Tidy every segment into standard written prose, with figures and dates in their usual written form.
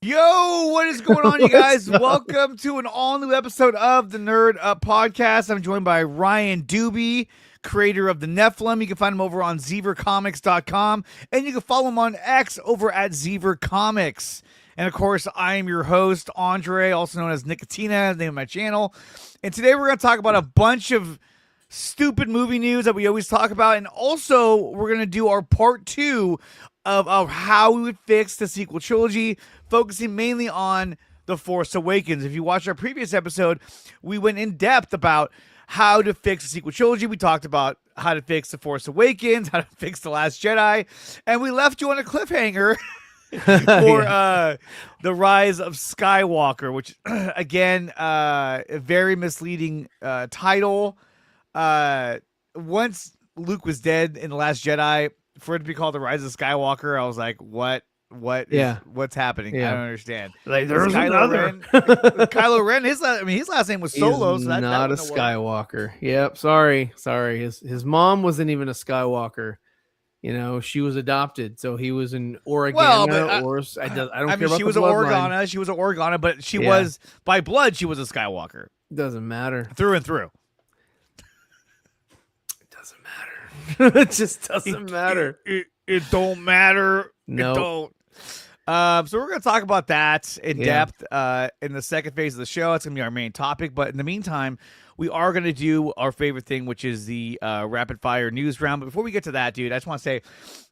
Yo, what is going on, you guys? Welcome to an all-new episode of the Nerd Up Podcast. I'm joined by Ryan Doobie, creator of the Nephilim. You can find him over on zevercomics.com, and you can follow him on X over at zevercomics. And, of course, I am your host, Andre, also known as Nicotina, the name of my channel. And today we're going to talk about a bunch of stupid movie news that we always talk about, and also we're going to do our part 2 of how we would fix the sequel trilogy, focusing mainly on The Force Awakens. If you watched our previous episode, we went in depth about how to fix the sequel trilogy. We talked about how to fix The Force Awakens, how to fix The Last Jedi, and we left you on a cliffhanger for The Rise of Skywalker, which, again, a very misleading title. Once Luke was dead in The Last Jedi, for it to be called The Rise of Skywalker, I was like, what's happening? I don't understand. Like, there's Kylo Ren, his last name was Solo, so that's not a Skywalker. Yep, sorry. His mom wasn't even a Skywalker. You know, she was adopted, so he was an Oregana. I don't care about she was an Oregana. She was an Oregana, but she was by blood. She was a Skywalker. Doesn't matter. Through and through. It just doesn't matter. It don't matter. No. It don't. So we're going to talk about that in depth in the second phase of the show. It's going to be our main topic. But in the meantime, we are going to do our favorite thing, which is the rapid fire news round. But before we get to that, dude, I just want to say,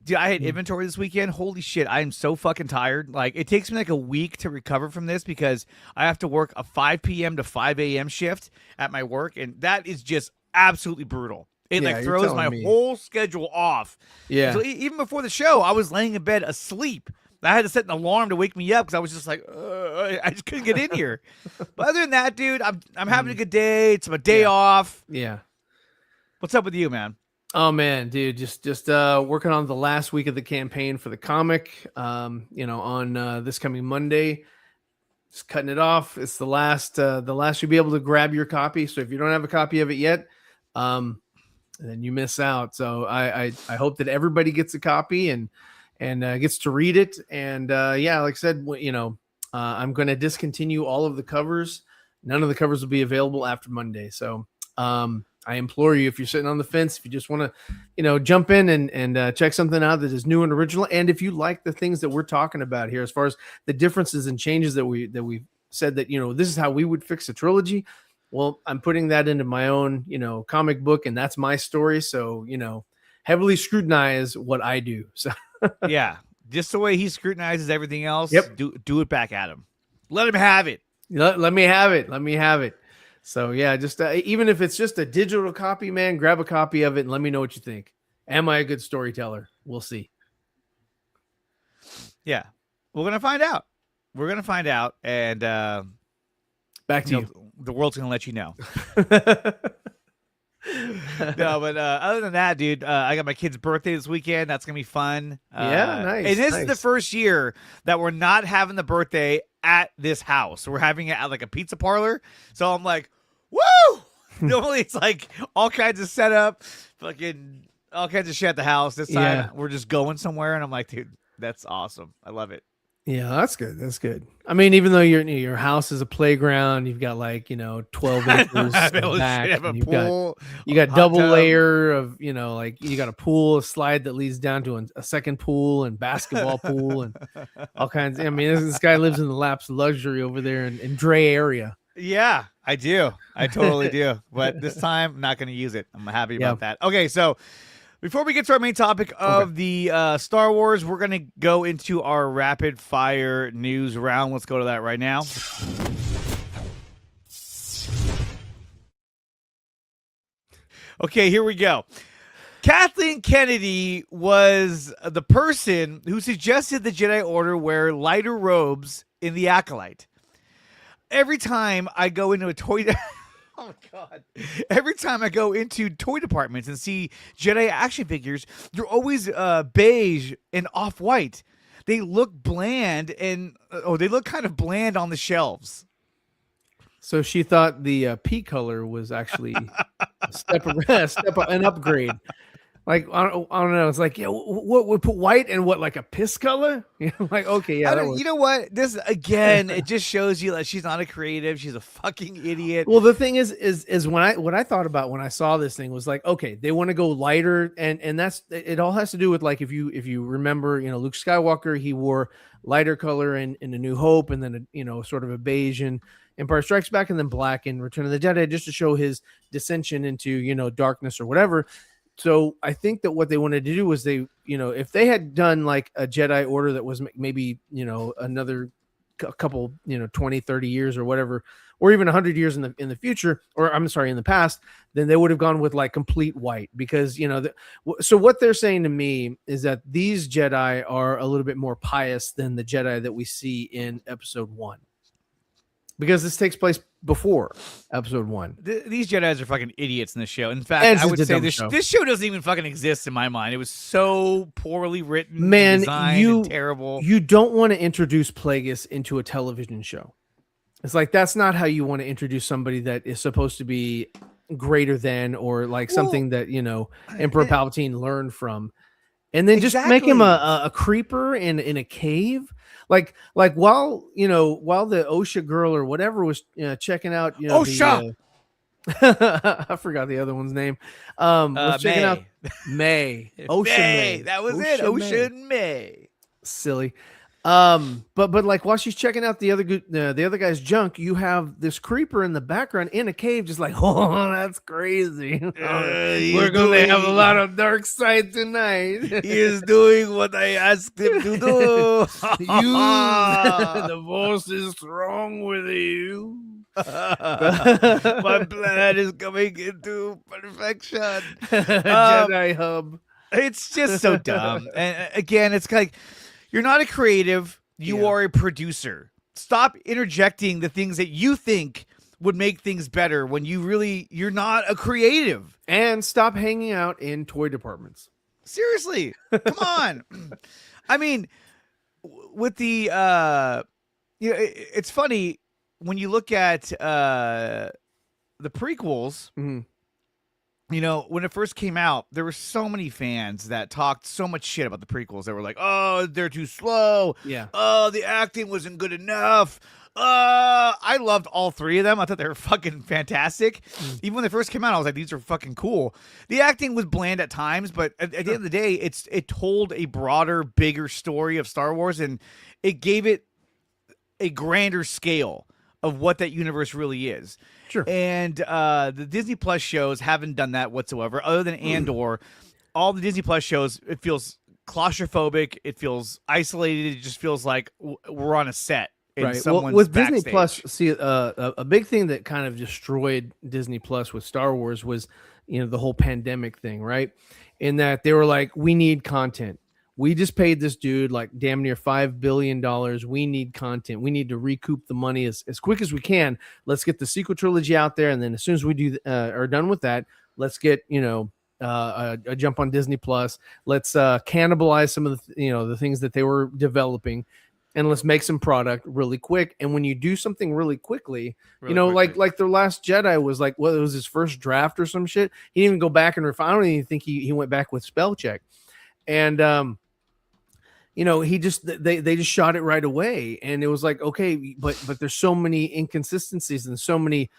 dude, I had inventory this weekend. Holy shit, I am so fucking tired. Like, it takes me like a week to recover from this because I have to work a 5 p.m. to 5 a.m. shift at my work. And that is just absolutely brutal. It throws my whole schedule off. Yeah. So even before the show, I was laying in bed asleep. I had to set an alarm to wake me up because I was just like, I just couldn't get in here. But other than that, dude, I'm having a good day. It's my day off. Yeah. What's up with you, man? Oh man, dude, just working on the last week of the campaign for the comic. On this coming Monday. Just cutting it off. It's the last you'll be able to grab your copy. So if you don't have a copy of it yet, then you miss out. So I hope that everybody gets a copy and gets to read it. And like I said, I'm going to discontinue all of the covers. None of the covers will be available after Monday. So I implore you, if you're sitting on the fence, if you just want to, jump in and check something out that is new and original. And if you like the things that we're talking about here, as far as the differences and changes that we said that, this is how we would fix a trilogy. Well, I'm putting that into my own, comic book, and that's my story. So, heavily scrutinize what I do. So, yeah, just the way he scrutinizes everything else. Yep. Do it back at him. Let him have it. Let me have it. So, yeah, just even if it's just a digital copy, man, grab a copy of it and let me know what you think. Am I a good storyteller? We'll see. Yeah, we're gonna find out. And back to you. The world's gonna let you know. No, but other than that, dude, I got my kid's birthday this weekend. That's gonna be fun. Nice. And this is the first year that we're not having the birthday at this house. We're having it at like a pizza parlor. So I'm like, woo! Normally it's like all kinds of setup, fucking all kinds of shit at the house. This time we're just going somewhere, and I'm like, dude, that's awesome. I love it. Yeah, that's good. I mean, even though your house is a playground, you've got 12 acres back. You got double layer of, you got a pool, a slide that leads down to a second pool and basketball pool and all kinds. I mean, this guy lives in the laps of luxury over there in Dre area. Yeah, I do. I totally do. But this time, I'm not going to use it. I'm happy about that. Okay, so before we get to our main topic of the Star Wars, we're going to go into our rapid fire news round. Let's go to that right now. Okay, here we go. Kathleen Kennedy was the person who suggested the Jedi Order wear lighter robes in The Acolyte. Every time I go into a toy... Oh, God. Every time I go into toy departments and see Jedi action figures, they're always beige and off-white. They look bland and they look kind of bland on the shelves. So she thought the pea color was actually an upgrade. Like I don't know. It's like, yeah, what we put white and what, like a piss color? You know, like, okay, yeah, I that don't. works. You know what? This again, it just shows you that she's not a creative. She's a fucking idiot. Well, the thing is when I thought about when I saw this thing was like, okay, they want to go lighter, and that's it. All has to do with, like, if you remember, Luke Skywalker, he wore lighter color in A New Hope, and then sort of a beige in Empire Strikes Back, and then black in Return of the Jedi, just to show his dissension into darkness or whatever. So I think that what they wanted to do was if they had done like a Jedi Order that was maybe another couple 20 30 years or whatever, or even 100 years in the future, or I'm sorry, in the past, then they would have gone with like complete white, because so what they're saying to me is that these Jedi are a little bit more pious than the Jedi that we see in Episode 1, because this takes place before Episode 1. These Jedis are fucking idiots in the show. In fact, And I it's would a say dumb this show. this show doesn't even fucking exist in my mind. It was so poorly written, Man, and designed, and terrible. You don't want to introduce Plagueis into a television show. It's like, that's not how you want to introduce somebody that is supposed to be greater than, or like something that Emperor Palpatine learned from, and then just make him a creeper in a cave. Like while the OSHA girl or whatever was checking out OSHA. I forgot the other one's name. Was checking out May. OSHA May. That was it. OSHA and May. Silly. But like, while she's checking out the other guy's junk, you have this creeper in the background in a cave, just like, oh, that's crazy. We're gonna have a lot of dark side tonight. He is doing what I asked him to do. The force is strong with you. My plan is coming into perfection. Jedi hub. It's just so dumb. And again, it's like, you're not a creative. You are a producer. Stop interjecting the things that you think would make things better when you're not a creative. And stop hanging out in toy departments. Seriously. Come on. I mean, with the it's funny when you look at the prequels. Mm-hmm. When it first came out, there were so many fans that talked so much shit about the prequels. They were like, oh, they're too slow. Yeah. Oh, the acting wasn't good enough. I loved all three of them. I thought they were fucking fantastic. Even when they first came out, I was like, these are fucking cool. The acting was bland at times, but at the end of the day, it told a broader, bigger story of Star Wars, and it gave it a grander scale of what that universe really is. Sure. And the Disney Plus shows haven't done that whatsoever. Other than Andor, all the Disney Plus shows, it feels claustrophobic. It feels isolated. It just feels like we're on a set. Right. Well, with Disney Plus, see, a big thing that kind of destroyed Disney Plus with Star Wars was, the whole pandemic thing, right? In that they were like, we need content. We just paid this dude like damn near $5 billion. We need content. We need to recoup the money as quick as we can. Let's get the sequel trilogy out there. And then as soon as we are done with that, let's get, a jump on Disney Plus. Let's cannibalize some of the things that they were developing, and let's make some product really quick. And when you do something really quickly, like The Last Jedi was like, well, it was his first draft or some shit. He didn't even go back and refine. I don't even think he went back with spell check. And, he just, they just shot it right away. And it was like, okay, but there's so many inconsistencies and so many,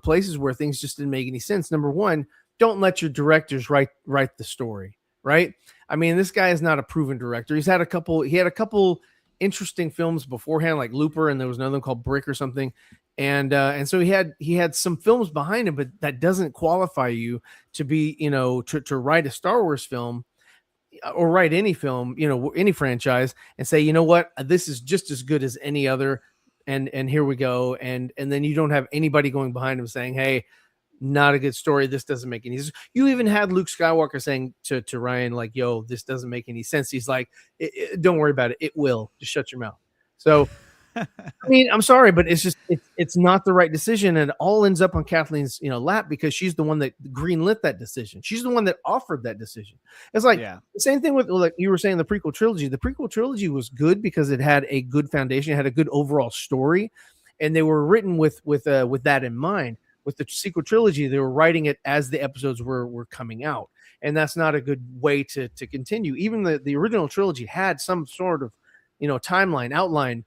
places where things just didn't make any sense. Number one, don't let your directors write the story, right? I mean, this guy is not a proven director. He had a couple interesting films beforehand, like Looper, and there was another one called Brick or something. And so he had some films behind him, but that doesn't qualify you to be, to write a Star Wars film or write any film, any franchise, and say, you know what, this is just as good as any other. And here we go. And then you don't have anybody going behind him saying, hey, not a good story. This doesn't make any sense. You even had Luke Skywalker saying to Ryan, like, yo, this doesn't make any sense. He's like, don't worry about it. It will. Just shut your mouth. So, I mean, I'm sorry, but it's not the right decision. And it all ends up on Kathleen's, lap, because she's the one that greenlit that decision. She's the one that offered that decision. It's like the same thing with, like you were saying, the prequel trilogy. The prequel trilogy was good because it had a good foundation. It had a good overall story, and they were written with that in mind. with the sequel trilogy, they were writing it as the episodes were coming out, and that's not a good way to continue. Even the original trilogy had some sort of, timeline outline.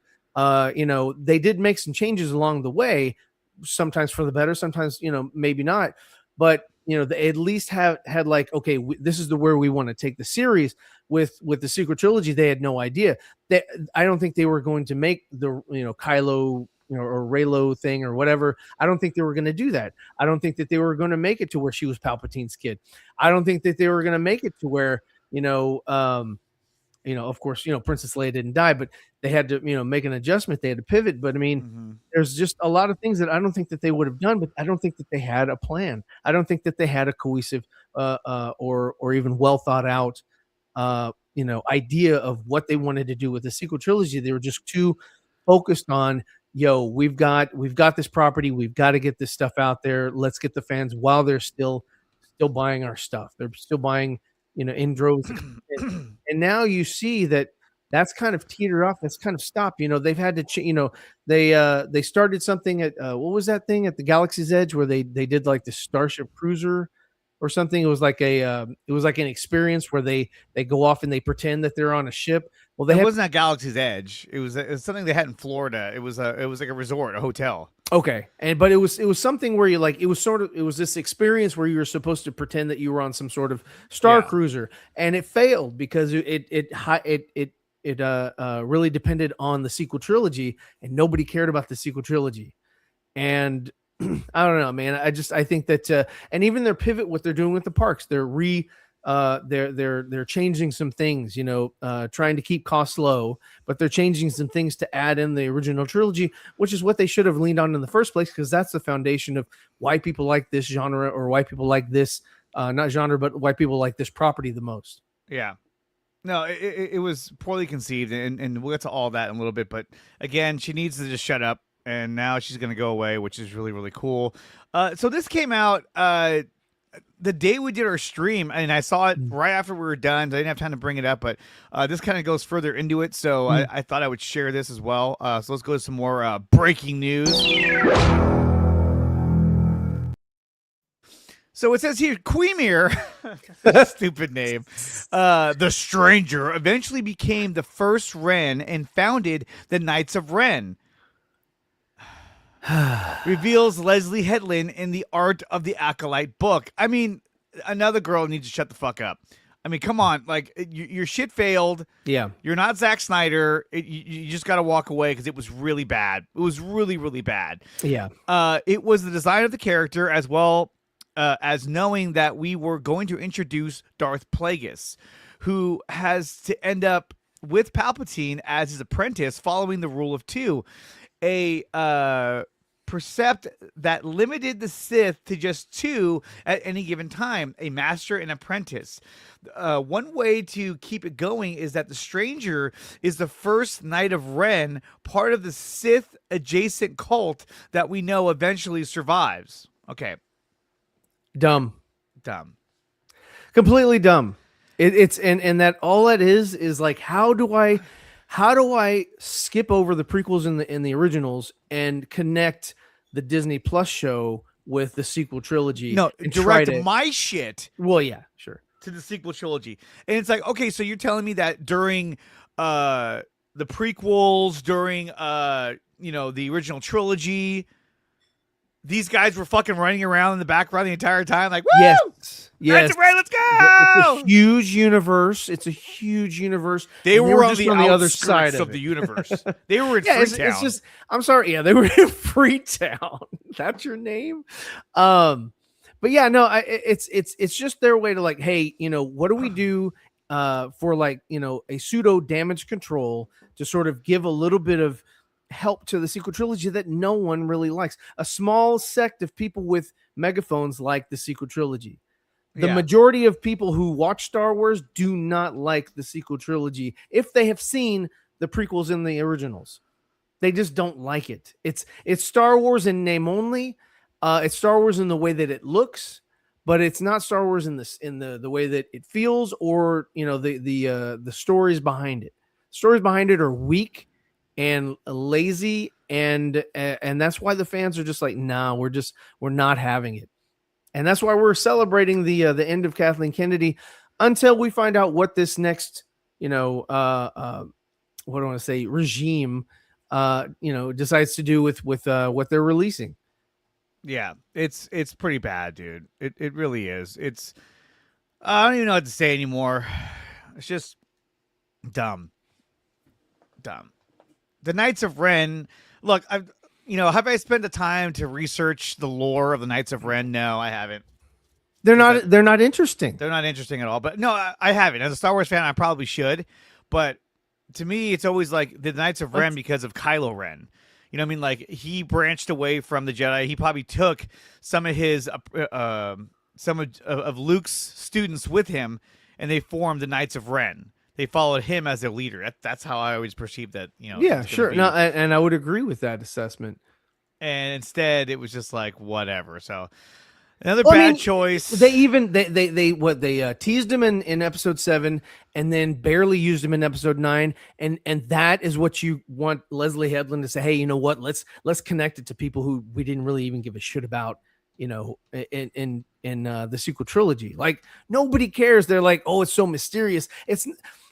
They did make some changes along the way, sometimes for the better, sometimes maybe not, but they at least had like, okay, this is where we want to take the series. With the sequel trilogy, they had no idea. I don't think they were going to make the Kylo or Reylo thing or whatever. I don't think they were going to do that. I don't think that they were going to make it to where she was Palpatine's kid. I don't think that they were going to make it to where of course, Princess Leia didn't die, but they had to, make an adjustment. They had to pivot. But I mean, there's just a lot of things that I don't think that they would have done, but I don't think that they had a plan. I don't think that they had a cohesive or even well thought out, idea of what they wanted to do with the sequel trilogy. They were just too focused on, we've got this property. We've got to get this stuff out there. Let's get the fans while they're still buying our stuff. They're still buying, in droves. And now you see that that's kind of teetered off. That's kind of stopped. They've had to, they started something at what was that thing at the Galaxy's Edge where they did like the Starship Cruiser or something. It was like an experience where they go off and they pretend that they're on a ship. Well, it wasn't at Galaxy's Edge. It was something they had in Florida. It was like a resort, a hotel. Okay, but it was something where you like it was this experience where you were supposed to pretend that you were on some sort of star cruiser, and it failed because it really depended on the sequel trilogy, and nobody cared about the sequel trilogy. And I don't know, man. I think that and even their pivot, what they're doing with the parks, they're changing some things, trying to keep costs low, but they're changing some things to add in the original trilogy, which is what they should have leaned on in the first place, because that's the foundation of why people like this genre, or why people like this not genre, but why people like this property the most. Yeah. No, it was poorly conceived, and we'll get to all that in a little bit. But again, she needs to just shut up, and now she's going to go away, which is really, really cool. So this came out the day we did our stream, and I saw it right after we were done. So I didn't have time to bring it up, but this kind of goes further into it. So I thought I would share this as well. So let's go to some more breaking news. So it says here, Queemir, stupid name, the Stranger, eventually became the first Ren and founded the Knights of Ren. Reveals Leslie Headland in the Art of the Acolyte book. I mean, another girl needs to shut the fuck up. I mean, come on. Like, your shit failed. Yeah. You're not Zack Snyder. You just got to walk away because it was really bad. It was really, really bad. Yeah. It was the design of the character as well as knowing that we were going to introduce Darth Plagueis, who has to end up with Palpatine as his apprentice following the rule of two. A precept that limited the Sith to just two at any given time, a master and apprentice. One way to keep it going is that the Stranger is the first Knight of Ren, part of the Sith adjacent cult that we know eventually survives. Okay. Dumb. Completely dumb. It's and that all that is like, how do I skip over the prequels in the originals and connect the Disney Plus show with the sequel trilogy? No, direct my shit. Well, yeah, sure. To the sequel trilogy. And it's like, okay, so you're telling me that during the prequels, during the original trilogy, these guys were fucking running around in the background the entire time, like, woo! Yes. Let's go! It's a huge universe. They were on the other side of the universe. They were in Freetown. It's just, I'm sorry. Yeah, they were in Freetown. That's your name. But yeah, no, it's just their way to like, hey, what do we do for like, a pseudo damage control to sort of give a little bit of help to the sequel trilogy that no one really likes. A small sect of people with megaphones like the sequel trilogy. The majority of people who watch Star Wars do not like the sequel trilogy if they have seen the prequels and the originals. They just don't like it. It's Star Wars in name only. It's Star Wars in the way that it looks, but it's not Star Wars in the way that it feels, or the stories behind it. Stories behind it are weak and lazy and that's why the fans are just like, nah, we're not having it. And that's why we're celebrating the end of Kathleen Kennedy until we find out what this next, what do I want to say, regime, decides to do with what they're releasing. Yeah, it's pretty bad, dude. It really is. I don't even know what to say anymore. It's just dumb. The Knights of Ren. Look, have I spent the time to research the lore of the Knights of Ren? No, I haven't. They're not interesting. They're not interesting at all. But no, I haven't. As a Star Wars fan, I probably should. But to me, it's always like the Knights of Ren because of Kylo Ren. You know what I mean? Like, he branched away from the Jedi. He probably took some of his some of Luke's students with him, and they formed the Knights of Ren. They followed him as their leader. That's how I always perceived that. Yeah, sure. No, and I would agree with that assessment. And instead, it was just like whatever. So another bad choice. They even they teased him in episode 7, and then barely used him in episode 9, and that is what you want Leslie Headland to say. Hey, you know what? Let's connect it to people who we didn't really even give a shit about. In the sequel trilogy, like, nobody cares. They're like, oh, it's so mysterious.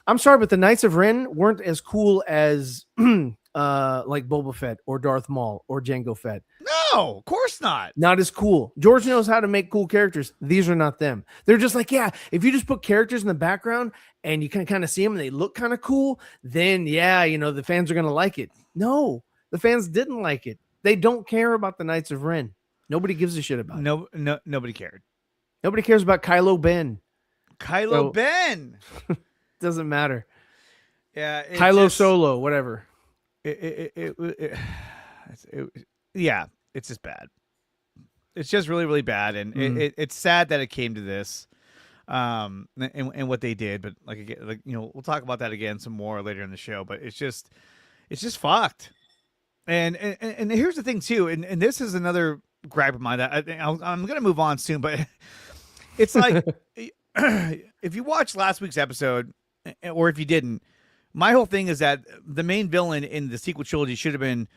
I'm sorry, but the Knights of Ren weren't as cool as like Boba Fett or Darth Maul or Jango Fett. No, of course not. Not as cool. George knows how to make cool characters. These are not them. They're just like, yeah, if you just put characters in the background and you can kind of see them and they look kind of cool, then yeah, the fans are going to like it. No, the fans didn't like it. They don't care about the Knights of Ren. Nobody gives a shit about it. Nobody cared. Nobody cares about Kylo Ben. Ben. Doesn't matter. Yeah. Kylo Solo, whatever. Yeah, it's just bad. It's just really, really bad. And it's sad that it came to this, and what they did. But we'll talk about that again some more later in the show. But it's just fucked. And here's the thing too. And this is another gripe of mine that I'm going to move on soon, but it's like, if you watched last week's episode, or if you didn't, my whole thing is that the main villain in the sequel trilogy should have been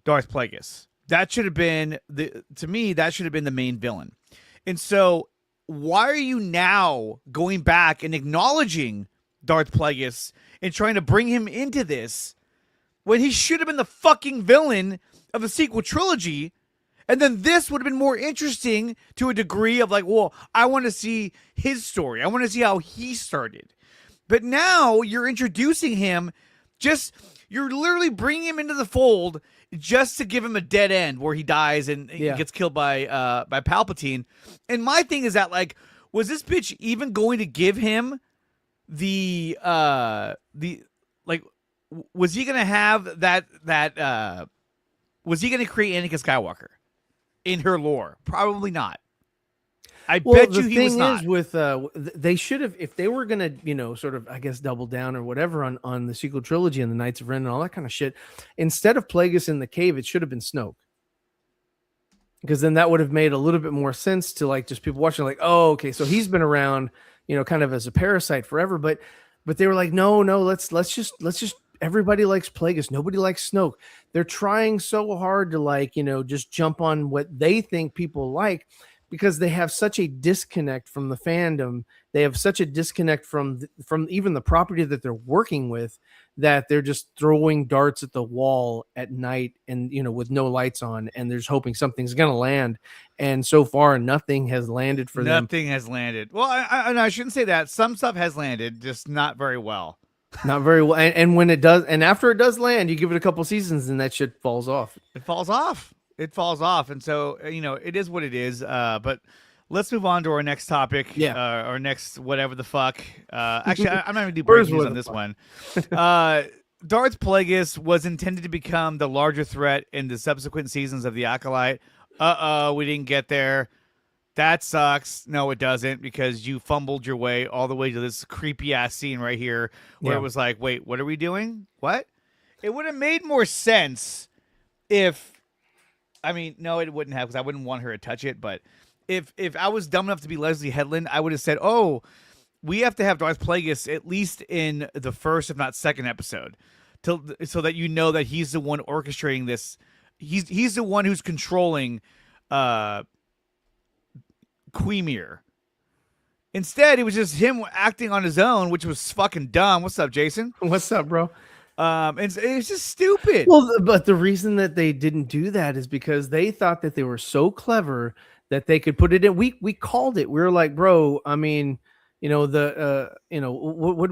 Darth Plagueis. That should have been the main villain. And so why are you now going back and acknowledging Darth Plagueis and trying to bring him into this when he should have been the fucking villain of the sequel trilogy? And then this would have been more interesting to a degree of like, well, I want to see his story. I want to see how he started. But now you're introducing him, you're literally bringing him into the fold just to give him a dead end where he dies and he gets killed by Palpatine. And my thing is that, like, was this bitch even going to give him was he going to have that was he going to create Anakin Skywalker in her lore? Probably not. I bet you he was not. They should have, if they were going to, sort of, I guess, double down or whatever on the sequel trilogy and the Knights of Ren and all that kind of shit, instead of Plagueis in the cave, it should have been Snoke. Because then that would have made a little bit more sense to, like, just people watching, like, oh, okay, so he's been around, kind of as a parasite forever. But they were like, no, let's just everybody likes Plagueis. Nobody likes Snoke. They're trying so hard to, like, just jump on what they think people like, because they have such a disconnect from the fandom. They have such a disconnect from even the property that they're working with, that they're just throwing darts at the wall at night and, with no lights on, and they're just hoping something's going to land. And so far, nothing has landed for them. Nothing has landed. Well, I shouldn't say that. Some stuff has landed, just not very well. Not very well. And when it does, and after it does land, you give it a couple seasons and that shit falls off. It falls off. And so, it is what it is. But let's move on to our next topic. Yeah. Our next whatever the fuck. Actually, I'm not going to do breaking news on this one. Darth Plagueis was intended to become the larger threat in the subsequent seasons of The Acolyte. We didn't get there. That sucks. No, it doesn't, because you fumbled your way all the way to this creepy ass scene right here where it was like, wait, what are we doing? What? It would have made more sense if, no, it wouldn't have, because I wouldn't want her to touch it. But if I was dumb enough to be Leslie Headland, I would have said, oh, we have to have Darth Plagueis at least in the first, if not second episode, so that that he's the one orchestrating he's the one who's controlling uh Queemir. Instead, it was just him acting on his own, which was fucking dumb. What's up, Jason? What's up, bro? And it's just stupid. Well, but the reason that they didn't do that is because they thought that they were so clever that they could put it in. We called it. We were like, bro, I mean, what do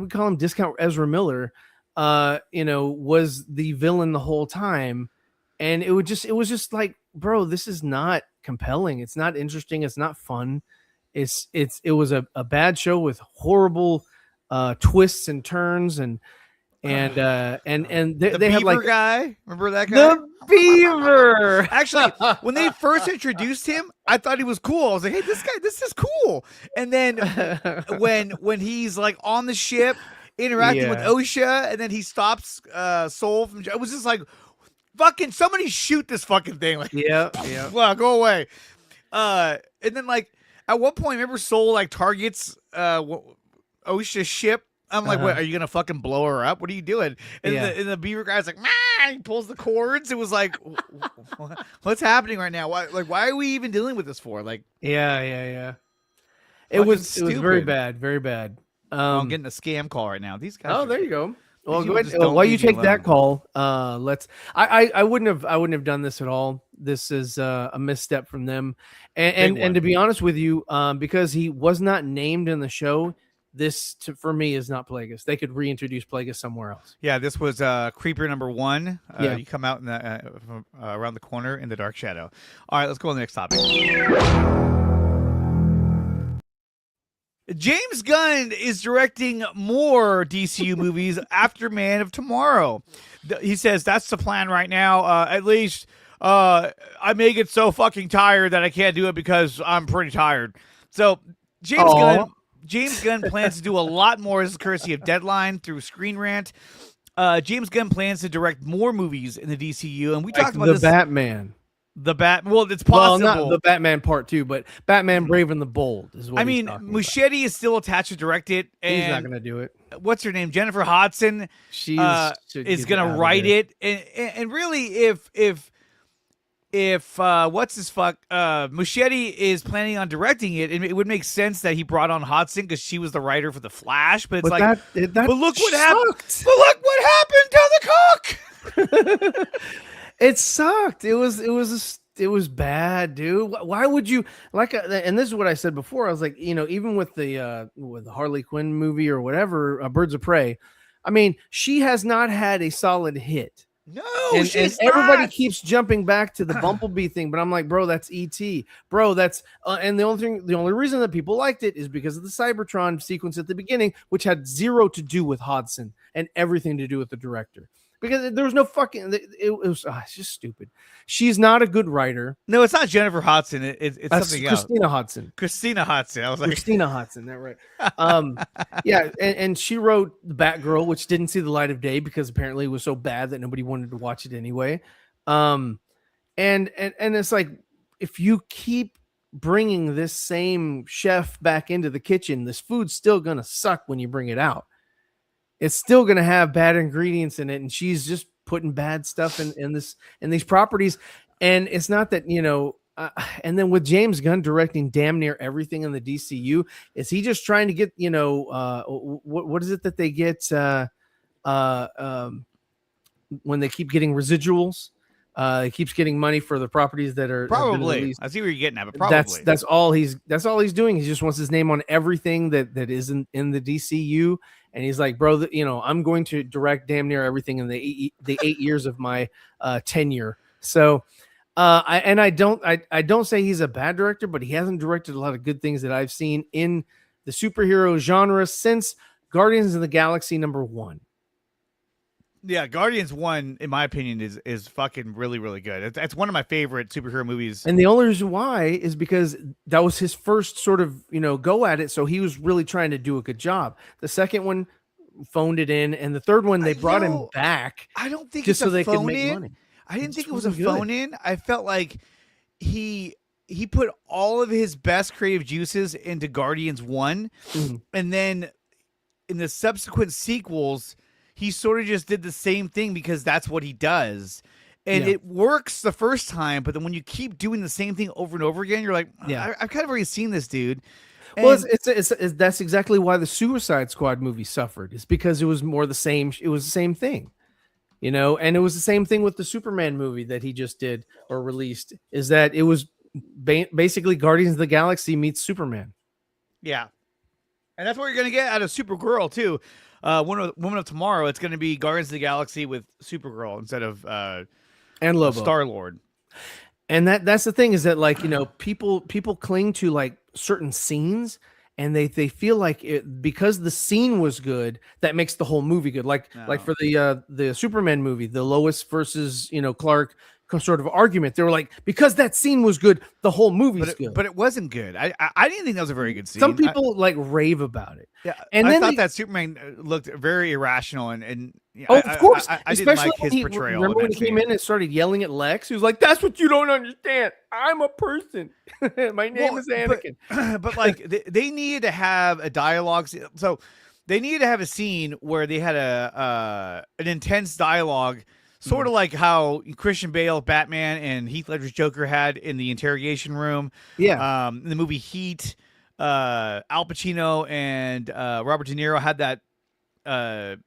we call him? Discount Ezra Miller, was the villain the whole time. And it was just like, bro, this is not compelling. It's not interesting. It's not fun. It was a bad show with horrible twists and turns and they had like guy. Remember that guy? The beaver. Actually, when they first introduced him, I thought he was cool. I was like, hey, this is cool. And then when he's like on the ship interacting with OSHA, and then he stops Soul from, it was just like, fucking somebody shoot this fucking thing. Like, yeah. Well, go away. And then like at one point, remember Soul like targets OSHA's ship. I'm like, what, are you gonna fucking blow her up? What are you doing? And, the beaver guy's like, he pulls the cords. It was like, what's happening right now? Why are we even dealing with this for? Like, yeah. It was very bad, very bad. I'm getting a scam call right now. These guys. Oh, there you go. Well, go ahead. While you take that call, I wouldn't have done this at all. This is a misstep from them, and to be honest with you, because he was not named in the show, this for me is not Plagueis. They could reintroduce Plagueis somewhere else. Yeah, this was Creeper number 1. You come out in the around the corner in the dark shadow. All right, let's go on the next topic. James Gunn is directing more DCU movies after Man of Tomorrow. He says that's the plan right now. At least I may get so fucking tired that I can't do it because I'm pretty tired. So James Gunn plans to do a lot more. This is courtesy of Deadline through Screen Rant. James Gunn plans to direct more movies in the DCU, and we talked about this. Batman. Well, it's possible. Well, not the Batman Part 2, but Batman Brave and the Bold is what Muschietti is still attached to direct it. And he's not going to do it. What's her name? Jennifer Hodson. She is going to write it. And really, if Muschietti is planning on directing it, it would make sense that he brought on Hodson because she was the writer for The Flash. But it's but look what happened. But look what happened to the cook. It sucked. It was bad, dude. Why would you and this is what I said before. I was like, even with the Harley Quinn movie or whatever, Birds of Prey. I mean, she has not had a solid hit. No, and everybody keeps jumping back to the Bumblebee thing, but I'm like, bro, that's E.T. Bro, that's and the only reason that people liked it is because of the Cybertron sequence at the beginning, which had zero to do with Hodson and everything to do with the director. Because there was no fucking, it's just stupid. She's not a good writer. No, it's not Jennifer Hodson. It's something else. Christina Hodson. I was like, Christina Hodson. That right? Yeah, and she wrote the Batgirl, which didn't see the light of day because apparently it was so bad that nobody wanted to watch it anyway. And it's like, if you keep bringing this same chef back into the kitchen, this food's still gonna suck when you bring it out. It's still going to have bad ingredients in it, and she's just putting bad stuff in these properties. And it's not that, and then with James Gunn directing damn near everything in the DCU, is he just trying to get, what is it that they get when they keep getting residuals? He keeps getting money for the properties that are probably. I see where you're getting at, but probably that's all he's doing. He just wants his name on everything that isn't in the DCU. And he's like, bro, I'm going to direct damn near everything in the 8 years of my tenure. So, I don't say he's a bad director, but he hasn't directed a lot of good things that I've seen in the superhero genre since Guardians of the Galaxy #1. Yeah, Guardians 1, in my opinion, is fucking really, really good. It's one of my favorite superhero movies. And the only reason why is because that was his first sort of, go at it. So he was really trying to do a good job. The second one phoned it in, and the third one they brought him back. I don't think just it's so they could make money. I didn't think it was a phone in. I felt like he put all of his best creative juices into Guardians 1, and then in the subsequent sequels, he sort of just did the same thing because that's what he does. And it works the first time, but then when you keep doing the same thing over and over again, you're like, I've kind of already seen this, dude. And well, it's that's exactly why the Suicide Squad movie suffered. It's because it was more the same. It was the same thing, and it was the same thing with the Superman movie that he just did or released. Is that it was basically Guardians of the Galaxy meets Superman. Yeah, and that's what you're gonna get out of Supergirl too. Woman of Tomorrow. It's gonna be Guardians of the Galaxy with Supergirl instead of and Lobo. Star-Lord. And that's the thing is that people cling to like certain scenes and they feel like because the scene was good that makes the whole movie good. Like for the Superman movie, the Lois versus Clark sort of argument. They were like, because that scene was good, the whole movie's good. But it wasn't good. I didn't think that was a very good scene. Some people rave about it. Yeah, and I thought that Superman looked very irrational and of course, I didn't like his portrayal. Remember when he came in and started yelling at Lex? He was like, "That's what you don't understand. I'm a person. My name is Anakin." But like they needed to have a dialogue. So they needed to have a scene where they had an intense dialogue. Sort of like how Christian Bale, Batman, and Heath Ledger's Joker had in the interrogation room. Yeah. In the movie Heat, Al Pacino and Robert De Niro had that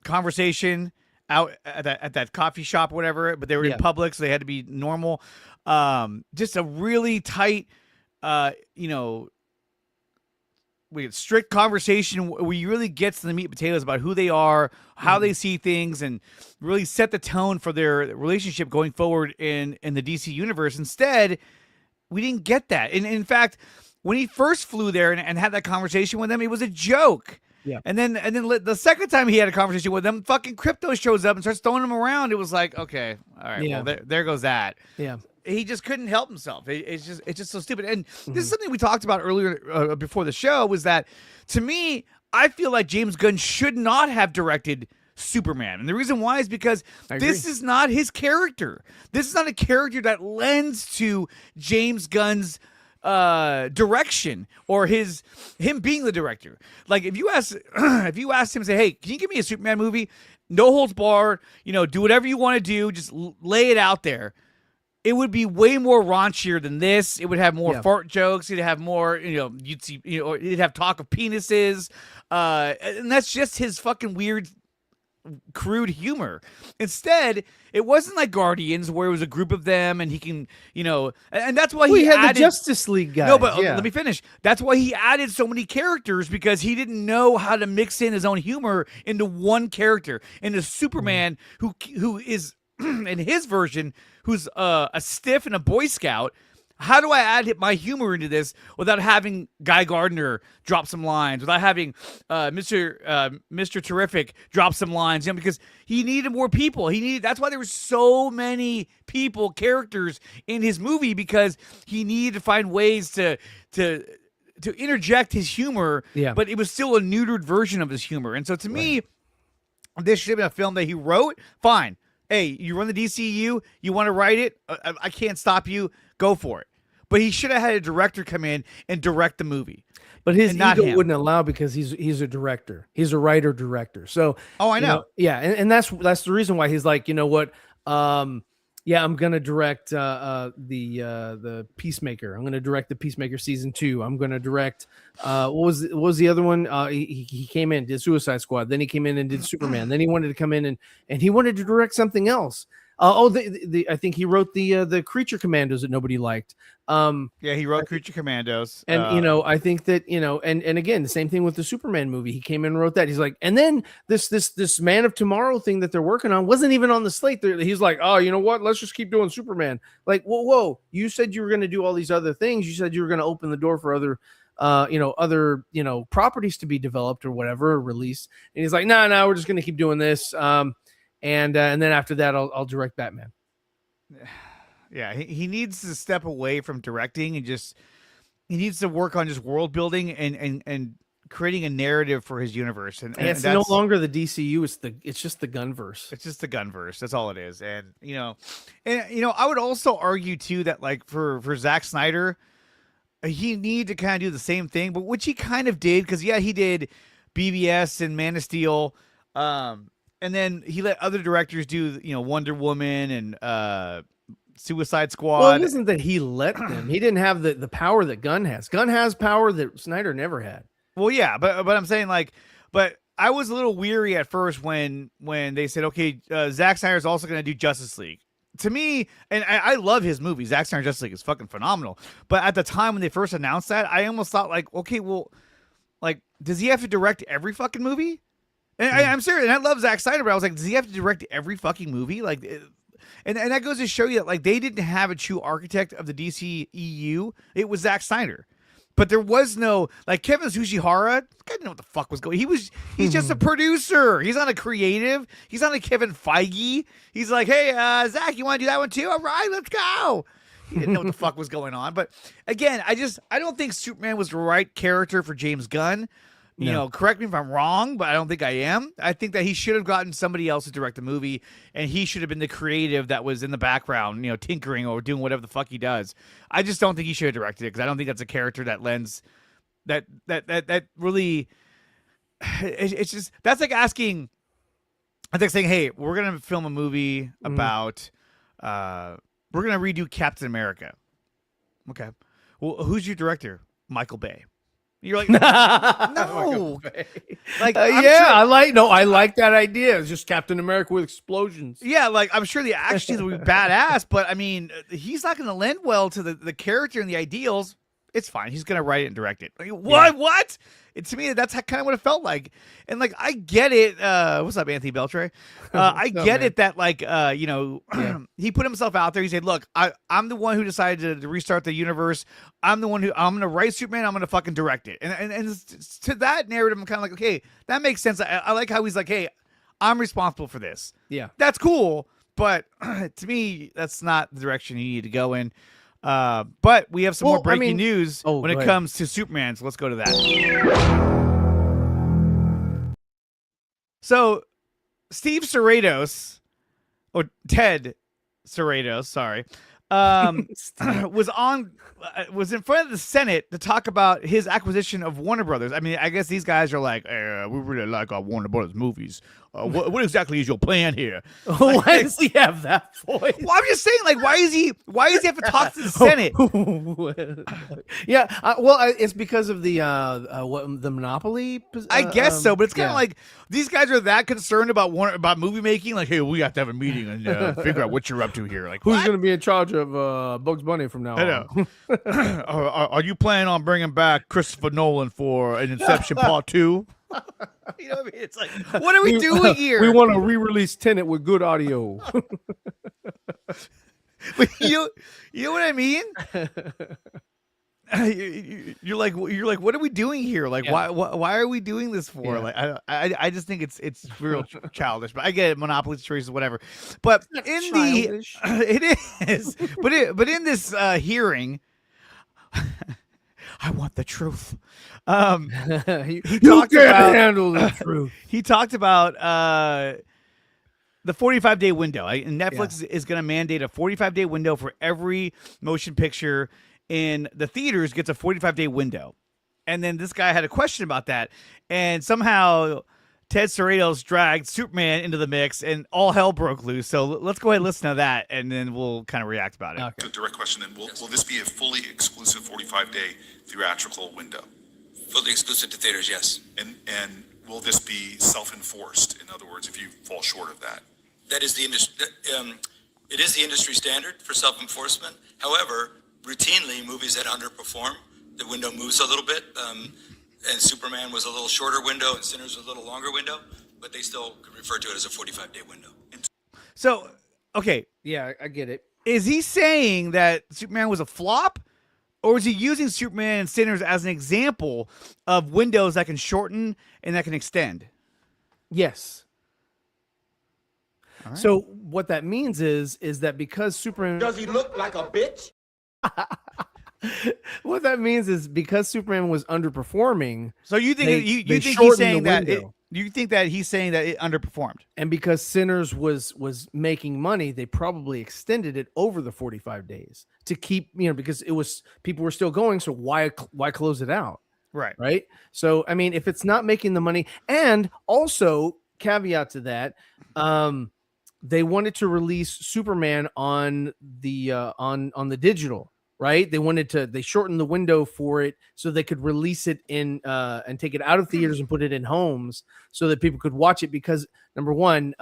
conversation out at that coffee shop or whatever, but they were in public, so they had to be normal. Just a really tight, we get strict conversation where you really get to the meat and potatoes about who they are, how they see things, and really set the tone for their relationship going forward in the DC universe. Instead, we didn't get that. And in fact, when he first flew there and had that conversation with them, it was a joke. Yeah. And then the second time he had a conversation with them, fucking Crypto shows up and starts throwing him around. It was like, okay, all right, well, there goes that. Yeah. He just couldn't help himself. It's just so stupid. And this is something we talked about earlier before the show, was that, to me, I feel like James Gunn should not have directed Superman. And the reason why is because this is not his character. This is not a character that lends to James Gunn's direction or him being the director. Like if you asked him, say, hey, can you give me a Superman movie? No holds barred, do whatever you want to do, just lay it out there. It would be way more raunchier than this. It would have more fart jokes. It'd have more, you'd see, it'd have talk of penises. And that's just his fucking weird, crude humor. Instead, it wasn't like Guardians where it was a group of them and he can, and that's why he had added the Justice League guys. No, but let me finish. That's why he added so many characters, because he didn't know how to mix in his own humor into one character. Into Superman, who is in his version, who's a stiff and a Boy Scout. How do I add my humor into this without having Guy Gardner drop some lines, without having Mr. Terrific drop some lines? Because he needed more people. That's why there were so many characters in his movie, because he needed to find ways to interject his humor. Yeah. But it was still a neutered version of his humor. And so to me, this should have been a film that he wrote. Fine. Hey, you run the DCU, you want to write it? I can't stop you. Go for it. But he should have had a director come in and direct the movie. But his ego wouldn't allow, because he's a director. He's a writer-director. So I know. And that's the reason why he's like, you know what? I'm gonna direct the Peacemaker. I'm gonna direct the Peacemaker season 2. I'm gonna direct what was the other one? He came in, did Suicide Squad. Then he came in and did Superman. Then he wanted to come in and he wanted to direct something else. I think he wrote the Creature Commandos that nobody liked. He wrote Creature Commandos. And I think that, and again, the same thing with the Superman movie. He came in and wrote that. He's like, and then this Man of Tomorrow thing that they're working on wasn't even on the slate. He's like, oh, you know what? Let's just keep doing Superman. Like, whoa, you said you were going to do all these other things. You said you were going to open the door for other properties to be developed or whatever, or released. And he's like, no, we're just going to keep doing this. And then after that, I'll direct Batman. Yeah, he needs to step away from directing and he needs to work on just world building and creating a narrative for his universe. And it's no longer the DCU; it's just the Gunverse. It's just the Gunverse. That's all it is. And I would also argue too that, like, for Zack Snyder, he need to kind of do the same thing, but which he kind of did, because he did BBS and Man of Steel. and then he let other directors do, Wonder Woman and Suicide Squad. Well, it wasn't that he let them. He didn't have the power that Gunn has. Gunn has power that Snyder never had. Well, yeah, but I'm saying but I was a little weary at first when they said, okay, Zack Snyder's also going to do Justice League. To me, and I love his movie. Zack Snyder Justice League is fucking phenomenal. But at the time when they first announced that, I almost thought okay, well, does he have to direct every fucking movie? And I'm serious. And I love Zack Snyder, but I was like, does he have to direct every fucking movie? And that goes to show you that they didn't have a true architect of the DC EU. It was Zack Snyder. But there was no Kevin Tsujihara. I didn't know what the fuck was going. He's just a producer. He's not a creative. He's not a Kevin Feige. He's like, hey, Zach, you want to do that one too? All right, let's go. He didn't know what the fuck was going on. But again, I don't think Superman was the right character for James Gunn. Correct me if I'm wrong, but I don't think I am. I think that he should have gotten somebody else to direct the movie, and he should have been the creative that was in the background, tinkering or doing whatever the fuck he does. I just don't think he should have directed it because I don't think that's a character that lends that really. It's just that's like asking. I think saying, hey, we're gonna film a movie about, we're gonna redo Captain America. Okay, well, who's your director? Michael Bay. You're like, no, I like that idea. It's just Captain America with explosions. Yeah, I'm sure the action scenes will be badass, but I mean, he's not going to lend well to the character and the ideals. It's fine. He's going to write it and direct it. What? Yeah. What? To me, that's kind of what it felt like. And I get it. What's up, Anthony Beltre? I get it that he put himself out there. He said, look, I'm the one who decided to restart the universe. I'm going to write Superman. I'm going to fucking direct it. And to that narrative, I'm kind of like, okay, that makes sense. I like how he's like, hey, I'm responsible for this. Yeah. That's cool. But to me, that's not the direction you need to go in. But we have some more breaking news when it comes to Superman, so let's go to that. So Steve Serratos, or Ted Serratos, sorry, was in front of the Senate to talk about his acquisition of Warner Brothers. I mean, I guess these guys are like, we really like our Warner Brothers movies. What exactly is your plan here? Why does he have that voice? Well, I'm just saying, why does he have to talk to the Senate? Yeah, it's because of the monopoly. I guess so, but it's kind of like these guys are that concerned about movie making. Like, hey, we have to have a meeting and figure out what you're up to here. Like, who's going to be in charge of Bugs Bunny from now on? Are you planning on bringing back Christopher Nolan for an Inception Part 2? You know what I mean? It's like, what are we doing here? We want to re-release Tenet with good audio. you know what I mean? You're like, what are we doing here? Why are we doing this for? Yeah. I just think it's real childish. But I get it, monopoly situations, whatever. But it is. But in this hearing, I want the truth. He talked about handle the truth. He talked about the 45-day window. Netflix is going to mandate a 45-day window for every motion picture in the theaters gets a 45-day window. And then this guy had a question about that. And somehow Ted Serratos dragged Superman into the mix and all hell broke loose. So let's go ahead and listen to that, and then we'll kind of react about it. Okay. So direct question then, will this be a fully exclusive 45-day theatrical window? Fully exclusive to theaters, yes. And will this be self-enforced? In other words, if you fall short of that? That is the industry. It is the industry standard for self-enforcement. However, routinely, movies that underperform, the window moves a little bit. And Superman was a little shorter window, and Sinners was a little longer window, but they still could refer to it as a 45-day window. So, okay. Yeah, I get it. Is he saying that Superman was a flop? Or is he using Superman and Sinners as an example of windows that can shorten and that can extend? Yes. Right. So what that means is that because Superman... Does he look like a bitch? What that means is because Superman was underperforming. So you think you think he's saying that you think that he's saying that it underperformed, and because Sinners was making money, they probably extended it over the 45 days to keep because it was people were still going. So why close it out? Right. So I mean, if it's not making the money, and also caveat to that. They wanted to release Superman on the on the digital, right? They shortened the window for it so they could release it in and take it out of theaters and put it in homes so that people could watch it, because number one,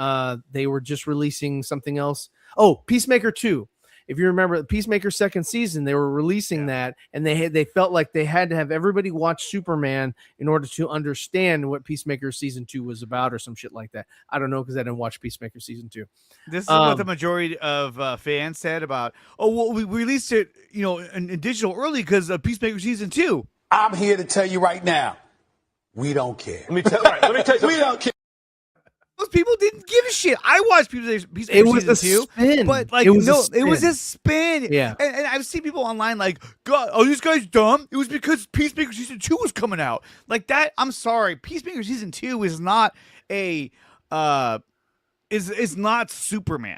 they were just releasing something else. Oh, Peacemaker 2. If you remember the Peacemaker second season, they were releasing that, and they felt like they had to have everybody watch Superman in order to understand what Peacemaker season 2 was about, or some shit like that. I don't know, because I didn't watch Peacemaker season 2. This is what the majority of fans said about, oh, well, we released it, in digital early because of Peacemaker season 2. I'm here to tell you right now, we don't care. Let me tell you. We don't care. Most people didn't give a shit. I watched Peacemaker It was season a 2, spin. but like, It was a it was spin. a spin. Yeah. And I've seen people online like, God, oh, this guy's dumb. It was because Peacemaker season 2 was coming out. Like that. I'm sorry. Peacemaker season 2 is not is not Superman.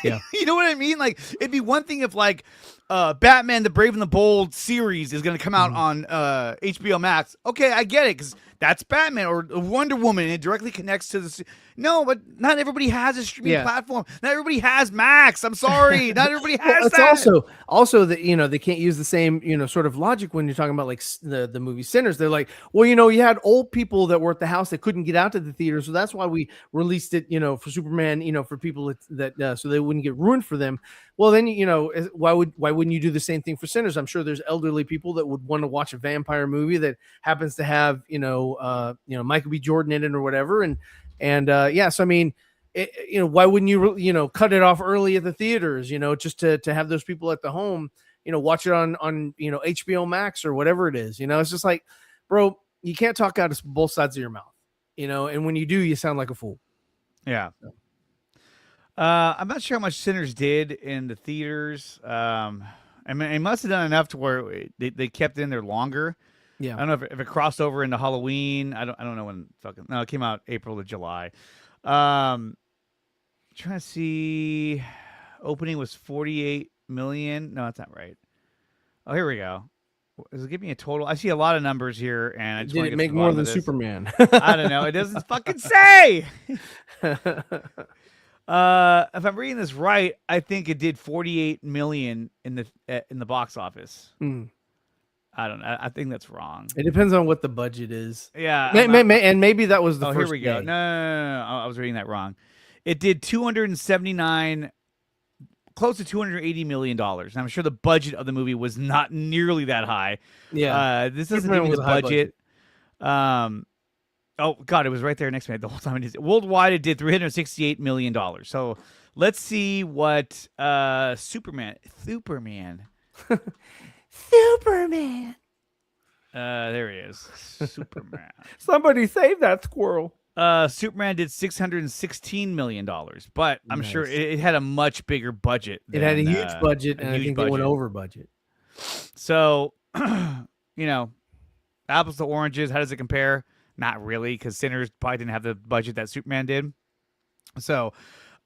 Yeah. You know what I mean? Like, it'd be one thing if like Batman the Brave and the Bold series is going to come out on HBO Max. Okay, I get it, because that's Batman, or Wonder Woman, and it directly connects to the. No, but not everybody has a streaming platform. Not everybody has Max. I'm sorry, not everybody has It's that. also that they can't use the same sort of logic when you're talking about like the movie Sinners. They're like, well, you had old people that were at the house that couldn't get out to the theater, so that's why we released it, for Superman, for people that so they wouldn't get ruined for them. Well, then why wouldn't you do the same thing for Sinners? I'm sure there's elderly people that would want to watch a vampire movie that happens to have Michael B. Jordan in it or whatever, so I mean, why wouldn't you cut it off early at the theaters, just to have those people at the home, watch it on HBO Max or whatever it is. It's just like, bro, you can't talk out of both sides of your mouth, and when you do, you sound like a fool. Yeah. I'm not sure how much Sinners did in the theaters. I mean, it must have done enough to where they kept it in there longer. Yeah. I don't know if it crossed over into Halloween. I don't know when no, it came out April to July. Trying to see, opening was 48 million. No, that's not right. Oh, here we go. Does it give me a total? I see a lot of numbers here, and I just want to make more than Superman. I don't know. It doesn't fucking say. If I'm reading this right, I think it did 48 million in the box office. I don't know. I think that's wrong. It depends on what the budget is. Yeah. And maybe that was the first here we go. day. No. I was reading that wrong. It did 279, close to $280 million. And I'm sure the budget of the movie was not nearly that high. Yeah. This doesn't give me the budget. Oh, God, it was right there next to me the whole time. Worldwide, it did $368 million. So let's see what Superman. There he is. Superman. Somebody save that squirrel. Superman did $616 million, but I'm sure it had a much bigger budget. It had a huge budget, and I think it went over budget. So, apples to oranges, how does it compare? Not really, because Sinners probably didn't have the budget that Superman did. So,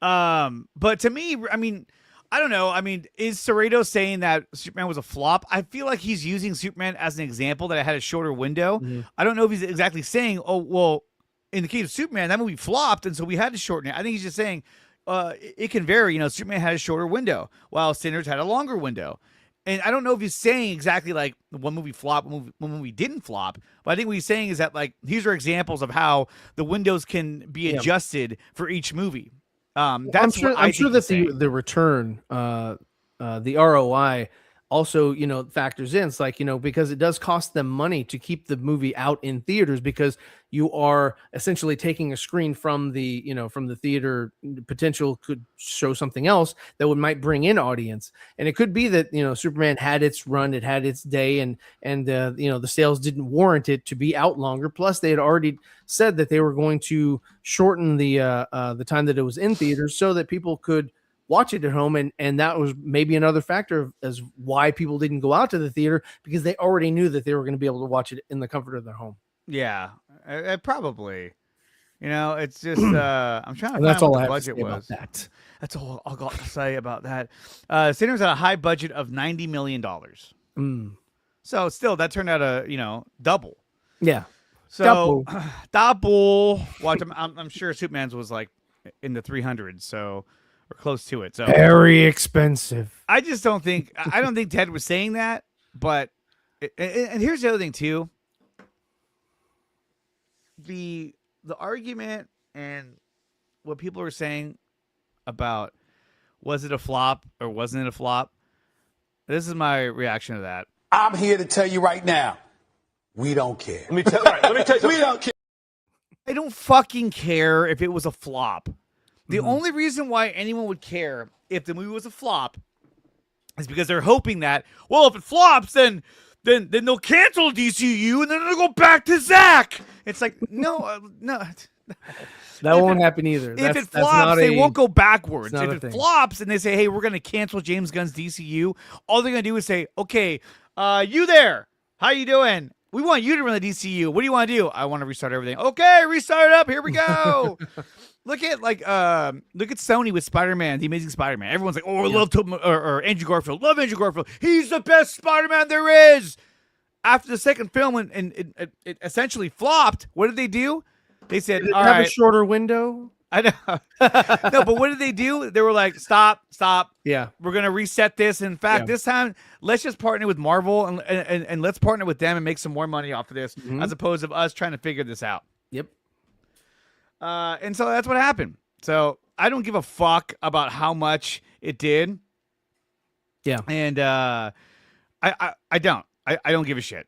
but to me, I mean, I don't know. I mean, is Cerrito saying that Superman was a flop? I feel like he's using Superman as an example that it had a shorter window. Mm-hmm. I don't know if he's exactly saying, oh, well, in the case of Superman, that movie flopped, and so we had to shorten it. I think he's just saying it can vary. Superman had a shorter window, while Sinners had a longer window. And I don't know if he's saying exactly like one movie flopped, one movie didn't flop. But I think what he's saying is that like these are examples of how the windows can be adjusted for each movie. That's I'm sure that the return, the ROI also, factors in. It's like, because it does cost them money to keep the movie out in theaters, because you are essentially taking a screen from the, from the theater. Potential could show something else that might bring in audience. And it could be that, Superman had its run, it had its day, and the sales didn't warrant it to be out longer. Plus they had already said that they were going to shorten the time that it was in theaters so that people could watch it at home, and that was maybe another factor as why people didn't go out to the theater, because they already knew that they were going to be able to watch it in the comfort of their home. Yeah, probably. It's just I'm trying to find that's what all the I have budget to say was. about that. That's all I'll got to say about that. Sinners had a high budget of $90 million. So still, that turned out a double. Yeah. So that bull. Watch, I'm sure Superman's was like in the 300s, so or close to it. So Very expensive. I just don't think Ted was saying that. But and here's the other thing too. The argument and what people are saying about was it a flop or wasn't it a flop? This is my reaction to that. I'm here to tell you right now, we don't care. Let me tell you something. We don't care. I don't fucking care if it was a flop. The only reason why anyone would care if the movie was a flop is because they're hoping that, well, if it flops, then they'll cancel DCU and then they'll go back to Zack. It's like, no. That won't happen either. If it flops, they won't go backwards. If If it flops and they say, hey, we're going to cancel James Gunn's DCU, all they're going to do is say, okay, you there, how you doing? We want you to run the DCU. What do you want to do? I want to restart everything. Okay, restart it up. Here we go. Look at Sony with Spider-Man, the Amazing Spider-Man. Everyone's like, oh, I love Tobey or Andrew Garfield. Love Andrew Garfield. He's the best Spider-Man there is. After the second film and it essentially flopped, what did they do? They said, all right, a shorter window. I know. No, but what did they do? They were like, stop. Yeah. We're going to reset this. In fact, this time, let's just partner with Marvel and let's partner with them and make some more money off of this as opposed to us trying to figure this out. Yep. And so that's what happened. So I don't give a fuck about how much it did. Yeah. And I don't give a shit.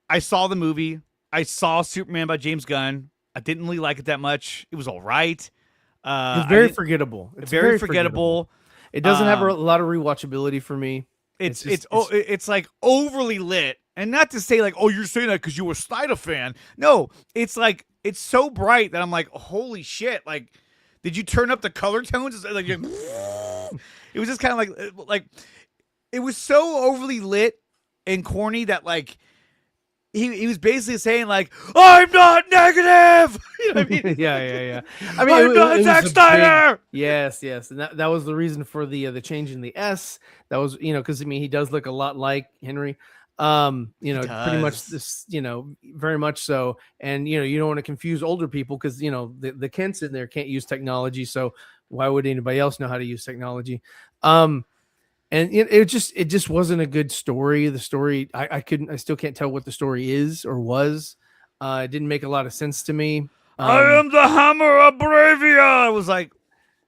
I saw the movie. I saw Superman by James Gunn. I didn't really like it that much. It was all right. It's very forgettable. It's very forgettable. It doesn't have a lot of rewatchability for me. It's like overly lit, and not to say like, oh, you're saying that because you were a Snyder fan. No, it's like it's so bright that I'm like, holy shit! Like, did you turn up the color tones? Like, it was just kind of like it was so overly lit and corny that like. He was basically saying like, I'm not negative. You know what I mean? Yeah. I mean, I'm not Zack Snyder. Yes, and that was the reason for the change in the S. That was because I mean he does look a lot like Henry. Pretty much this, very much so. And you don't want to confuse older people because the Kents in there can't use technology. So why would anybody else know how to use technology? And it just wasn't a good story. The story, I still can't tell what the story is or was. It didn't make a lot of sense to me. I am the Hammer of Bravia. I was like,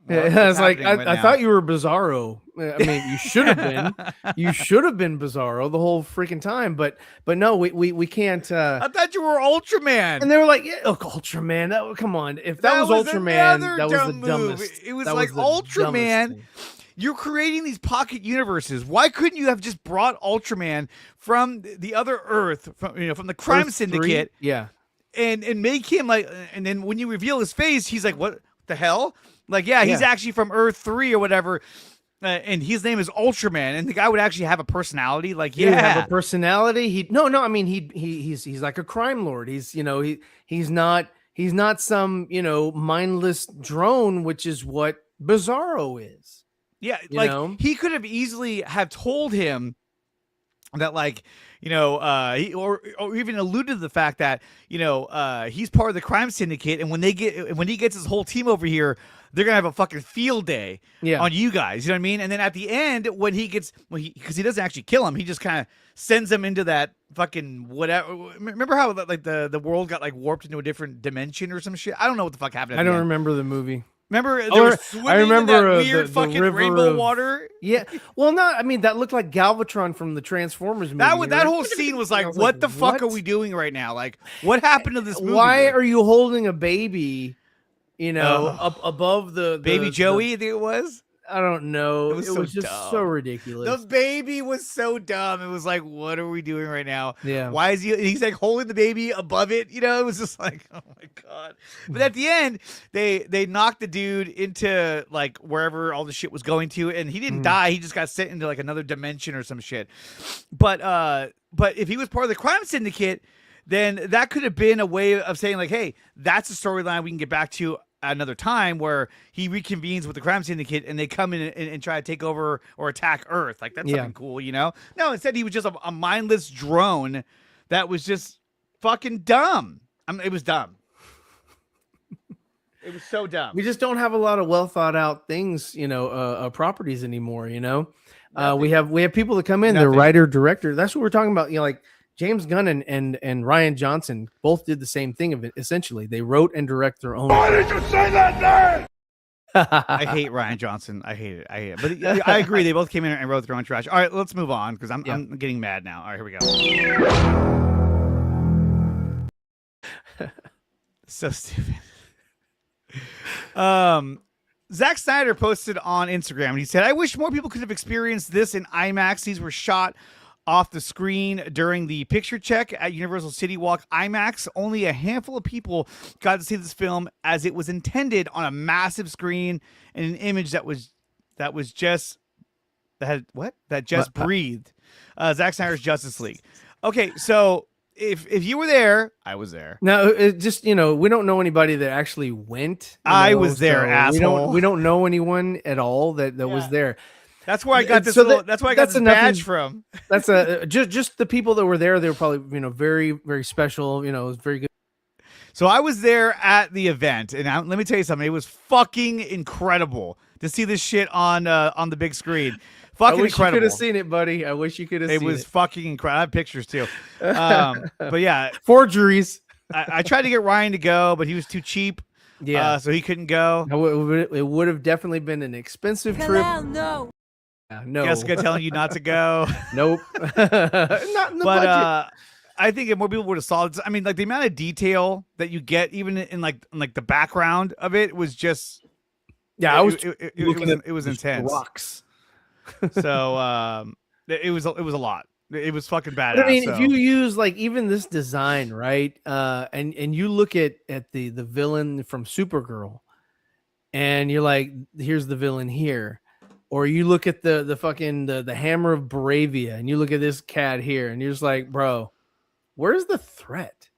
I was like, I thought you were Bizarro. I mean, you should have been. You should have been Bizarro the whole freaking time. But no, we can't. I thought you were Ultraman. And they were like, yeah, look, Ultraman. Come on, if that was Ultraman, that was the dumbest. It was like Ultraman. You're creating these pocket universes. Why couldn't you have just brought Ultraman from the other Earth, from the crime syndicate? 3? Yeah. And make him like, and then when you reveal his face, he's like, what the hell? Like, yeah, he's actually from Earth 3 or whatever. And his name is Ultraman, and the guy would actually have a personality. Like, he would have a personality. I mean, he's like a crime lord. He's not some mindless drone, which is what Bizarro is. Yeah, he could have easily have told him that, like, he or even alluded to the fact that he's part of the crime syndicate, and when he gets his whole team over here, they're gonna have a fucking field day on you guys. You know what I mean? And then at the end, because he doesn't actually kill him, he just kind of sends them into that fucking whatever. Remember how like the world got like warped into a different dimension or some shit? I don't know what the fuck happened. I don't remember the movie. Remember, they were swimming in that weird fucking rainbow water. Yeah, well, I mean, that looked like Galvatron from the Transformers movie. That whole scene was like, what the fuck are we doing right now? Like, what happened to this movie? Why are you holding a baby? Up above the baby Joey, I think it was. I don't know. It was just dumb. So ridiculous. The baby was so dumb. It was like, what are we doing right now? Yeah. Why is he's like holding the baby above it? It was just like, oh my God. But at the end, they knocked the dude into like wherever all the shit was going to, and he didn't die. He just got sent into like another dimension or some shit. But if he was part of the crime syndicate, then that could have been a way of saying like, hey, that's a storyline we can get back to another time where he reconvenes with the crime syndicate and they come in and try to take over or attack Earth. Like, that's something cool, No, instead he was just a mindless drone that was just fucking dumb. It was dumb. It was so dumb. We just don't have a lot of well thought out things, properties anymore. We have people that come in, they're writer, director. That's what we're talking about. Like James Gunn and Rian Johnson both did the same thing of it. Essentially, they wrote and direct their own. Why did you say that name? I hate Rian Johnson. I hate it. But I agree. They both came in and wrote their own trash. All right, let's move on because I'm getting mad now. All right, here we go. So stupid. Zack Snyder posted on Instagram and he said, "I wish more people could have experienced this in IMAX. These were shot off the screen during the picture check at Universal City Walk IMAX. Only a handful of people got to see this film as it was intended on a massive screen and an image that just breathed. Zack Snyder's Justice League." Okay, so if you were there, I was there. No, it just we don't know anybody that actually went. I was there, asshole. We don't know anyone at all that was there. That's where I got this. That's why I got this badge from. That's just the people that were there. They were probably very, very special. It was very good. So I was there at the event, and let me tell you something. It was fucking incredible to see this shit on the big screen. Fucking I wish incredible. You could have seen it, buddy. I wish you could have seen it. It was fucking incredible. I have pictures too. But yeah, forgeries. I tried to get Ryan to go, but he was too cheap. Yeah, so he couldn't go. It would have definitely been an expensive trip. No. No. Jessica telling you not to go. Nope. Not in the budget. I think if more people would have saw it, I mean, like the amount of detail that you get, even in like the background of it, was just it was intense. Rocks. So it was a lot. It was fucking badass. But I mean, if you use like even this design, right? And you look at the villain from Supergirl, and you're like, here's the villain here. Or you look at the fucking the Hammer of Bravia, and you look at this cat here, and you're just like, bro, where's the threat?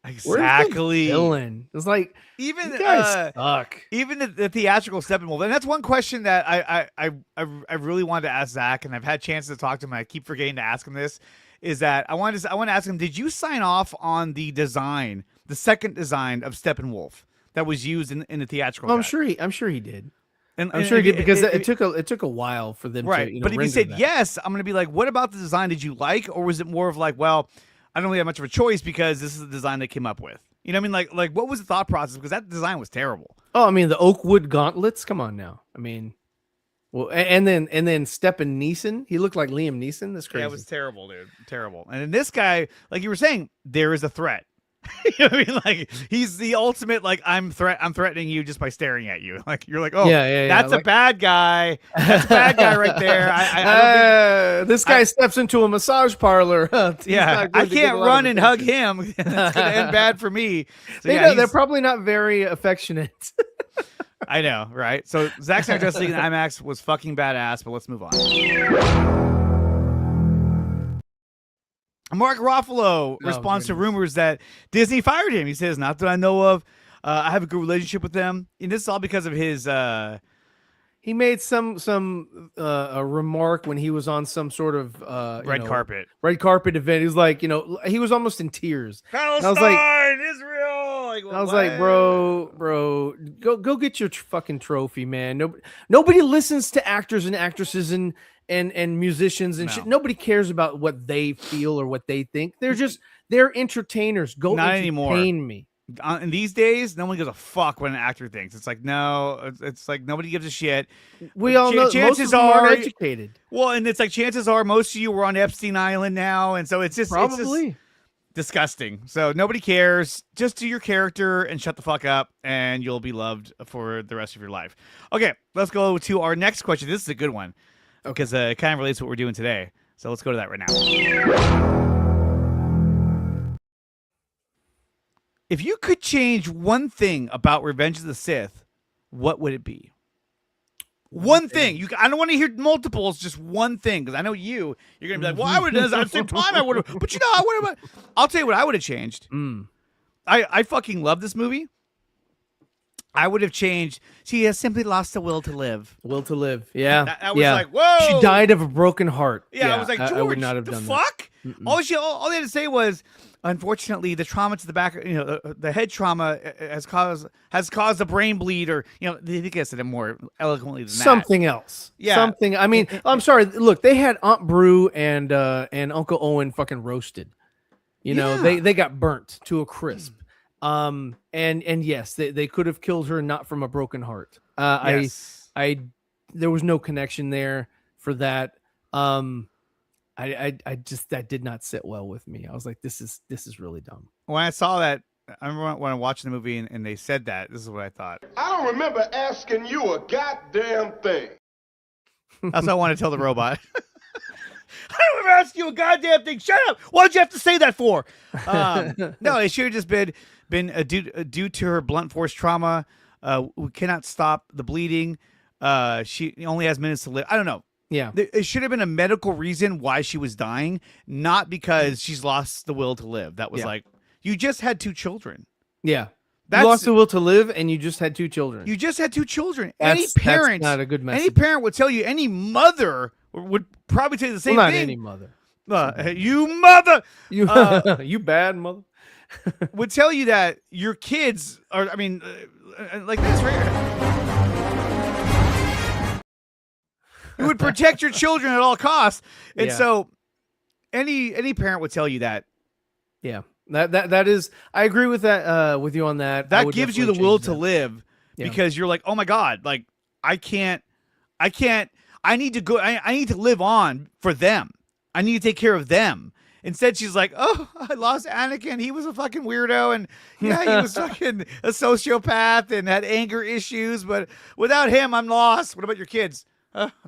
Exactly. Villain. It's like even you guys suck. Even the theatrical Steppenwolf, and that's one question that I really wanted to ask Zach, and I've had chances to talk to him. And I keep forgetting to ask him this. Is that I want to ask him? Did you sign off on the design, the second design of Steppenwolf that was used in the theatrical? I'm sure he did. And I'm sure he did because it took a while for them to But if you said yes, I'm going to be like, what about the design? Did you like, or was it more of like, well, I don't really have much of a choice because this is the design they came up with? You know what I mean? Like what was the thought process? Because that design was terrible. Oh, I mean the Oakwood gauntlets. Come on now. I mean, well, and then Steppen Neeson. He looked like Liam Neeson. That's crazy. Yeah, it was terrible, dude. Terrible. And then this guy, like you were saying, there is a threat. You know what I mean? Like he's the ultimate. Like I'm threatening you just by staring at you. Like you're like, oh, that's a bad guy. That's a bad guy right there. I don't this guy steps into a massage parlor. I can't run and hug him. That's gonna end bad for me. So, they're probably not very affectionate. I know, right? So Zack Snyder Justice League in IMAX was fucking badass. But let's move on. Mark Ruffalo responds to rumors that Disney fired him. He says, "Not that I know of. I have a good relationship with them." And this is all because of his. He made some a remark when he was on some sort of red carpet event. He was like, he was almost in tears. Palestine, Israel. I was like, bro, go get your fucking trophy, man. Nobody listens to actors and actresses and musicians and shit. Nobody cares about what they feel or what they think. They're entertainers. Go not entertain anymore. Me. In these days, no one gives a fuck what an actor thinks. It's like it's like nobody gives a shit. We all know chances are educated. Well, and it's like chances are most of you were on Epstein Island now, and so it's just disgusting. So nobody cares. Just do your character and shut the fuck up, and you'll be loved for the rest of your life. Okay, let's go to our next question. This is a good one. Because it kind of relates to what we're doing today. So let's go to that right now. If you could change one thing about Revenge of the Sith, what would it be? One thing. I don't want to hear multiples, just one thing. Because I know you're going to be like, well, I would have done this at the same time. I would have. But I would have. I'll tell you what I would have changed. I fucking love this movie. I would have changed. She has simply lost the will to live. Will to live. Yeah. That was like, whoa. She died of a broken heart. Yeah, I was like, George, I would not have the done fuck? All they had to say was, unfortunately, the trauma to the back, the head trauma has caused a brain bleed, or they think I said it more eloquently than Something that. else. Yeah. Something. I mean, I'm sorry. Look, they had Aunt Brew and Uncle Owen fucking roasted. They got burnt to a crisp. And yes, they could have killed her not from a broken heart. Yes. I there was no connection there for that. That did not sit well with me. I was like, this is really dumb. When I saw that, I remember when I watched the movie and they said that, this is what I thought. I don't remember asking you a goddamn thing. That's what I want to tell the robot. I don't remember asking you a goddamn thing. Shut up. Why'd you have to say that for? No, it should have just been due to her blunt force trauma. We cannot stop the bleeding. She only has minutes to live. I don't know. Yeah. It should have been a medical reason why she was dying, not because she's lost the will to live. That was like, you just had 2 children. Yeah. You lost the will to live and you just had 2 children. You just had 2 children. That's not a good message. Any parent would tell you, any mother would probably tell you the same not thing. Any mother. You mother. You you bad mother. Would tell you that your kids are, like this right here. You would protect your children at all costs. And so any parent would tell you that. Yeah. That is, I agree with that, with you on that. That gives you the will to live because you're like, oh my God, like I need to go. I need to live on for them. I need to take care of them. Instead, she's like, oh, I lost Anakin. He was a fucking weirdo. And he was fucking a sociopath and had anger issues. But without him, I'm lost. What about your kids?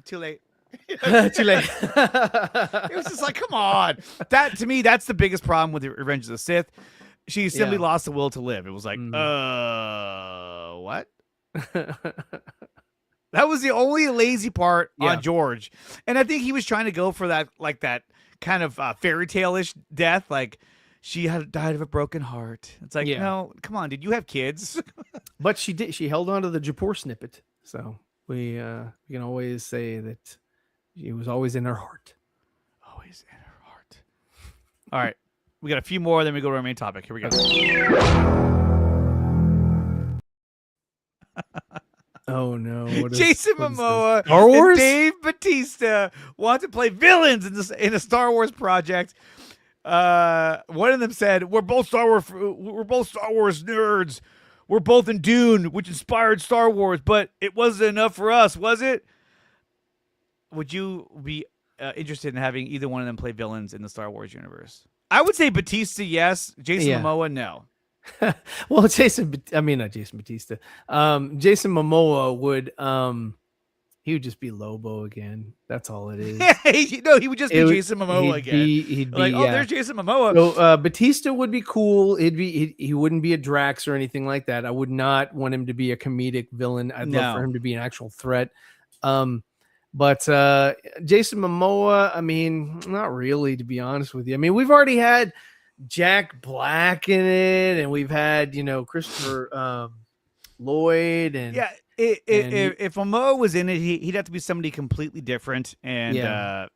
Too late. Too late. It was just like, come on. That, to me, that's the biggest problem with Revenge of the Sith. She simply lost the will to live. It was like, what? That was the only lazy part on George. And I think he was trying to go for that, like that kind of fairy tale-ish death. Like she had died of a broken heart. It's like, no, come on, did you have kids? But she did. She held on to the Japor snippet. So we can always say that she was always in her heart. Always in her heart. All right. We got a few more, then we go to our main topic. Here we go. Oh no! Jason Momoa Star Wars? and Dave Bautista want to play villains in a Star Wars project. One of them said, "We're both Star Wars nerds. We're both in Dune, which inspired Star Wars, but it wasn't enough for us, was it?" Would you be interested in having either one of them play villains in the Star Wars universe? I would say Bautista, yes. Jason Momoa, no. Well, not Jason Bautista. Jason Momoa would he would just be Lobo again. That's all it is. He would just be Jason Momoa again. He'd be like, there's Jason Momoa. So Bautista would be cool. He wouldn't be a Drax or anything like that. I would not want him to be a comedic villain. I'd love for him to be an actual threat. But Jason Momoa, not really, to be honest with you. I mean, we've already had Jack Black in it, and we've had Christopher Lloyd, and if Momoa was in it, he'd have to be somebody completely different. And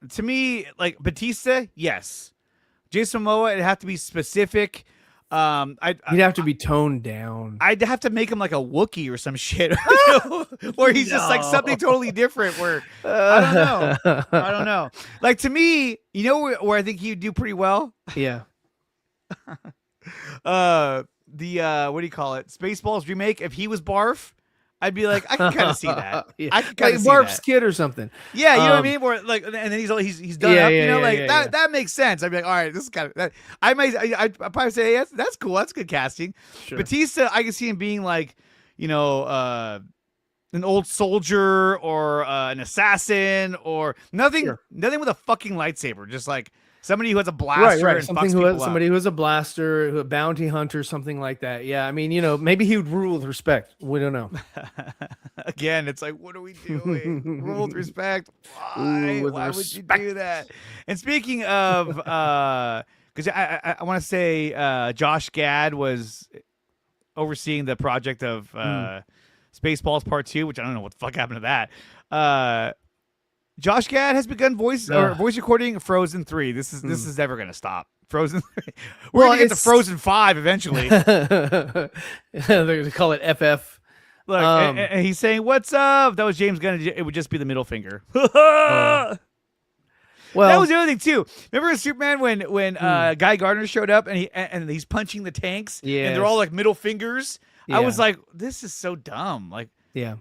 to me, like Bautista, yes. Jason Momoa, it'd have to be specific. He'd have to be toned down. I'd have to make him like a Wookiee or some shit, where he's just like something totally different. Where I don't know. Like to me, where I think he'd do pretty well. Yeah. What do you call it? Spaceballs remake. If he was Barf, I'd be like, I can kind of see that. I can kind of see Barf's that. Kid or something. Yeah, you know what I mean. Where like, and then he's done up. That makes sense. I'd be like, all right, this is kind of. I'd probably say, yes, that's cool. That's good casting. Sure. Bautista, I can see him being like, an old soldier or an assassin or nothing with a fucking lightsaber. Just like somebody who has a blaster, right? And Somebody who has a blaster, a bounty hunter, something like that. Yeah, I mean, maybe he would rule with respect. We don't know. Again, it's like, what are we doing? Rule with respect. Why? Why would you do that? And speaking of, because I want to say Josh Gad was overseeing the project of Spaceballs Part 2, which I don't know what the fuck happened to that. Josh Gad has begun voice recording Frozen 3. This is never going to stop. Frozen 3. We're going to get to Frozen 5 eventually. They're going to call it FF. Look, and he's saying, "What's up?" That was James Gunn. It would just be the middle finger. Well, that was the other thing too. Remember in Superman when Guy Gardner showed up and he's punching the tanks, and they're all like middle fingers. Yeah. I was like, this is so dumb. Like, yeah.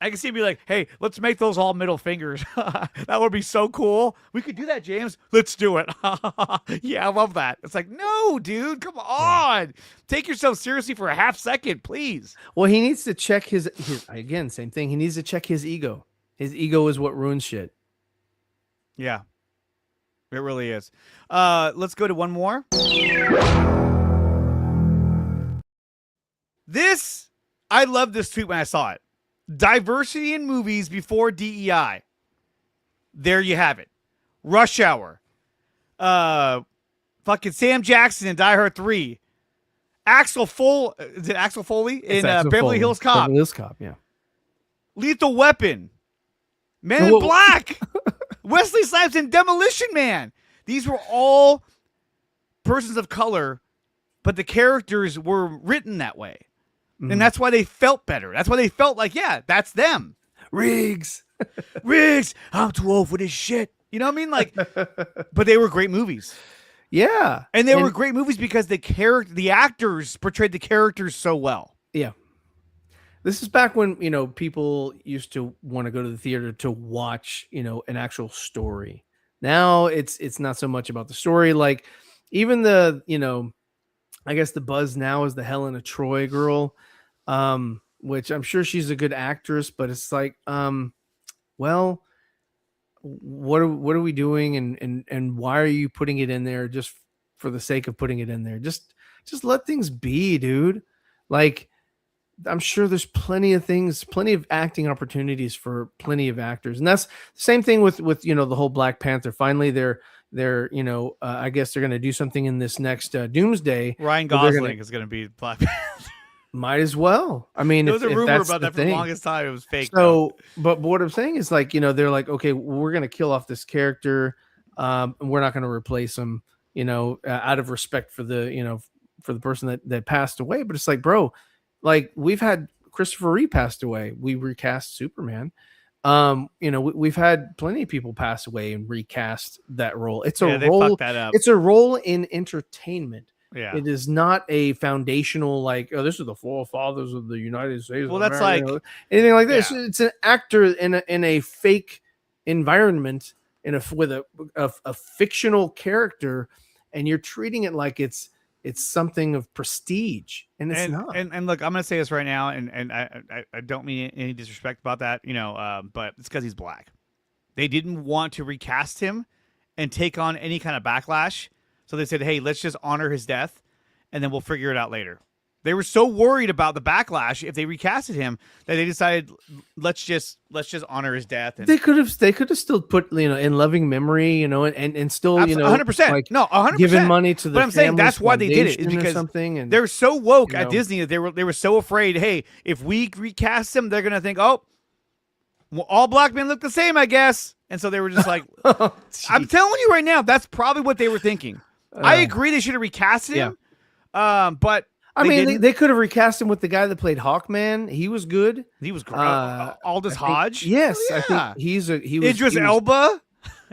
I can see him be like, hey, let's make those all middle fingers. That would be so cool. We could do that, James. Let's do it. Yeah, I love that. It's like, no, dude, come on. Take yourself seriously for a half second, please. Well, he needs to check his again, same thing. He needs to check his ego. His ego is what ruins shit. Yeah, it really is. Let's go to one more. I love this tweet when I saw it. Diversity in movies before DEI. There you have it. Rush Hour. Fucking Sam Jackson in Die Hard 3. Is it Axel Foley in Beverly Hills Cop? Beverly Hills Cop, yeah. Lethal Weapon. Men in Black. Wesley Snipes in Demolition Man. These were all persons of color, but the characters were written that way. And that's why they felt better. That's why they felt like, yeah, that's them. Riggs. I'm too old for this shit. You know what I mean? Like, but they were great movies. Yeah. And they were great movies because the actors portrayed the characters so well. Yeah. This is back when, people used to want to go to the theater to watch, an actual story. Now it's not so much about the story. Like even the, I guess the buzz now is the Helena Troy girl, which I'm sure she's a good actress, but it's like, well, what are we doing? And why are you putting it in there just for the sake of putting it in there? Just let things be, dude. Like, I'm sure there's plenty of acting opportunities for plenty of actors. And that's the same thing with the whole Black Panther. Finally, they're I guess they're going to do something in this next Doomsday. Ryan Gosling is going to be Black Panther. Might as well. I mean, there was a rumor about that for the longest time. It was fake. So, but what I'm saying is like, they're like, okay, we're going to kill off this character. And we're not going to replace him, out of respect for the, for the person that passed away. But it's like, bro, like we've had Christopher Reeve passed away. We recast Superman. We've had plenty of people pass away and recast that role. It's a role. They fucked that up. It's a role in entertainment. Yeah. It is not a foundational like, oh, this is the forefathers of the United States. Well, that's like anything like this. Yeah. It's an actor in a fake environment with a fictional character, and you're treating it like it's something of prestige, and it's not. And look, I'm gonna say this right now, and I don't mean any disrespect about that, but it's because he's black. They didn't want to recast him and take on any kind of backlash, so they said, "Hey, let's just honor his death, and then we'll figure it out later." They were so worried about the backlash if they recasted him that they decided let's just honor his death. And they could have still put in loving memory, and still 100%. like, no, 100%. Giving money to the. But I'm saying that's why they did it, is because something, and they're so woke at Disney that they were so afraid. Hey, if we recast him, they're gonna think, oh, well, all black men look the same, I guess. And so they were just like, I'm telling you right now, that's probably what they were thinking. I agree they should have recasted him, but. They could have recast him with the guy that played Hawkman. He was good. He was great. Aldous Hodge. Yes, yeah. I think he was. Idris Elba.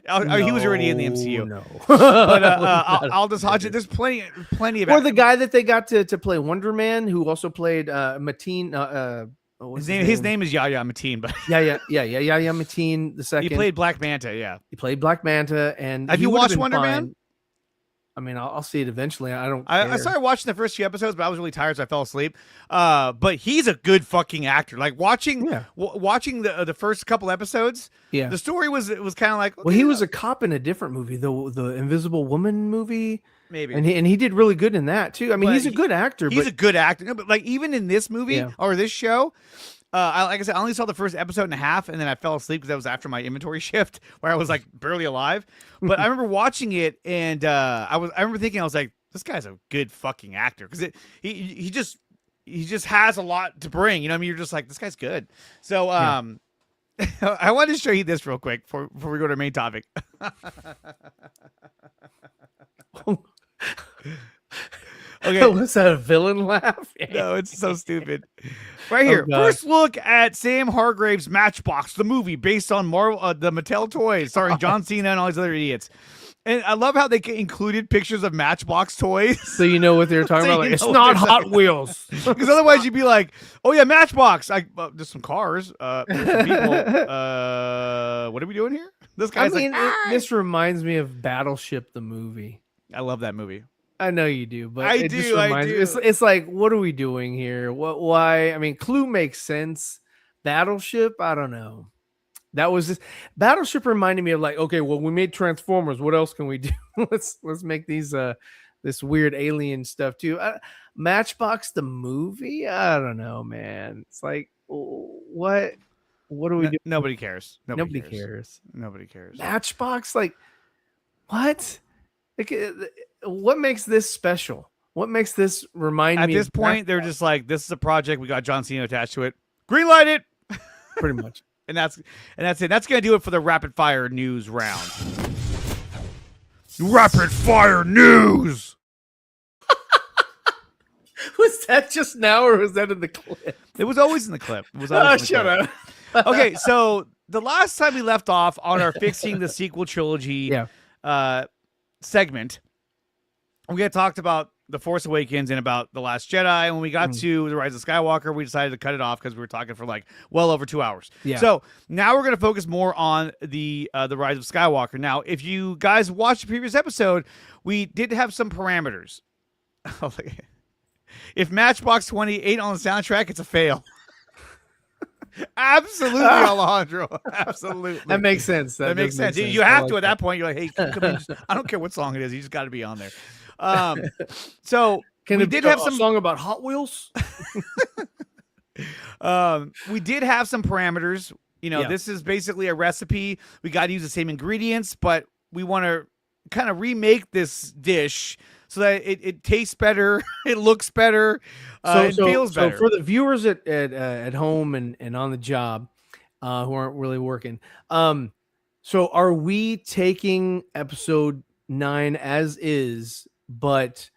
No, he was already in the MCU. No, but Aldous Hodge. There's plenty of. Or the guy that they got to play Wonder Man, who also played Mateen. His name is Yahya Mateen, but Yahya Mateen the second. He played Black Manta. Yeah, he played Black Manta. And have you watched Wonder Man? I mean, I'll see it eventually. I started watching the first few episodes, but I was really tired, so I fell asleep. But he's a good fucking actor. Like watching the first couple episodes. Yeah, the story was kind of like. Okay, well, he was a cop in a different movie, the Invisible Woman movie. Maybe, and he did really good in that too. I mean, he's a good actor. He's a good actor. No, but like even in this movie or this show. Like I said, I only saw the first episode and a half, and then I fell asleep because that was after my inventory shift, where I was like barely alive. But I remember watching it, and I remember thinking, I was like, this guy's a good fucking actor because he just has a lot to bring. You know what I mean? You're just like, this guy's good. So and I wanted to show you this real quick before we go to our main topic. Okay. Was that a villain laugh? No, it's so stupid. Right here. God. First look at Sam Hargrave's Matchbox, the movie based on Marvel, the Mattel toys, starring John Cena and all these other idiots. And I love how they included pictures of Matchbox toys. So you know what they're talking So about. you Like, it's know what not they're Hot talking Wheels. Because otherwise you'd be like, oh yeah, Matchbox. There's some cars. There's some people. What are we doing here? This I guy's mean, like, this reminds me of Battleship, the movie. I love that movie. I know you do, but I it do, just I reminds me. do. It's like, what are we doing here? Why? I mean, Clue makes sense. Battleship, I don't know. That was just Battleship reminded me of like, okay, well, we made Transformers. What else can we do? let's make these this weird alien stuff too. Matchbox the movie, I don't know, man. It's like, what do we do? Nobody cares. Nobody cares. Nobody cares. Matchbox, like, what? Like, what makes this special? What makes this remind me? At this point, they're just like, this is a project. We got John Cena attached to it. Greenlight it. Pretty much. And that's it. That's gonna do it for the rapid fire news round. Rapid fire news. Was that just now, or was that in the clip? It was always in the clip. It was always in the Shut clip. up. Okay, so the last time we left off on our Fixing the Sequel Trilogy segment, we had talked about The Force Awakens and about The Last Jedi. And when we got to The Rise of Skywalker, we decided to cut it off because we were talking for like well over 2 hours. Yeah. So now we're going to focus more on the Rise of Skywalker. Now, if you guys watched the previous episode, we did have some parameters. If Matchbox 20 ain't on the soundtrack, it's a fail. Absolutely, Alejandro. Absolutely. That makes sense. That makes sense. You have to at that point. You're like, hey, come in, I don't care what song it is. You just got to be on there. So Can we it did be have a some song about Hot Wheels? we did have some parameters. You know, Yeah. this is basically a recipe. We got to use the same ingredients, but we want to kind of remake this dish so that it tastes better, it looks better, it feels better. So for the viewers at home and on the job who aren't really working, so are we taking episode 9 as is, but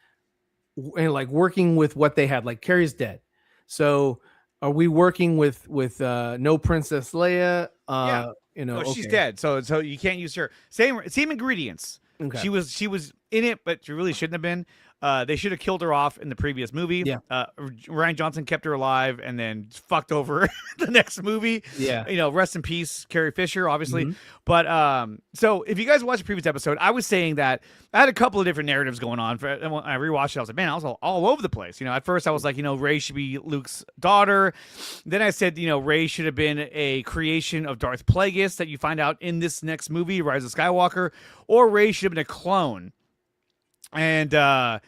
and like working with what they had? Like Carrie's dead, so are we working with no Princess Leia? Yeah. You know, she's okay. dead, so you can't use her. Same ingredients. Okay. She was in it, but she really shouldn't have been. They should have killed her off in the previous movie. Yeah. Ryan Johnson kept her alive and then fucked over the next movie. Yeah. You know, rest in peace, Carrie Fisher, obviously. Mhm. But so if you guys watched the previous episode, I was saying that I had a couple of different narratives going on. And when I rewatched it, I was like, man, I was all over the place. You know, at first I was like, you know, Rey should be Luke's daughter. Then I said, you know, Rey should have been a creation of Darth Plagueis that you find out in this next movie, Rise of Skywalker, or Rey should have been a clone. And to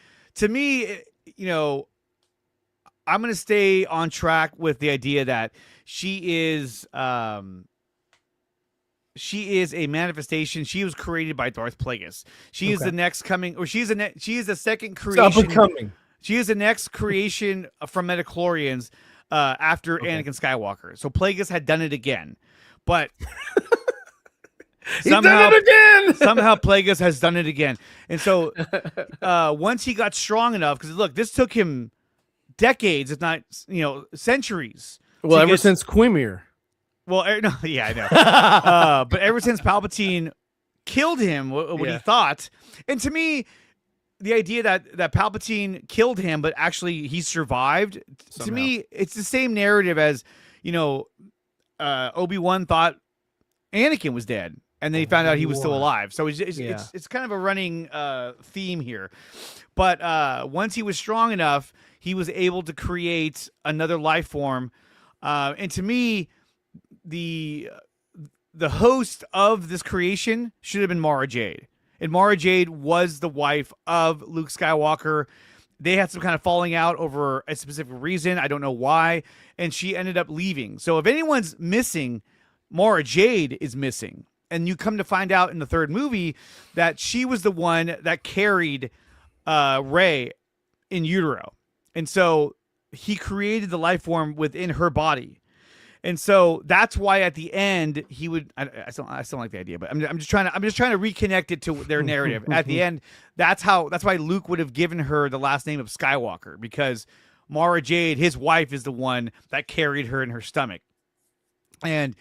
me, you know, I'm going to stay on track with the idea that she is a manifestation. She was created by Darth Plagueis. She is the next coming, or she is the second creation. Coming. She is the next creation from Metachlorians after Anakin Skywalker. So Plagueis had done it again, but somehow Plagueis has done it again. And so once he got strong enough, because look, this took him decades, if not, you know, centuries. Well, ever since Quimir. Well, no, yeah, I know. But ever since Palpatine killed him, what he thought, and to me, the idea that Palpatine killed him, but actually he survived, to me, it's the same narrative as, you know, Obi-Wan thought Anakin was dead. And then he found out he was still alive. So it's kind of a running theme here. But once he was strong enough, he was able to create another life form. And to me, the host of this creation should have been Mara Jade. And Mara Jade was the wife of Luke Skywalker. They had some kind of falling out over a specific reason. I don't know why. And she ended up leaving. So if anyone's missing, Mara Jade is missing. And you come to find out in the third movie that she was the one that carried Rey in utero. And so he created the life form within her body. And so that's why at the end he would. I still don't like the idea, but I'm just trying to reconnect it to their narrative. At the end, that's why Luke would have given her the last name of Skywalker, because Mara Jade, his wife, is the one that carried her in her stomach. And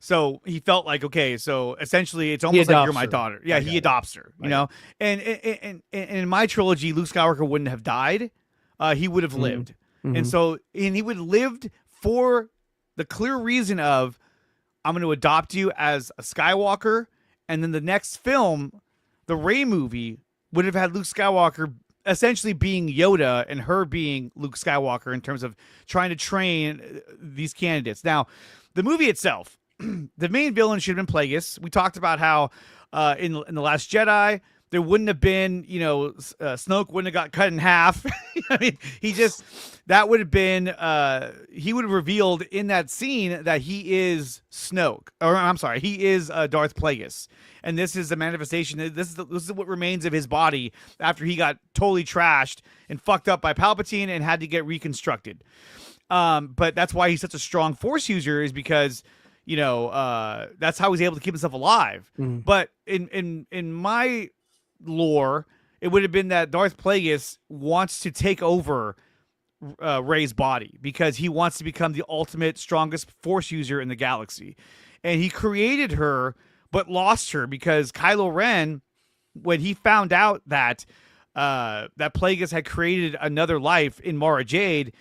so he felt like, okay, so essentially it's almost like you're my daughter. Yeah, he adopts her, you know? And in my trilogy, Luke Skywalker wouldn't have died. He would have lived. And he would have lived for the clear reason of, I'm going to adopt you as a Skywalker. And then the next film, the Rey movie, would have had Luke Skywalker essentially being Yoda and her being Luke Skywalker in terms of trying to train these candidates. Now, the movie itself, the main villain should have been Plagueis. We talked about how in The Last Jedi, there wouldn't have been, Snoke wouldn't have got cut in half. I mean, that would have been, he would have revealed in that scene that he is Snoke, or I'm sorry, he is Darth Plagueis. And this is a manifestation. This is what remains of his body after he got totally trashed and fucked up by Palpatine and had to get reconstructed. But that's why he's such a strong Force user, is because, that's how he's able to keep himself alive. But in my lore, it would have been that Darth Plagueis wants to take over Rey's body because he wants to become the ultimate strongest Force user in the galaxy. And he created her but lost her because Kylo Ren, when he found out that that Plagueis had created another life in Mara Jade,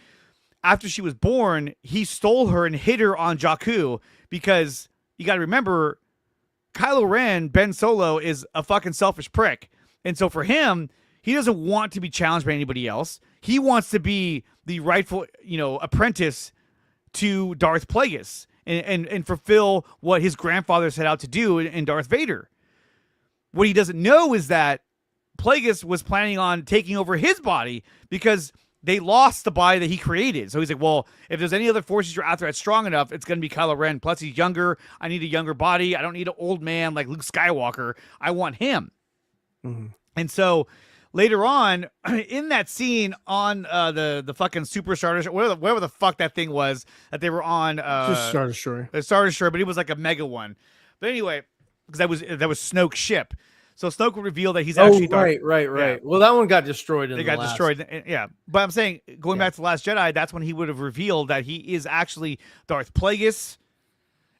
after she was born, he stole her and hid her on Jakku, because you got to remember, Kylo Ren, Ben Solo, is a fucking selfish prick. And so for him, he doesn't want to be challenged by anybody else. He wants to be the rightful, apprentice to Darth Plagueis and fulfill what his grandfather set out to do in Darth Vader. What he doesn't know is that Plagueis was planning on taking over his body because they lost the body that he created. So he's like, well, if there's any other Force user out there that's strong enough, it's going to be Kylo Ren. Plus, he's younger. I need a younger body. I don't need an old man like Luke Skywalker. I want him. And so later on, in that scene on the fucking Super Star Destroyer, whatever the fuck that thing was that they were on, just Star Destroyer. Star Destroyer, but it was like a mega one. But anyway, because that was Snoke's ship. So Snoke would reveal that he's actually right. Yeah. Well, that one got destroyed. They got destroyed. Yeah, but I'm saying going back to The Last Jedi, that's when he would have revealed that he is actually Darth Plagueis,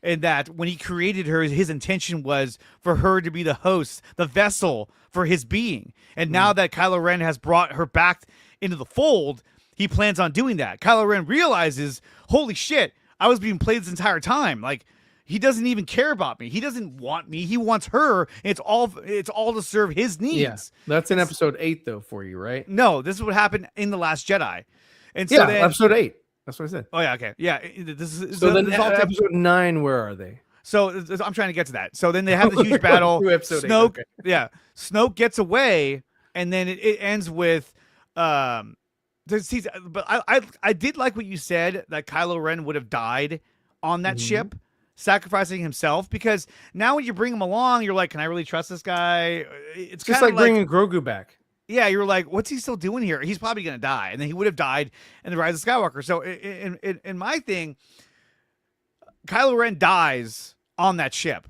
and that when he created her, his intention was for her to be the host, the vessel for his being. And now that Kylo Ren has brought her back into the fold, he plans on doing that. Kylo Ren realizes, holy shit, I was being played this entire time. Like, he doesn't even care about me. He doesn't want me. He wants her. It's all to serve his needs. Yeah, that's in episode 8, though, for you, right? No, this is what happened in The Last Jedi. And so then, episode 8. That's what I said. Oh yeah, okay, yeah. This is so then episode 9. Where are they? So I'm trying to get to that. So then they have the huge battle. Snoke, Snoke gets away, and then it ends with but I did like what you said, that Kylo Ren would have died on that ship, sacrificing himself, because now when you bring him along, you're like, can I really trust this guy? It's just like bringing Grogu back. Yeah, you're like, what's he still doing here? He's probably going to die. And then he would have died in The Rise of Skywalker. So in my thing, Kylo Ren dies on that ship.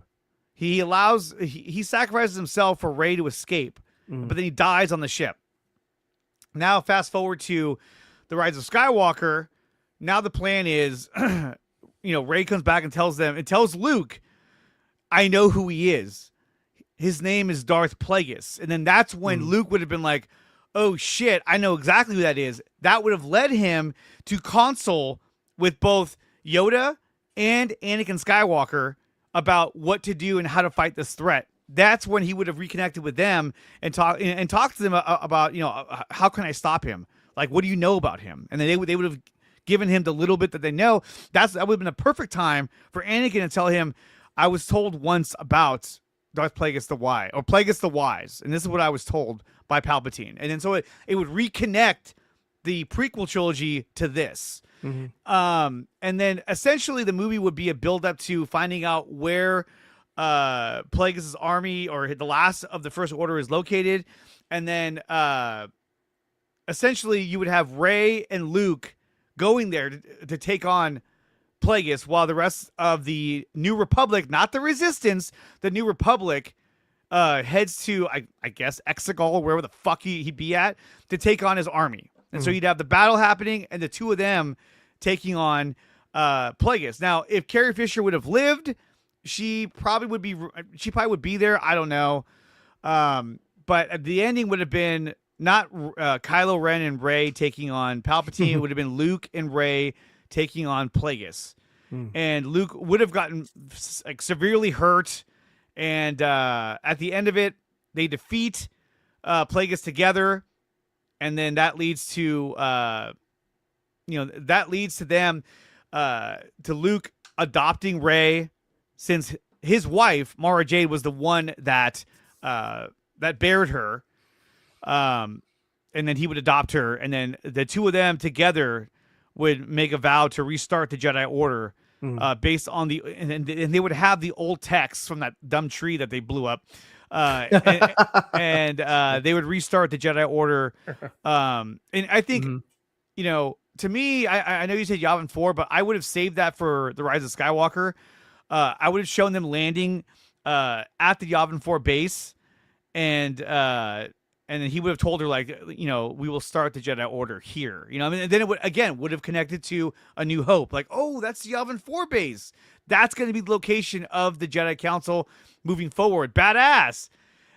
He sacrifices himself for Rey to escape, but then he dies on the ship. Now, fast forward to The Rise of Skywalker. Now the plan is, Rey comes back and tells Luke, I know who he is. His name is Darth Plagueis. And then that's when Luke would have been like, oh shit, I know exactly who that is. That would have led him to consult with both Yoda and Anakin Skywalker about what to do and how to fight this threat. That's when he would have reconnected with them and talked to them about, how can I stop him? Like, what do you know about him? And then they would have given him the little bit that they know. That would have been a perfect time for Anakin to tell him, I was told once about Darth Plagueis the Wise, or Plagueis the Wise, and this is what I was told by Palpatine. And then so it would reconnect the prequel trilogy to this. And then essentially the movie would be a build up to finding out where Plagueis' army, or the last of the First Order, is located. And then essentially you would have Rey and Luke going there to take on Plagueis, while the rest of the New Republic, not the Resistance, the New Republic, heads to I guess Exegol, wherever the fuck he'd be at, to take on his army. And so you'd have the battle happening, and the two of them taking on Plagueis. Now, if Carrie Fisher would have lived, she probably would be there. I don't know. But the ending would have been not Kylo Ren and Rey taking on Palpatine. It would have been Luke and Rey taking on Plagueis. And Luke would have gotten like severely hurt. And at the end of it, they defeat Plagueis together. And then that leads to, them to Luke adopting Rey, since his wife, Mara Jade, was the one that bared her. And then he would adopt her. And then the two of them together would make a vow to restart the Jedi Order based on and they would have the old texts from that dumb tree that they blew up. And they would restart the Jedi Order. And I think, to me, I know you said Yavin 4, but I would have saved that for the Rise of Skywalker. I would have shown them landing at the Yavin 4 base, and then he would have told her, like, we will start the Jedi Order here. And then it would have connected to A New Hope. Like, oh, that's the Yavin 4 base. That's going to be the location of the Jedi Council moving forward. Badass.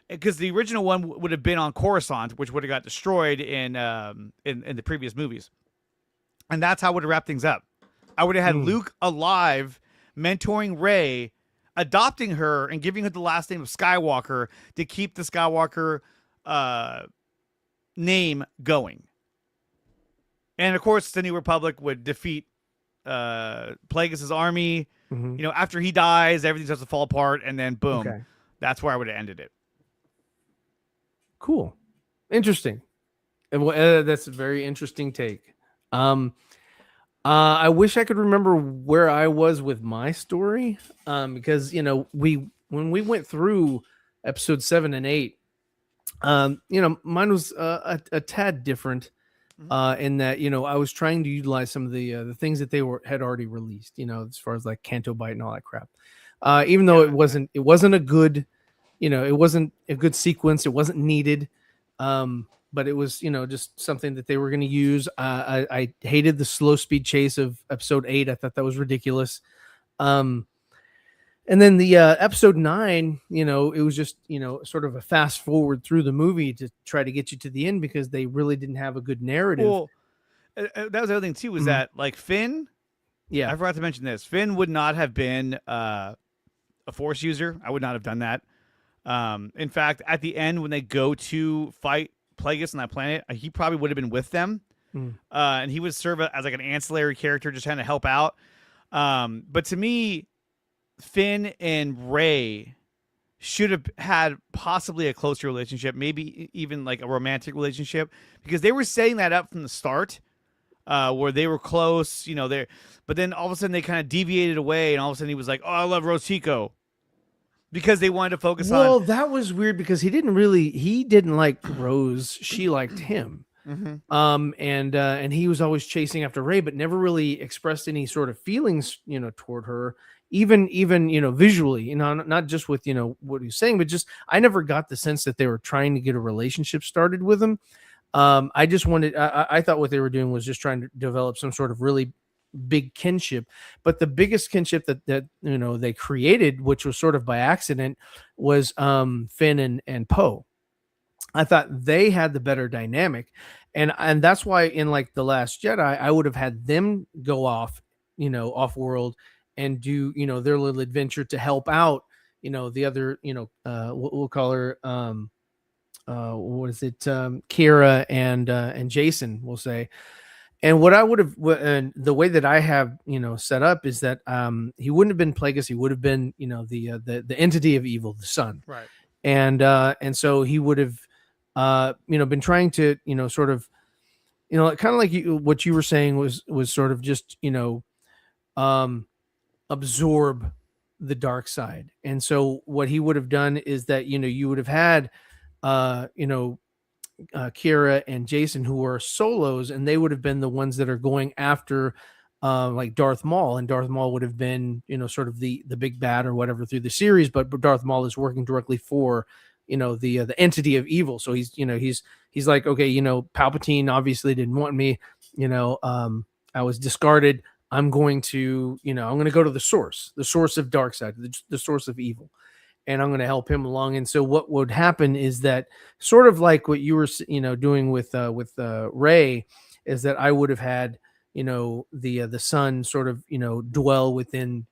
Because the original one would have been on Coruscant, which would have got destroyed in the previous movies. And that's how I would have wrapped things up. I would have had Luke alive, mentoring Rey, adopting her, and giving her the last name of Skywalker to keep the Skywalker name going. And of course, the New Republic would defeat Plagueis' army. After he dies, everything starts to fall apart, and then boom. Okay. That's where I would have ended it. Cool. Interesting. That's a very interesting take. I wish I could remember where I was with my story. Because, when we went through episode 7 and 8, mine was a tad different in that, I was trying to utilize some of the things that they had already released, as far as like Canto Bite and all that crap. Even though it wasn't a good, it wasn't a good sequence. It wasn't needed. But it was, just something that they were going to use. I hated the slow speed chase of episode 8. I thought that was ridiculous. And then the episode 9, it was just, sort of a fast forward through the movie to try to get you to the end, because they really didn't have a good narrative. Well, that was the other thing too, was that like Finn. Yeah, I forgot to mention this. Finn would not have been a Force user. I would not have done that. In fact, at the end when they go to fight Plagueis on that planet, he probably would have been with them, and he would serve as like an ancillary character, just trying to help out. But to me, Finn and Rey should have had possibly a closer relationship, maybe even like a romantic relationship, because they were setting that up from the start, where they were close, but then all of a sudden they kind of deviated away, and all of a sudden he was like, "Oh, I love Rosico," because they wanted to focus on. Well, that was weird, because he didn't like Rose. She liked him. And he was always chasing after Rey, but never really expressed any sort of feelings, toward her. Even visually, not just with, what he's saying, but just, I never got the sense that they were trying to get a relationship started with him. I thought what they were doing was just trying to develop some sort of really big kinship. But the biggest kinship that they created, which was sort of by accident, was Finn and Poe. I thought they had the better dynamic. And that's why in like The Last Jedi, I would have had them go off, off world, and do, their little adventure to help out, the other, we'll call her, what is it? Kira and Jason, we'll say. And what I would have, and the way that I have, set up is that he wouldn't have been Plagueis. He would have been, the entity of evil, the sun. Right. And so he would have, been trying to, sort of, kind of like what you were saying was sort of just, absorb the dark side. And so what he would have done is that, you would have had, Kira and Jason, who are solos, and they would have been the ones that are going after like Darth Maul, and Darth Maul would have been, sort of the big bad or whatever through the series, but Darth Maul is working directly for, the entity of evil. So he's like, okay, Palpatine obviously didn't want me, I was discarded. I'm going to go to the source of dark side, the source of evil, and I'm going to help him along. And so what would happen is that, sort of like what you were, doing with Rey, is that I would have had, the son sort of, dwell within,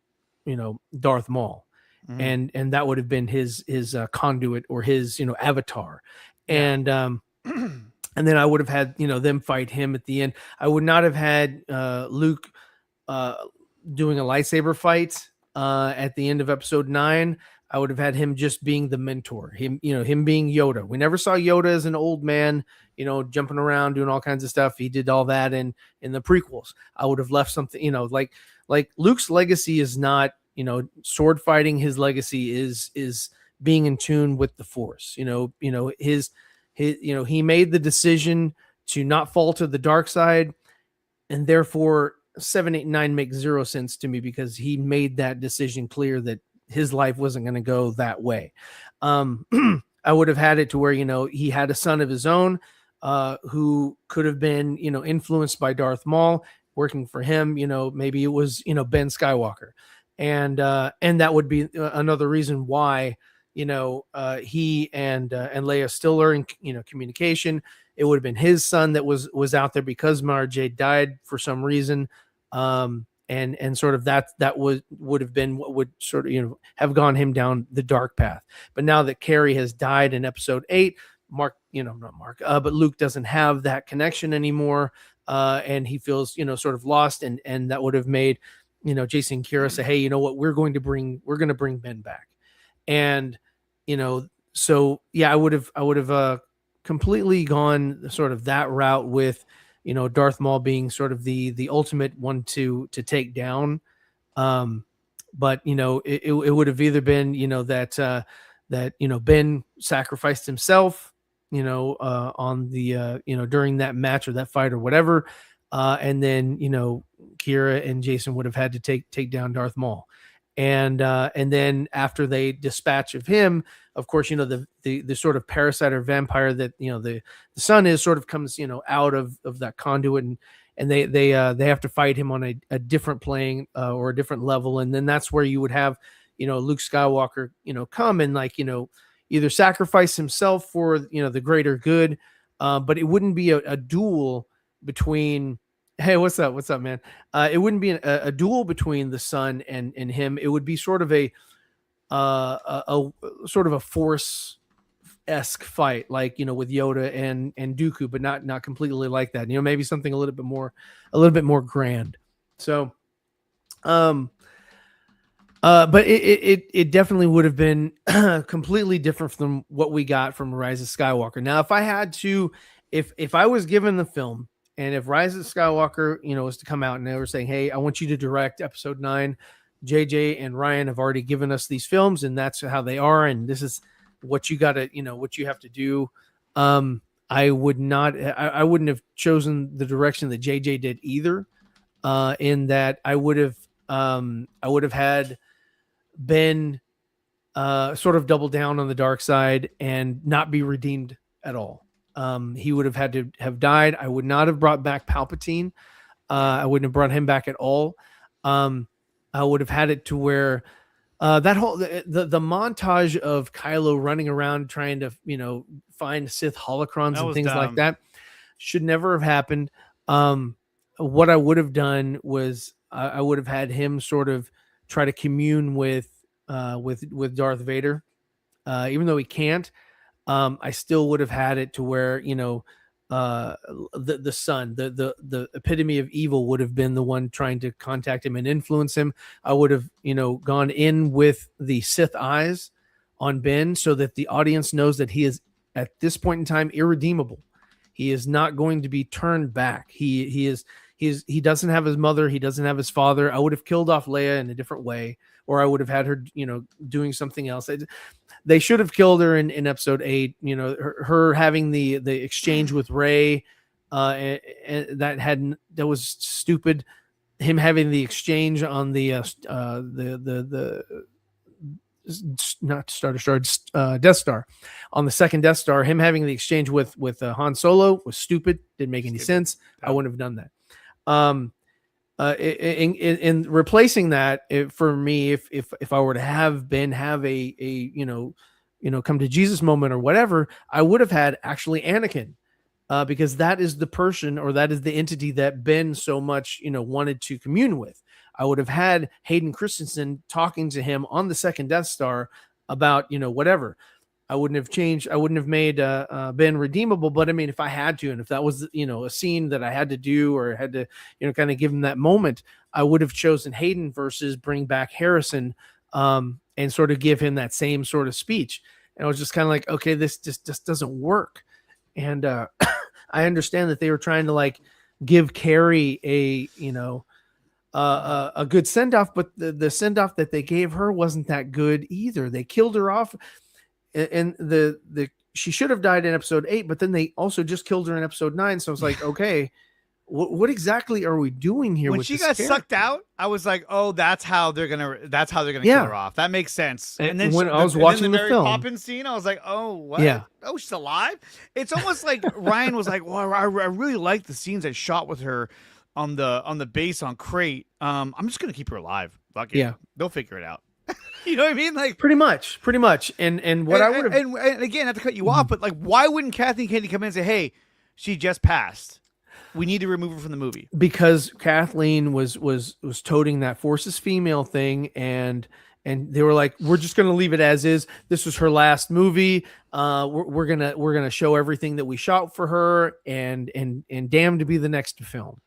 Darth Maul. And that would have been his conduit, or his, avatar. Yeah. And and then I would have had, them fight him at the end. I would not have had Luke doing a lightsaber fight at the end of episode 9. I would have had him just being the mentor, him being Yoda. We never saw Yoda as an old man, jumping around, doing all kinds of stuff. He did all that in the prequels. I would have left something, like Luke's legacy is not, sword fighting. His legacy is being in tune with the Force. His he made the decision to not fall to the dark side, and therefore 7, 8, 9 makes zero sense to me, because he made that decision clear that his life wasn't going to go that way. I would have had it to where, he had a son of his own who could have been, influenced by Darth Maul, working for him. Maybe it was, Ben Skywalker. And that would be another reason why, he and Leia still are in, communication. It would have been his son that was out there, because Mara Jade died for some reason. And sort of that would have been what would sort of, have gone him down the dark path. But now that Carrie has died in episode 8, but Luke doesn't have that connection anymore. And he feels, sort of lost, and that would have made, Jason and Kira say, hey, you know what, we're going to bring Ben back. And, so yeah, I would have completely gone sort of that route with, Darth Maul being sort of the ultimate one to take down. But, it would have either been, that Ben sacrificed himself, on the, during that match or that fight or whatever. And then, Kira and Jason would have had to take down Darth Maul. And then after they dispatch of him, of course, the sort of parasite or vampire that, the son is, sort of comes, out of that conduit, and they have to fight him on a different plane or a different level. And then that's where you would have, Luke Skywalker, come and, like, either sacrifice himself for, the greater good. But it wouldn't be a duel between, hey, what's up, man? It wouldn't be a duel between the son and him. It would be sort of a sort of a Force-esque fight, like, with Yoda and Dooku, but not completely like that. Maybe something a little bit more grand. So, but it definitely would have been completely different from what we got from Rise of Skywalker. Now, if I had to, if I was given the film, and if Rise of Skywalker, was to come out and they were saying, hey, I want you to direct episode 9, JJ and Ryan have already given us these films, and that's how they are, and this is what you got to, what you have to do. I wouldn't have chosen the direction that JJ did either. In that I would have had Ben sort of double down on the dark side and not be redeemed at all. He would have had to have died. I would not have brought back Palpatine. I wouldn't have brought him back at all. I would have had it to where that whole the montage of Kylo running around trying to find Sith holocrons and things like that should never have happened. What I would have done was I would have had him sort of try to commune with Darth Vader, even though he can't. I still would have had it to where, the son, the epitome of evil would have been the one trying to contact him and influence him. I would have, gone in with the Sith eyes on Ben so that the audience knows that he is at this point in time irredeemable. He is not going to be turned back. He doesn't have his mother. He doesn't have his father. I would have killed off Leia in a different way, or I would have had her, doing something else. They should have killed her in episode 8. Her having the exchange with Rey, and that was stupid. him having the exchange on the not Star Destroyer, Death Star, on the second Death Star, him having the exchange with Han Solo was stupid. Didn't make any sense. I wouldn't have done that. In replacing that, for me, if I were to have a come to Jesus moment or whatever, I would have had actually Anakin, because that is the person, or that is the entity that Ben so much wanted to commune with. I would have had Hayden Christensen talking to him on the second Death Star about whatever. I wouldn't have changed. I wouldn't have made Ben redeemable. But I mean, if I had to, and if that was a scene that I had to do, or had to kind of give him that moment, I would have chosen Hayden versus bring back Harrison, and sort of give him that same sort of speech. And I was just kind of like, okay, this just doesn't work. And I understand that they were trying to like give Carrie a good send off, but the send off that they gave her wasn't that good either. They killed her off, and she should have died in episode 8, but then they also just killed her in episode 9. So I was like, okay, what exactly are we doing here? When she got sucked out, I was like, oh, that's how they're gonna kill her off. That makes sense. And then when I was watching the Mary film, Poppins scene, I was like, oh, what? Yeah. Oh, she's alive. It's almost like Ryan was like, well, I really like the scenes I shot with her on the base on Crate. I'm just gonna keep her alive. Fuck it. Yeah, they'll figure it out. You know what I mean? Like pretty much. And what I would have, and again, not to cut you off, but like, why wouldn't Kathleen Kennedy come in and say, hey, she just passed, we need to remove her from the movie? Because Kathleen was toting that Force is female thing, and they were like, we're just gonna leave it as is. This was her last movie. We're gonna show everything that we shot for her, and damn to be the next film.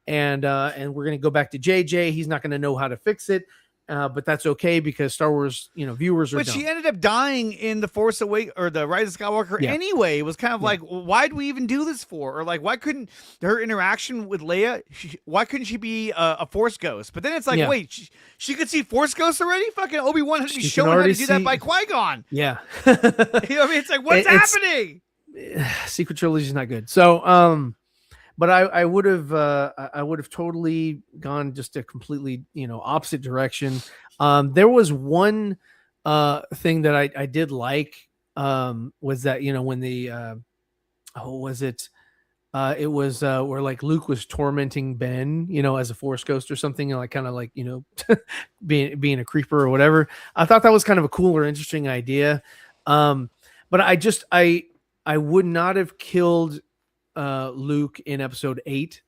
And we're gonna go back to JJ. He's not gonna know how to fix it. But that's okay, because Star Wars, viewers are. But dumb. she ended up dying in the Force Awakens or the Rise of Skywalker anyway. It was kind of like, why do we even do this for? Or like, why couldn't her interaction with Leia? Why couldn't she be a Force ghost? But then it's like, wait, she could see Force ghosts already. Fucking Obi-Wan had to be showing how to do that by Qui-Gon. Yeah, you know what I mean? It's like, what's happening? Sequel trilogy is not good. So, but I would have totally gone just a completely opposite direction. There was one thing that I did like, was that when the it was where like Luke was tormenting Ben as a Force ghost or something, and like kind of like being a creeper or whatever. I thought that was kind of a cool or interesting idea. But I would not have killed Luke in episode 8.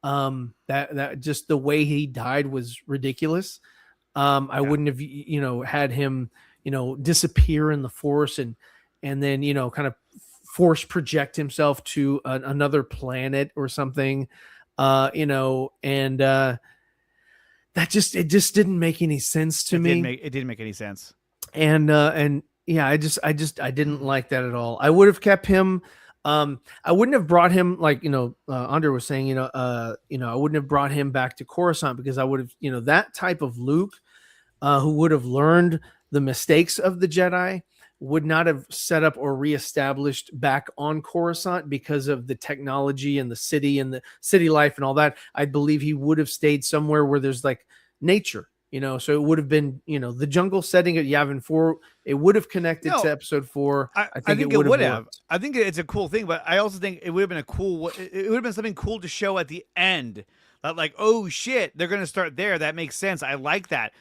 That just the way he died was ridiculous. I wouldn't have had him disappear in the Force and then kind of force project himself to another planet or something, and that just didn't make any sense to me. It didn't make any sense. And yeah, I didn't like that at all. I would have kept him. I wouldn't have brought him, like, Andre was saying, I wouldn't have brought him back to Coruscant, because I would have, that type of Luke, who would have learned the mistakes of the Jedi, would not have set up or reestablished back on Coruscant because of the technology and the city life and all that. I believe he would have stayed somewhere where there's like nature. So it would have been, the jungle setting at Yavin 4. It would have connected to episode 4. I think it would have. I think it's a cool thing, but I also think it would have been it would have been something cool to show at the end. That like, oh shit, they're going to start there. That makes sense. I like that.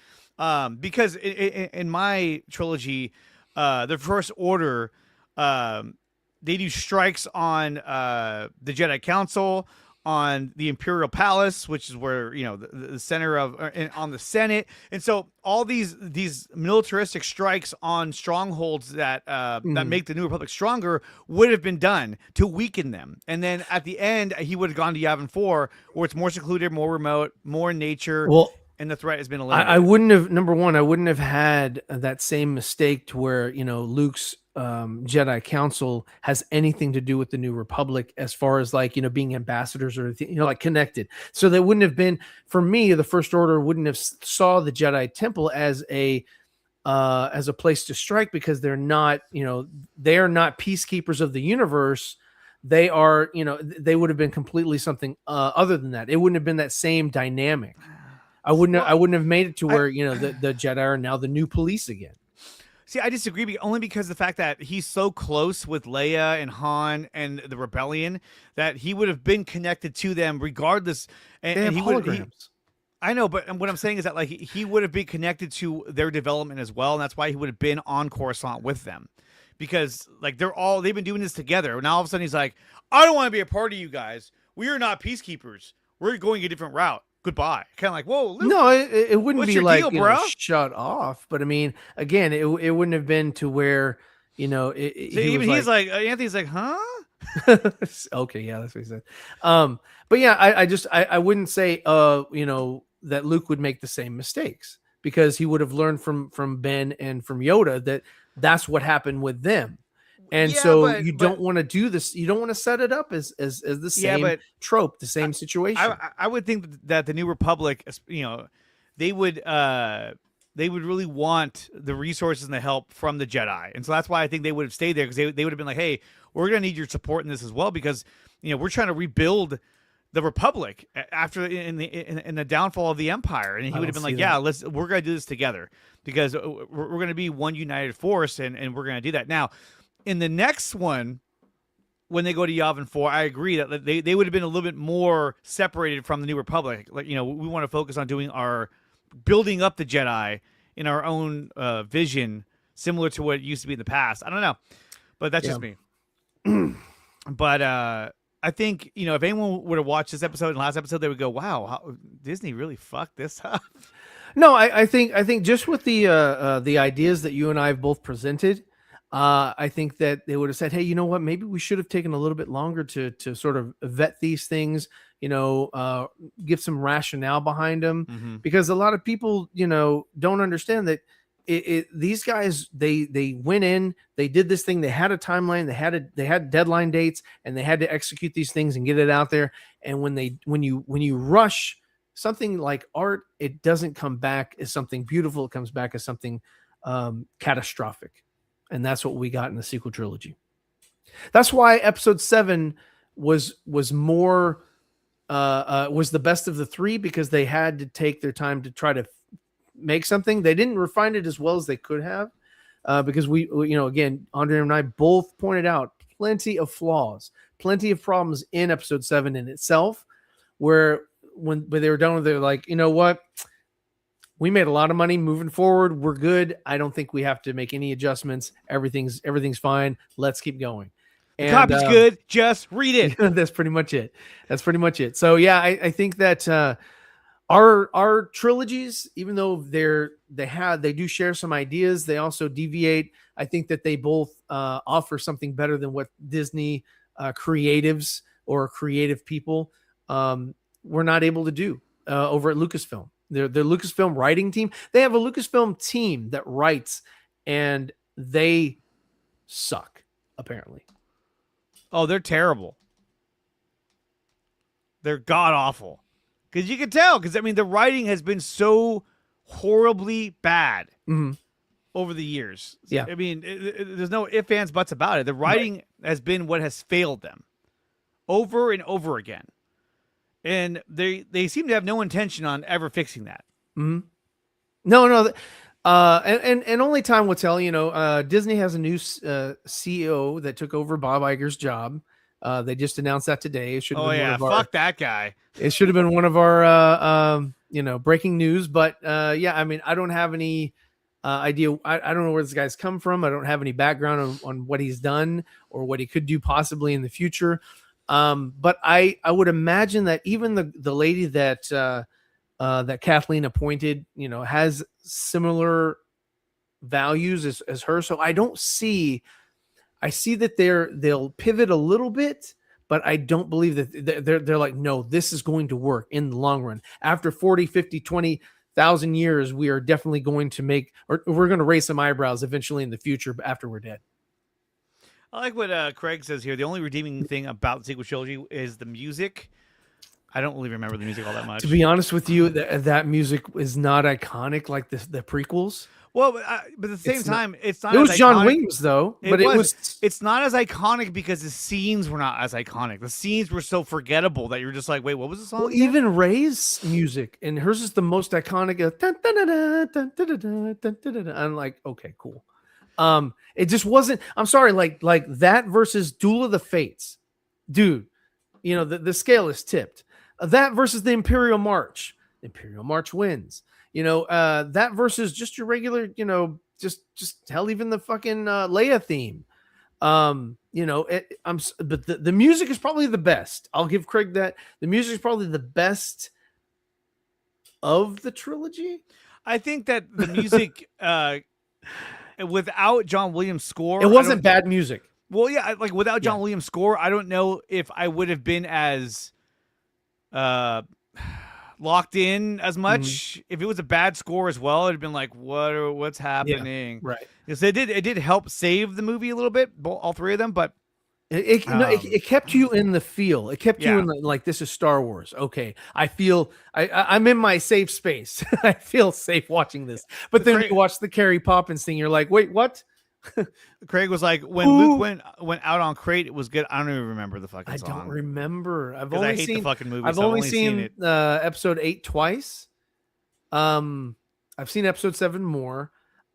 Because in my trilogy, the First Order, they do strikes on the Jedi Council, on the Imperial Palace, which is where the center of, on the Senate, and so all these militaristic strikes on strongholds that that make the New Republic stronger would have been done to weaken them. And then at the end, he would have gone to Yavin 4, where it's more secluded, more remote, more in nature. Well, and the threat has been eliminated. I wouldn't have. Number one, I wouldn't have had that same mistake to where Luke's Jedi Council has anything to do with the New Republic, as far as like being ambassadors or like connected. So that wouldn't have been, for me, the First Order wouldn't have saw the Jedi Temple as a place to strike, because they're not peacekeepers of the universe. they are, they would have been completely something other than that. It wouldn't have been that same dynamic. I wouldn't have made it to where, the Jedi are now the new police again. See, I disagree only because of the fact that he's so close with Leia and Han and the rebellion that he would have been connected to them regardless. And, They have he holograms. I know, but what I'm saying is that like he would have been connected to their development as well, and that's why he would have been on Coruscant with them, because like they've been doing this together. Now all of a sudden he's like, I don't want to be a part of you guys. We are not peacekeepers. We're going a different route. Goodbye. Kind of like, whoa, Luke, No, it wouldn't what's be your like deal, bro? Shut off. But I mean, again, it wouldn't have been to where So he's like Anthony's like, huh? Okay, yeah, that's what he said. But yeah, I wouldn't say that Luke would make the same mistakes, because he would have learned from Ben and from Yoda that's what happened with them. And you don't want to do this. You don't want to set it up as the same trope, the same situation. I would think that the New Republic, they would really want the resources and the help from the Jedi, and so that's why I think they would have stayed there, because they would have been like, hey, we're gonna need your support in this as well, because we're trying to rebuild the Republic after in the downfall of the Empire, and he would have been like, yeah, we're gonna do this together, because we're gonna be one united force, and we're gonna do that now. In the next one, when they go to Yavin 4, I agree that they would have been a little bit more separated from the New Republic. Like, we want to focus on doing our building up the Jedi in our own vision, similar to what it used to be in the past. I don't know, but that's just me. But I think, if anyone would have watched this episode and last episode, they would go, wow, Disney really fucked this up. No, I think just with the ideas that you and I have both presented, I think that they would have said, hey, you know what? Maybe we should have taken a little bit longer to sort of vet these things, give some rationale behind them, because a lot of people, don't understand that these guys, they went in, they did this thing, they had a timeline, they had deadline dates, and they had to execute these things and get it out there. And when you rush something like art, it doesn't come back as something beautiful. It comes back as something catastrophic. And that's what we got in the sequel trilogy. That's why episode 7 was more was the best of the three, because they had to take their time to try to make something. They didn't refine it as well as they could have, because we again, Andre and I both pointed out plenty of flaws, plenty of problems in episode 7 in itself, where when they were done with it, they're like, you know what? We made a lot of money moving forward. We're good. I don't think we have to make any adjustments. Everything's fine. Let's keep going. And, the copy's good. Just read it. That's pretty much it. So yeah, I think that our trilogies, even though they do share some ideas, they also deviate. I think that they both offer something better than what Disney creatives or creative people were not able to do over at Lucasfilm. Their Lucasfilm writing team, they have a Lucasfilm team that writes, and they suck, apparently. Oh, they're terrible. They're god awful. Because you can tell, because the writing has been so horribly bad over the years. Yeah. There's no ifs, ands, buts about it. The writing has been what has failed them over and over again. And they seem to have no intention on ever fixing that. Mm-hmm. No. And only time will tell. Disney has a new CEO that took over Bob Iger's job. They just announced that today. It should have been fuck that guy. It should have been one of our breaking news. But I don't have any idea. I don't know where this guy's come from. I don't have any background on what he's done or what he could do possibly in the future. But I would imagine that even the lady that Kathleen appointed, has similar values as her. So I see that they'll pivot a little bit, but I don't believe that they're like, no, this is going to work in the long run. After 40, 50, 20,000 years, we are definitely going to we're going to raise some eyebrows eventually in the future after we're dead. I like what Craig says here. The only redeeming thing about the sequel trilogy is the music. I don't really remember the music all that much. To be honest with you, that music is not iconic like the prequels. Well, but at the same time, it's not. It was as John iconic. Williams though, but it was. It's not as iconic because the scenes were not as iconic. The scenes were so forgettable that you're just like, wait, what was the song? Well, even Ray's music, and hers is the most iconic. I'm like, okay, cool. It just wasn't. I'm sorry, like that versus Duel of the Fates, dude. You know the scale is tipped. That versus the Imperial March. The Imperial March wins. You know, that versus just your regular, you know, just hell, even the fucking Leia theme. You know, but the music is probably the best. I'll give Craig that. The music is probably the best of the trilogy. I think that the music, without John Williams' score, it wasn't bad music. Well, yeah, like without John Williams' score, I don't know if I would have been as locked in as much. If it was a bad score as well, it'd been like, what's happening? Yeah, right. Because it did help save the movie a little bit, all three of them, but it kept you in the feel. It kept you in the, like, this is Star Wars. Okay, I feel I'm in my safe space. I feel safe watching this. But then you watch the Carrie Poppins thing, you're like, wait, what? Craig was like, when Luke went out on Crate, it was good. I don't even remember the fucking song. I don't remember. I hate the fucking movie. I've only seen it. Episode 8 twice. I've seen episode 7 more,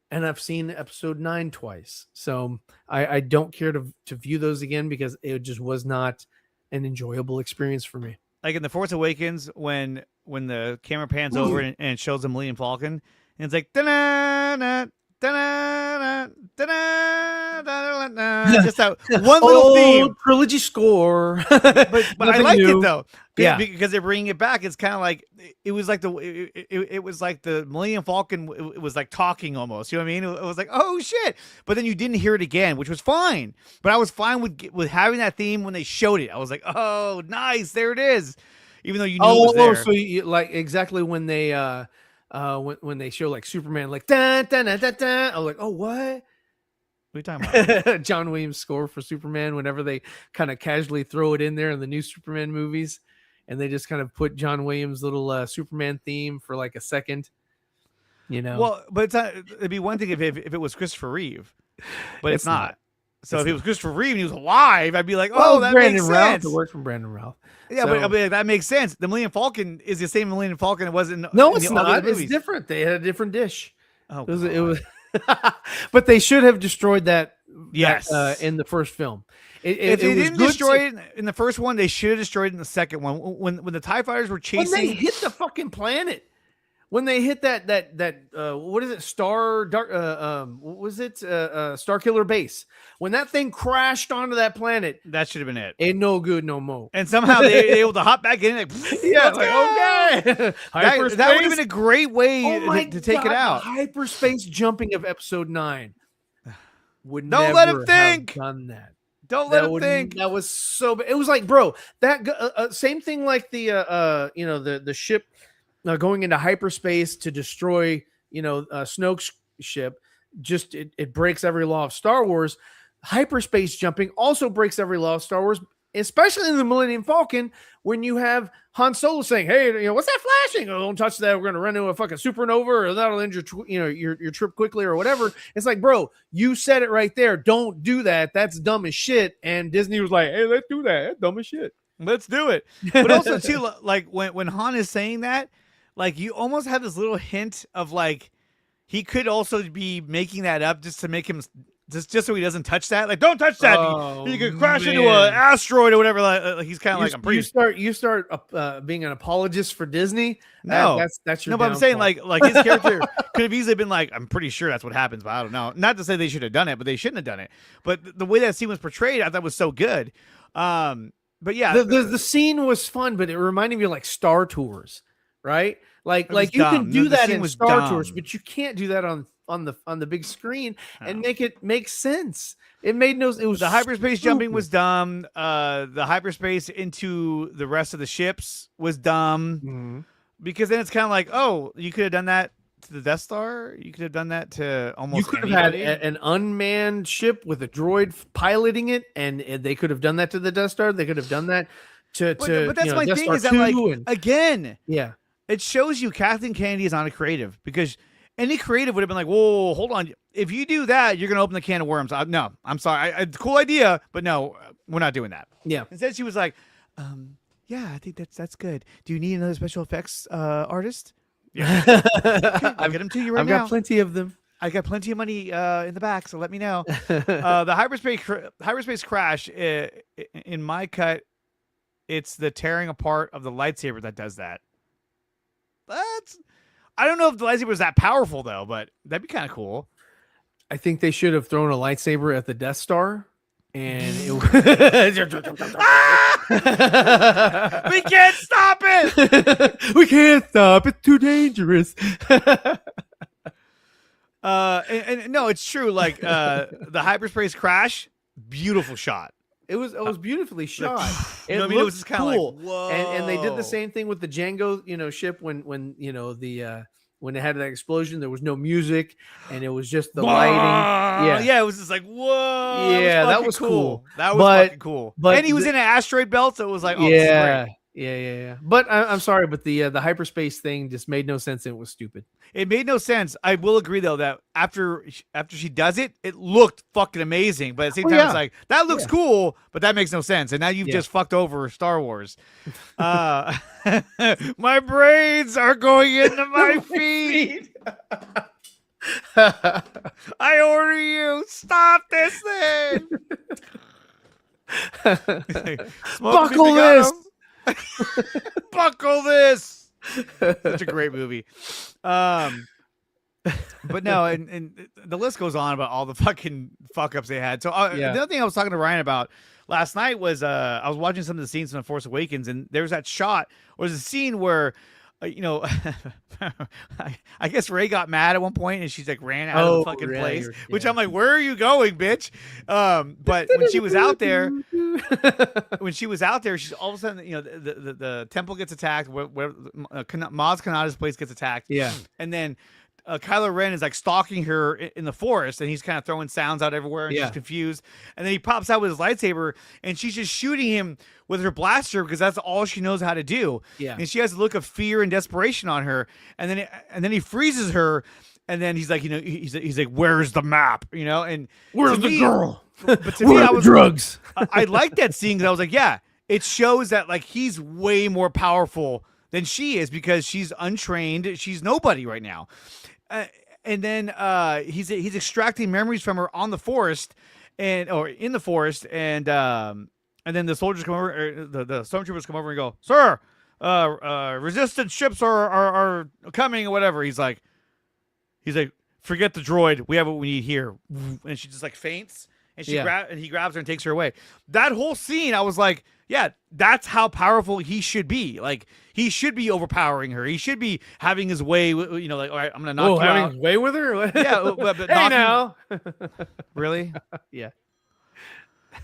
and I've seen episode 9 twice. So I don't care to view those again because it just was not an enjoyable experience for me. Like in The Force Awakens, when the camera pans over and it shows the Millennium Falcon, and it's like da-na-na, da-na-na, da-na-na, just that one little theme. Trilogy score. but I like it though. Yeah, because they're bringing it back. It's kind of like it was like it was like the Millennium Falcon. It was like talking almost. You know what I mean? It was like, oh shit! But then you didn't hear it again, which was fine. But I was fine with having that theme when they showed it. I was like, oh, nice, there it is. Even though you knew it was there. So you, like exactly when they when they show like Superman like da da da da da. I was like, oh, what? What are you talking about? John Williams' score for Superman. Whenever they kind of casually throw it in there in the new Superman movies, and they just kind of put John Williams' little Superman theme for like a second, you know. Well, but it'd be one thing if it was Christopher Reeve, but it's not. So if it was Christopher Reeve and he was alive, I'd be like, oh, that Brandon makes Routh, sense. the work from Brandon Routh. Yeah, So- but I'll be like, that makes sense. The Millennium Falcon is the same Millennium Falcon it was in No, in it's the other not. It's movies. different. They had a different dish. Oh, It was but they should have destroyed that. Yes. In the first film. If they was didn't good destroy it in the first one, they should have destroyed it in the second one. When the TIE fighters were chasing, when they hit the fucking planet, when they hit that what is it, Star Killer base, when that thing crashed onto that planet, that should have been it. Ain't no good no more. And somehow they were able to hop back in. Like, Yeah, let's like, go! okay. that would have been a great way to take it out. The hyperspace jumping of episode 9 would Don't never let him think. have done that. Don't let him think. That was so bad. It was like, bro, that same thing like the the ship going into hyperspace to destroy Snoke's ship. Just it breaks every law of Star Wars. Hyperspace jumping also breaks every law of Star Wars, especially in the Millennium Falcon, when you have Han Solo saying, "Hey, what's that flashing? Oh, don't touch that. We're gonna run into a fucking supernova, or that'll end your trip quickly, or whatever." It's like, bro, you said it right there. Don't do that. That's dumb as shit. And Disney was like, "Hey, let's do that. That's dumb as shit. Let's do it." But also too, like when Han is saying that, like you almost have this little hint of like he could also be making that up just to make him. Just so he doesn't touch that, like don't touch that. You could crash into an asteroid or whatever. Like he's kind of like I'm pretty. You start being an apologist for Disney. No, that's your. No, but I'm saying like his character could have easily been like I'm pretty sure that's what happens, but I don't know. Not to say they should have done it, but they shouldn't have done it. But the way that scene was portrayed, I thought was so good. But yeah, the scene was fun, but it reminded me of like Star Tours, right? Like you dumb. can do that in Star dumb. Tours, but you can't do that on the big screen and make it make sense. It made no. It was the hyperspace jumping was dumb. The hyperspace into the rest of the ships was dumb because then it's kind of like, oh, you could have done that to the Death Star. You could have done that to almost. You could have had an unmanned ship with a droid piloting it, and they could have done that to the Death Star. They could have done that But that's you know, my Death thing Star is that, like, 2 and again, yeah. it shows you Kathleen Kennedy is not a creative, because any creative would have been like, whoa, hold on. If you do that, you're going to open the can of worms. No, I'm sorry. Cool idea, but no, we're not doing that. Yeah. Instead, she was like, yeah, I think that's good. Do you need another special effects artist? Yeah. Okay, I'll get them to you right I've now. got plenty of them. I got plenty of money in the back, so let me know. The hyperspace crash, in my cut, it's the tearing apart of the lightsaber that does that. I don't know if the lightsaber was that powerful, though, but that'd be kind of cool. I think they should have thrown a lightsaber at the Death Star, and it We can't stop it. we can't stop. It's too dangerous. And no, it's true. Like the hyperspace crash, beautiful shot. It was beautifully shot. You know what I mean? It was just kinda cool. like, whoa. And they did the same thing with the Django, ship when when it had that explosion, there was no music and it was just the lighting. Yeah, it was just like, whoa. Yeah, that fucking was cool. That was fucking cool. but And he was in an asteroid belt, so it was like, oh, this is yeah. great. Yeah. But I'm sorry, but the hyperspace thing just made no sense. And it was stupid. It made no sense. I will agree, though, that after she does it, it looked fucking amazing. But at the same time, it's like, that looks cool, but that makes no sense. And now you've just fucked over Star Wars. My brains are going into my feet. I order you. Stop this thing. Buckle this. Buckle this. Such a great movie. But no, and the list goes on about all the fucking fuck ups they had. So the other thing I was talking to Ryan about last night was I was watching some of the scenes from The Force Awakens, and there was that shot, or there's a scene where I guess Rey got mad at one point and she's like ran out of the fucking place, which I'm like, where are you going, bitch? But when she was out there, she's all of a sudden, the temple gets attacked, where Maz Kanata's place gets attacked. Yeah. And then Kylo Ren is like stalking her in the forest, and he's kind of throwing sounds out everywhere, and she's confused. And then he pops out with his lightsaber, and she's just shooting him with her blaster because that's all she knows how to do. Yeah. And she has a look of fear and desperation on her. And then he freezes her, and then he's like, he's like, where's the map? And where's the girl? But to Where me, are the drugs? I like that scene because I was like, yeah, it shows that like he's way more powerful than she is because she's untrained. She's nobody right now. And then he's extracting memories from her on the forest, or in the forest, and then the soldiers come over, or the stormtroopers come over and go, "Sir, resistance ships are coming," or whatever. He's like, "Forget the droid. We have what we need here." And she just like faints, and he grabs her and takes her away. That whole scene, I was like, yeah, that's how powerful he should be. Like, he should be overpowering her. He should be having his way. Like, all right, I'm gonna knock you having out. his way with her. Yeah, but hey now, really? Yeah.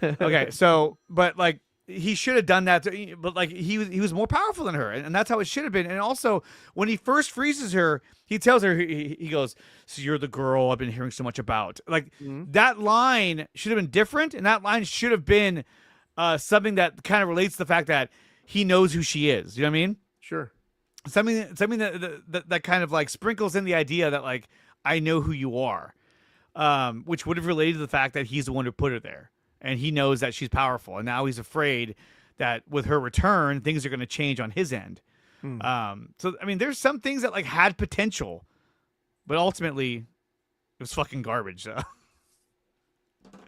Okay, so, but like, he should have done that. But like, he was more powerful than her, and that's how it should have been. And also, when he first freezes her, he tells her, he goes, "So you're the girl I've been hearing so much about." Like, that line should have been different, and that line should have been something that kind of relates to the fact that he knows who she is. You know what I mean? Sure. Something that kind of like sprinkles in the idea that like, I know who you are, which would have related to the fact that he's the one who put her there, and he knows that she's powerful, and now he's afraid that with her return, things are going to change on his end. So I mean, there's some things that like had potential, but ultimately, it was fucking garbage. So, and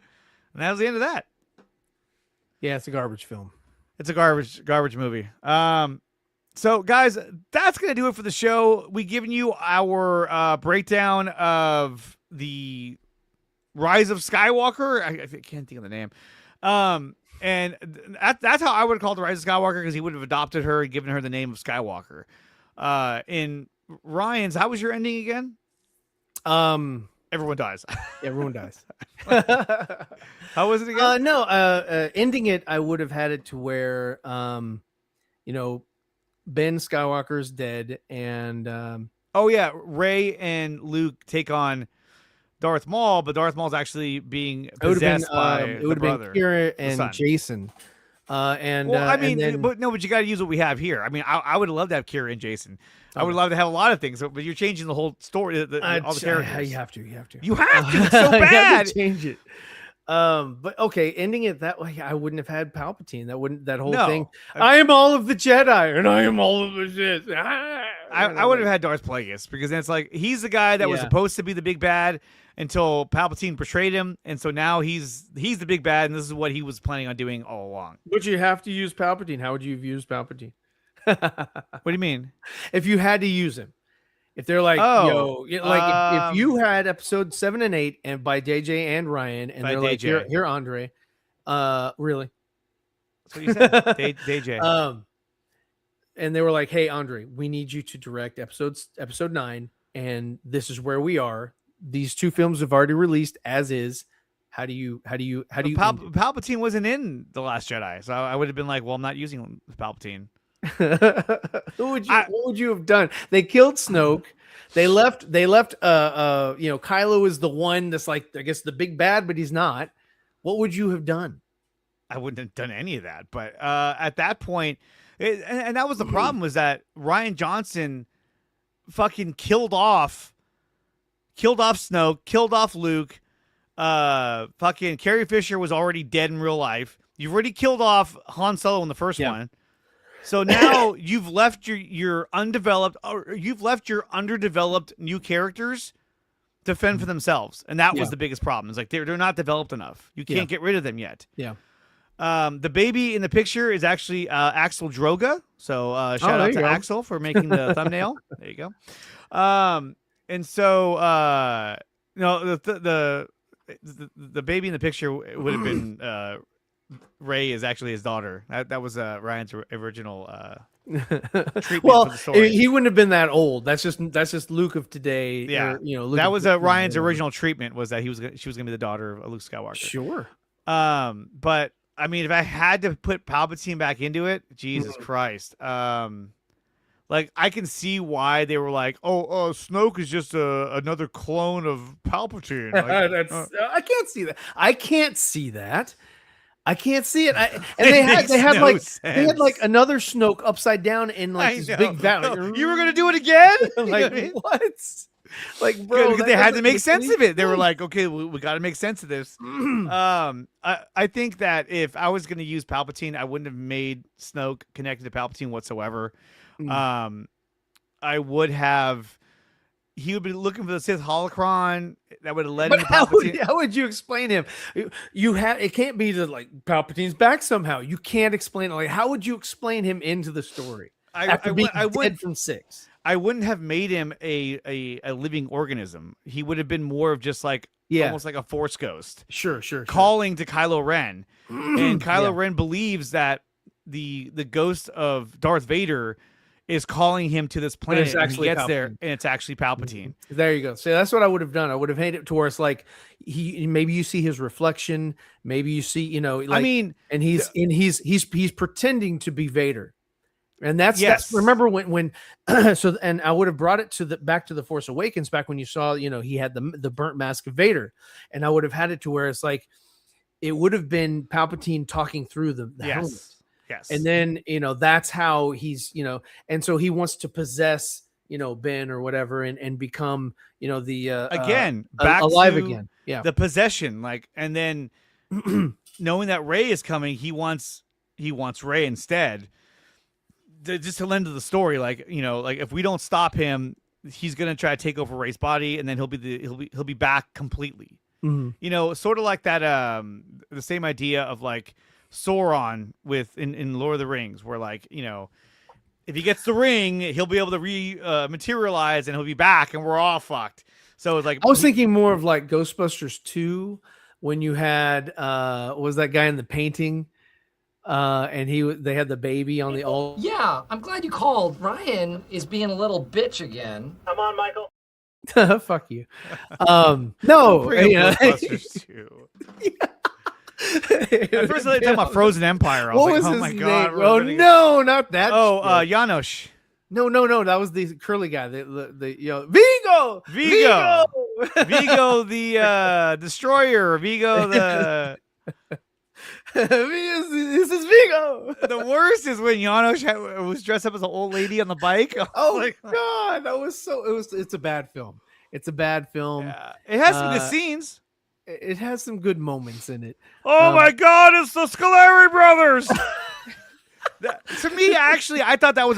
that was the end of that. Yeah, it's a garbage film. It's a garbage movie. So guys, that's going to do it for the show. We've given you our breakdown of the Rise of Skywalker. I can't think of the name. And that's how I would call the Rise of Skywalker, because he would have adopted her and given her the name of Skywalker. In Ryan's, how was your ending again? Everyone dies. Everyone dies. How was it again? No, ending it, I would have had it to where, Ben Skywalker's dead, and oh yeah, Rey and Luke take on Darth Maul, but Darth Maul's actually being possessed by it would have been brother, Kira son. and Jason And Well, I and mean, then, but you got to use what we have here. I mean, I would love to have Kira and Jason. I would love to have a lot of things, but you're changing the whole story, all the characters. You have to. You have to. It's so You have bad. to change it. But okay, ending it that way, I wouldn't have had Palpatine. That whole thing. I am all of the Jedi, and I am all of the shit. I would have had Darth Plagueis, because then it's like he's the guy that was supposed to be the big bad until Palpatine betrayed him, and so now he's the big bad, and this is what he was planning on doing all along. But you have to use Palpatine. How would you have used Palpatine? What do you mean? If you had to use him, if they're like, if you had episode 7 and 8 and by DJ and Ryan, and they're like, here, Andre, really? That's what you said, DJ. And they were like, hey, Andre, we need you to direct episode 9, and this is where we are. These 2 films have already released as is. How do you Palpatine wasn't in The Last Jedi, so I would have been like, well, I'm not using Palpatine. What would you have done? They killed Snoke. They left Kylo is the one that's like, I guess, the big bad, but he's not. What would you have done? I wouldn't have done any of that. But at that point, and that was the problem, was that Rian Johnson fucking killed off Snoke, killed off Luke. Fucking Carrie Fisher was already dead in real life. You've already killed off Han Solo in the first one. So now you've left your undeveloped, or you've left your underdeveloped new characters to fend for themselves, and that was the biggest problem. It's like they're not developed enough. You can't get rid of them yet. Yeah. The baby in the picture is actually Axel Droga. So shout out to Axel for making the thumbnail. There you go. And so the baby in the picture would have been Rey is actually his daughter. That was Ryan's original treatment for the story. He wouldn't have been that old. That's just Luke of today. Yeah, Luke that was Ryan's original treatment, was that she was gonna be the daughter of Luke Skywalker. Sure. But I mean, if I had to put Palpatine back into it, Jesus Christ. Like, I can see why they were like, Snoke is just another clone of Palpatine. Like, I can't see that. I can't see that. I can't see it. They had like another Snoke upside down in like this big valley. You were gonna do it again? Like, what? Like, bro, because they had to make sense of it. They were like, okay, we got to make sense of this. I think that if I was gonna use Palpatine, I wouldn't have made Snoke connected to Palpatine whatsoever. I would have. He would be looking for the Sith holocron that would have led him to Palpatine. How would you explain him? It can't be that like Palpatine's back somehow. You can't explain it. Like, how would you explain him into the story? After being dead from 6. I wouldn't have made him a living organism. He would have been more of just like almost like a Force ghost. Sure. Calling to Kylo Ren, and Kylo Ren believes that the ghost of Darth Vader is calling him to this planet, and he gets there, and it's actually Palpatine. There you go. So that's what I would have done. I would have made it to where it's like maybe you see his reflection, maybe you see, like, I mean, and he's pretending to be Vader, and that's remember when so, and I would have brought it back to the Force Awakens, back when you saw, he had the burnt mask of Vader, and I would have had it to where it's like it would have been Palpatine talking through the helmet. Yes. And then, that's how he's, and so he wants to possess, Ben or whatever, and become, the again, back alive to again. Yeah. The possession, like, and then knowing that Rey is coming, he wants Rey instead. Just to lend to the story, like, like if we don't stop him, he's gonna try to take over Rey's body, and then he'll be back completely. Mm-hmm. Sort of like that. The same idea of like Sauron in Lord of the Rings, where like, if he gets the ring, he'll be able to materialize, and he'll be back, and we're all fucked. So it's like, I was thinking more of like Ghostbusters 2, when you had was that guy in the painting, and they had the baby on the old. Yeah, I'm glad you called. Ryan is being a little bitch again. Come on, Michael. Fuck you. No, Ghostbusters 2. At first, I talking about Frozen Empire. I was like, oh my god! Oh no, not that. Oh, Janosch. No, that was the curly guy. The Vigo, Vigo, the destroyer. Vigo, the This is Vigo. The worst is when Janos was dressed up as an old lady on the bike. Oh my god, that was so. It's a bad film. It's a bad film. Yeah. It has some good scenes. It has some good moments in it. Oh my god, it's the Scolari brothers. To me, actually, I thought that was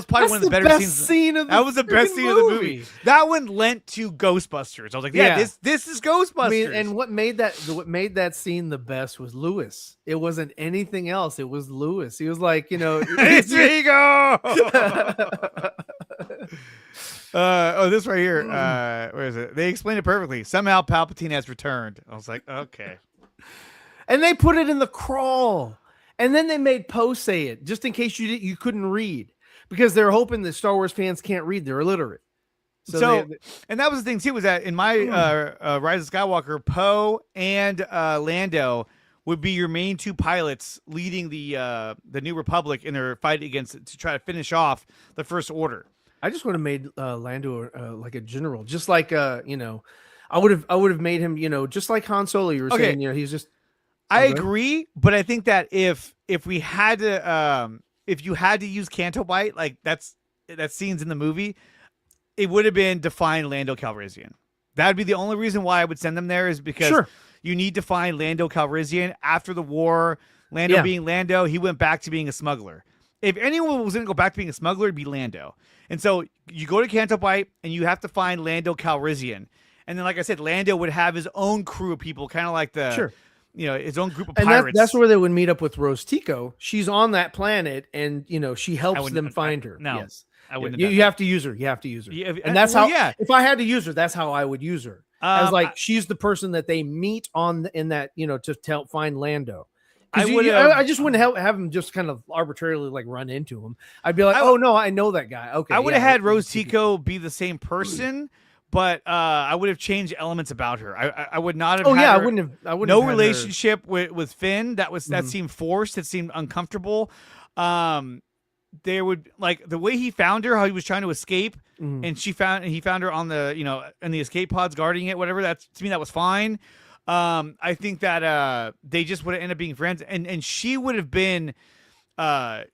probably one of the better best scenes. Scene of the that was the best scene of the movie. movie. That one lent to Ghostbusters. I was like, yeah. this is Ghostbusters. I mean, and what made that scene the best was Lewis. It wasn't anything else. It was Lewis. He was like, it's Vigo. This right here. Where is it? They explained it perfectly. Somehow Palpatine has returned. I was like, okay. And they put it in the crawl. And then they made Poe say it just in case you couldn't read, because they're hoping that Star Wars fans can't read; they're illiterate. And that was the thing too, was that in my Rise of Skywalker, Poe and Lando would be your main two pilots leading the New Republic in their fight to try to finish off the First Order. I just would have made Lando like a general, just like I would have made him just like Han Solo. You were saying, he's just. I agree, but I think that if we had to if you had to use Canto Bite, like that scene's in the movie, it would have been to find Lando Calrissian. That would be the only reason why I would send them there, is because you need to find Lando Calrissian. After the war, Lando being Lando, he went back to being a smuggler. If anyone was going to go back to being a smuggler, it'd be Lando. And so you go to Canto Bite and you have to find Lando Calrissian. And then, like I said, Lando would have his own crew of people, kind of like the his own group of pirates. That's where they would meet up with Rose Tico. She's on that planet, and she helps them find her. No, yes. I wouldn't. You have to use her. You have to use her. Yeah, and that's how. Yeah. If I had to use her, that's how I would use her. As like she's the person that they meet in that to help find Lando. I just wouldn't have him just kind of arbitrarily like run into him. I'd be like, oh no, I know that guy. Okay, I would have had Rose Tico be the same person. But I would have changed elements about her. I would not have. I wouldn't have. No relationship with Finn. That seemed forced. It seemed uncomfortable. There would like the way he found her, how he was trying to escape, and he found her on the in the escape pods guarding it. Whatever. To me that was fine. I think that they just would have ended up being friends, and she would have been.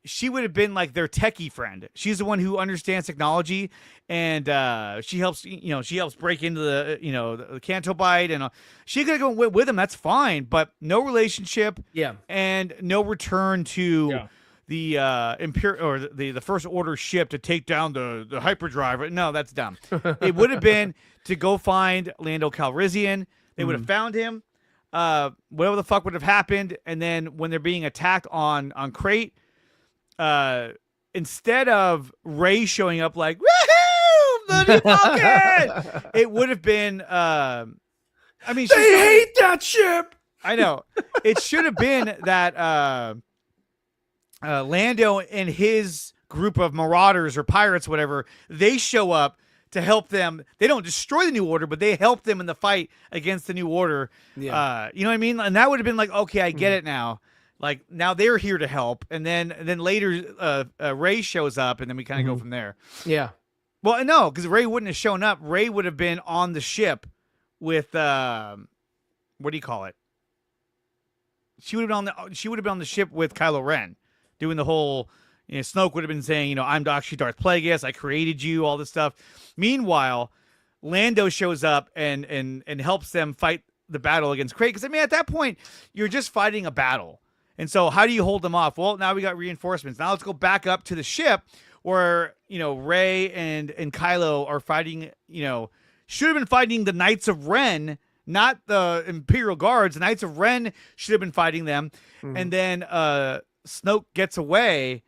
She would have been like their techie friend. She's the one who understands technology, and she helps. She helps break into the Canto Bite, and she could have gone with him. That's fine, but no relationship. Yeah, and no return to the Imperial or the First Order ship to take down the hyperdrive. No, that's dumb. It would have been to go find Lando Calrissian. They would have found him. Whatever the fuck would have happened, and then when they're being attacked on Crate, instead of Rey showing up like woohoo, bloody Falcon, it would have been. They hate that ship. I know. It should have been that Lando and his group of marauders or pirates, whatever, they show up to help them. They don't destroy the New Order, but they help them in the fight against the New Order. Yeah. You know what I mean? And that would have been like, okay, I get it now. Like now they're here to help. And then later Rey shows up, and then we kind of go from there. Yeah. Well, no, because Rey wouldn't have shown up. Rey would have been on the ship with what do you call it? She would have been on the ship with Kylo Ren, doing the whole. Snoke would have been saying, I'm actually Darth Plagueis. I created you, all this stuff. Meanwhile, Lando shows up and helps them fight the battle against Crate. Because, at that point, you're just fighting a battle. And so how do you hold them off? Well, now we got reinforcements. Now let's go back up to the ship where, Rey and Kylo are fighting, should have been fighting the Knights of Ren, not the Imperial Guards. The Knights of Ren should have been fighting them. And then Snoke gets away.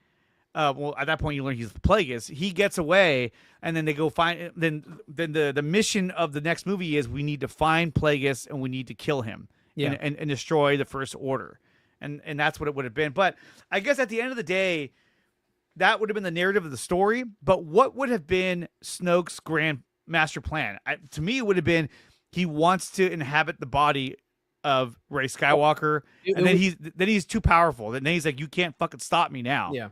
Well, at that point, you learn he's the Plagueis. He gets away, and then they go find. Then the mission of the next movie is we need to find Plagueis and we need to kill him, and destroy the First Order, and that's what it would have been. But I guess at the end of the day, that would have been the narrative of the story. But what would have been Snoke's grand master plan? To me, it would have been he wants to inhabit the body of Rey Skywalker, and then he's too powerful. Then he's like, you can't fucking stop me now. Yeah.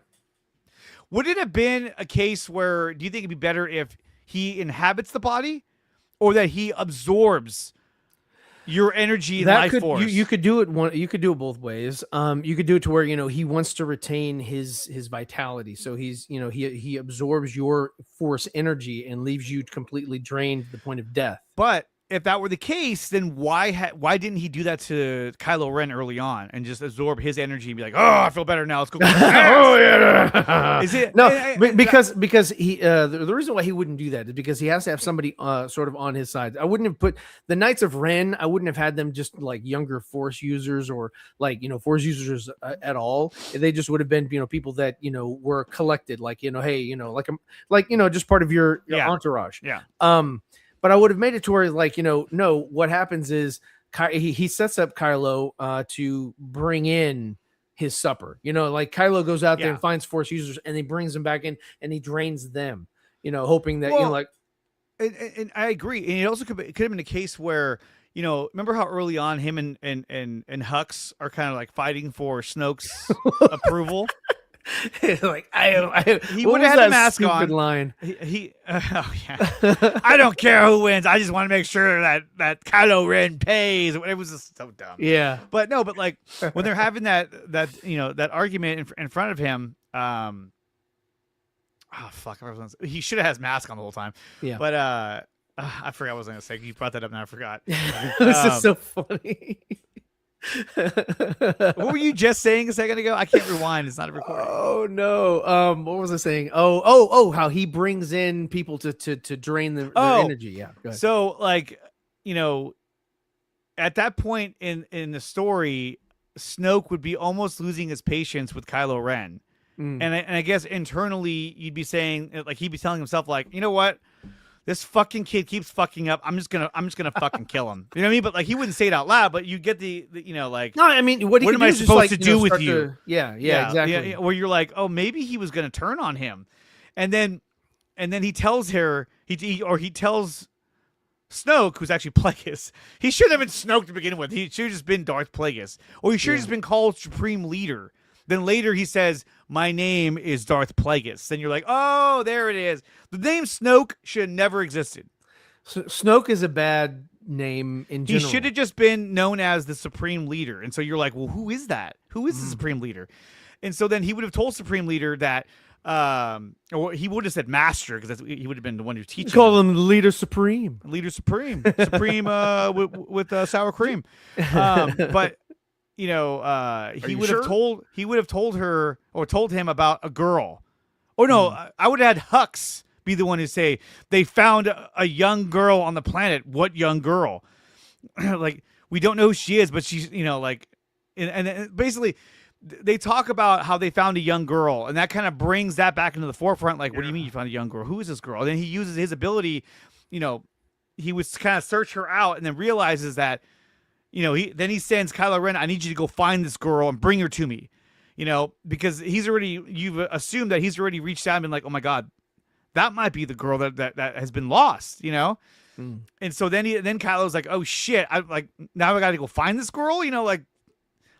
Would it have been a case where, do you think it'd be better if he inhabits the body or that he absorbs, your energy and that life could force. you could do it you could do it both ways. You could do it to where he wants to retain his vitality, so he's he absorbs your force energy and leaves you completely drained to the point of death. But if that were the case, then why didn't he do that to Kylo Ren early on and just absorb his energy and be like, oh, I feel better now. Let's go. Oh yeah. Is it no? Because he the reason why he wouldn't do that is because he has to have somebody sort of on his side. I wouldn't have put the Knights of Ren. I wouldn't have had them just like younger Force users or like Force users at all. They just would have been people that were collected, like hey like just part of your entourage. Yeah. But I would have made it to where like no, what happens is he sets up Kylo to bring in his supper. Like Kylo goes out there and finds Force users and he brings them back in and he drains them. Hoping that like. And I agree. And it also could have been a case where remember how early on him and Hux are kind of like fighting for Snoke's approval. Like he would have had the mask on. Line. I don't care who wins. I just want to make sure that Kylo Ren pays. It was just so dumb. Yeah, but like when they're having that argument in front of him. Oh fuck! He should have had his mask on the whole time. Yeah, but I forgot what I was going to say. You brought that up, now I forgot. This is so funny. What were you just saying a second ago? I can't rewind. It's not a recording. Oh no. What was I saying? Oh, how he brings in people to drain their energy. Yeah. Go ahead. So like, at that point in the story, Snoke would be almost losing his patience with Kylo Ren. And I guess internally you'd be saying, like, he'd be telling himself, like, you know what? This fucking kid keeps fucking up. I'm just gonna fucking kill him. You know what I mean? But like he wouldn't say it out loud. But you get the like. No, I mean, what am I supposed to do with you? Yeah, exactly. Yeah, where you're like, oh, maybe he was gonna turn on him, and then he tells her he tells Snoke, who's actually Plagueis. He shouldn't have been Snoke to begin with. He should have just been Darth Plagueis, or he should have just been called Supreme Leader. Then later he says, my name is Darth Plagueis. Then you're like, oh, there it is. The name Snoke should have never existed. So Snoke is a bad name in general. He should have just been known as the Supreme Leader. And so you're like, well, who is that? Who is the Supreme Leader? And so then he would have told Supreme Leader that, or he would have said Master, because he would have been the one who's teaching. Call him Leader Supreme. Leader Supreme. Supreme with sour cream. But... he would have told her or told him about a girl. Or no, I would have had Hux be the one to say they found a young girl on the planet. What young girl? Like, we don't know who she is, but she's, like, and basically they talk about how they found a young girl, and that kind of brings that back into the forefront. Like, what do you mean you found a young girl? Who is this girl? And then he uses his ability, he would kind of search her out and then realizes that, he sends Kylo Ren, I need you to go find this girl and bring her to me, because you've assumed that he's already reached out and been like, oh my God, that might be the girl that has been lost, And so then Kylo's like, oh shit, now I got to go find this girl, like,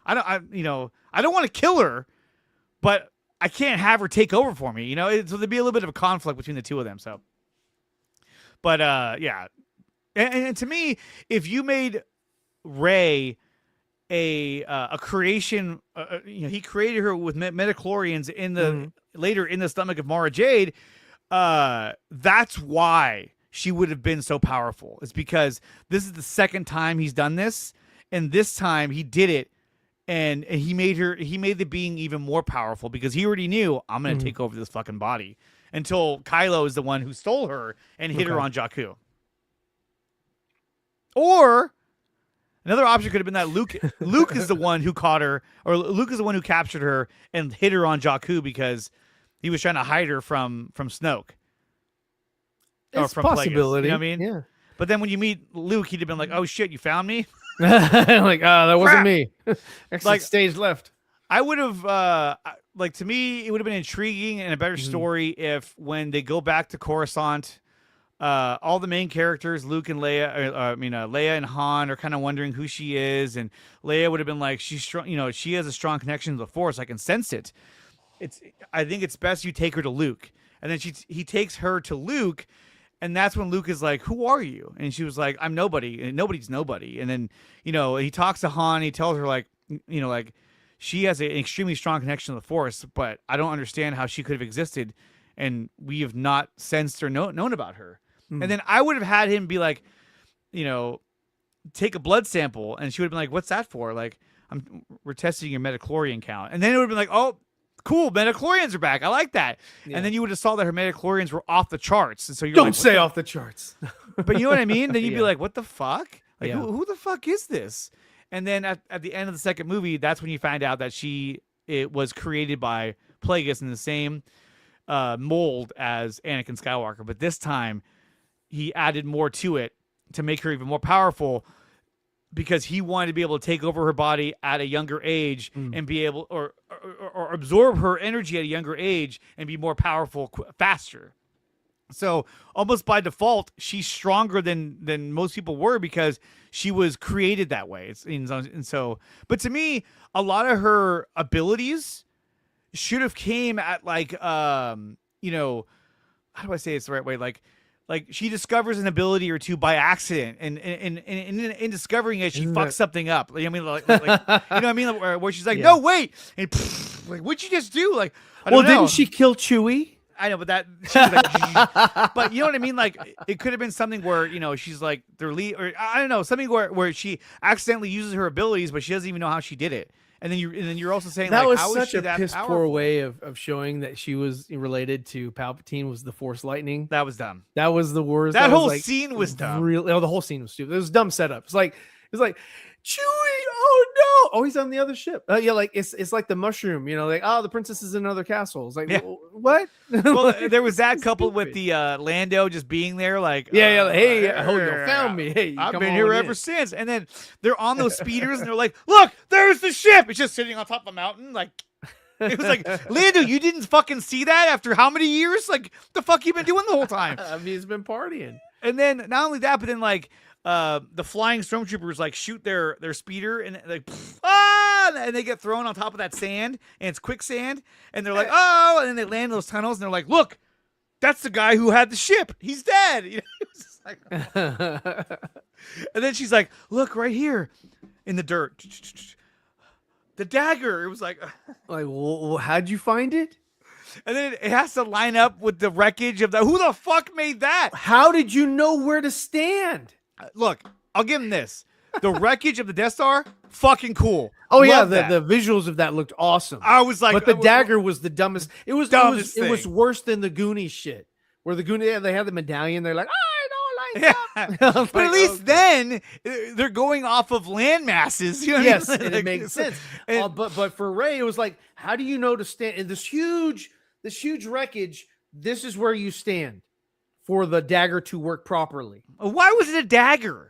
I don't want to kill her, but I can't have her take over for me, so there'd be a little bit of a conflict between the two of them. So, but yeah. And to me, if you made Rey a creation, he created her with midichlorians in the later in the stomach of Mara Jade. That's why she would have been so powerful. It's because this is the second time he's done this, and this time he did it, and he made the being even more powerful because he already knew, I'm gonna take over this fucking body. Until Kylo is the one who stole her and hit her on Jakku. Or another option could have been that Luke is the one who caught her, or Luke is the one who captured her and hit her on Jakku because he was trying to hide her from Snoke. It's a possibility. You know what I mean? Yeah. But then when you meet Luke, he'd have been like, oh shit, you found me? Like, that wasn't me. Like, stage left. I would have, to me, it would have been intriguing and a better story if when they go back to Coruscant, all the main characters, Luke and Leia, Leia and Han are kind of wondering who she is, and Leia would have been like, she's strong, she has a strong connection to the Force. I can sense it. I think it's best you take her to Luke, and then he takes her to Luke, And that's when Luke is like, "Who are you?" And she was like, "I'm nobody, and nobody's nobody." And then, he talks to Han. He tells her like, like she has an extremely strong connection to the Force, but I don't understand how she could have existed, and we have not sensed or known about her. And then I would have had him be like, take a blood sample, and she would have been like, "What's that for?" Like, we're testing your metachlorian count, and then it would have been like, "Oh, cool, metachlorians are back. I like that." Yeah. And then you would have saw that her metachlorians were off the charts, and so you're don't say off the charts. But you know what I mean? Then you'd be like, "What the fuck? Like, who the fuck is this?" And then at the end of the second movie, that's when you find out that it was created by Plagueis in the same mold as Anakin Skywalker, but this time he added more to it to make her even more powerful, because he wanted to be able to take over her body at a younger age and be able or absorb her energy at a younger age and be more powerful faster. So almost by default, she's stronger than most people were because she was created that way. But to me, a lot of her abilities should have came at like, how do I say it's the right way? Like she discovers an ability or two by accident, and in discovering it, she fucks something up. Like, I mean, like you know what I mean? Where she's like, "No, wait," and like, "What'd you just do?" Like, I don't know. Didn't she kill Chewie? I know, but that, she was like, but you know what I mean? Like, it could have been something where, she's like their lead, or I don't know, something where she accidentally uses her abilities, but she doesn't even know how she did it. And then you're also saying that like, was how such is she a piss powerful? poor way of showing that she was related to Palpatine was the Force lightning. That was dumb. That was the worst. That whole scene was dumb. The whole scene was stupid. It was dumb setup. It's like Chewie. Oh no! Oh, he's on the other ship. Like it's like the mushroom. Like, oh, the princess is in another castle. It's like, what? Well, there was that coupled with the Lando just being there, like, hey, I hope you found me. Hey, I've been here ever since. And then they're on those speeders, and they're like, look, there's the ship. It's just sitting on top of a mountain, like. It was like, Lando, you didn't fucking see that after how many years? Like, the fuck you been doing the whole time? I mean, he's been partying. And then not only that, but then like the flying stormtroopers like shoot their speeder and like and they get thrown on top of that sand, and it's quicksand, and they're like, oh, and then they land in those tunnels, and they're like, look, that's the guy who had the ship. He's dead. It's just like, and then she's like, look right here in the dirt. The dagger. It was like, well, how'd you find it? And then it has to line up with the wreckage of who the fuck made that? How did you know where to stand? Look, I'll give him this. The wreckage of the Death Star, fucking cool. Oh, Love yeah, the visuals of that looked awesome. I was like, but the dagger was the dumbest. It was worse than the Goonies shit. Where the Goonies, they had the medallion. They're like, but at least then they're going off of land masses. You know yes, what I mean? it makes sense. But for Rey, it was like, how do you know to stand in this huge wreckage? This is where you stand for the dagger to work properly. Why was it a dagger?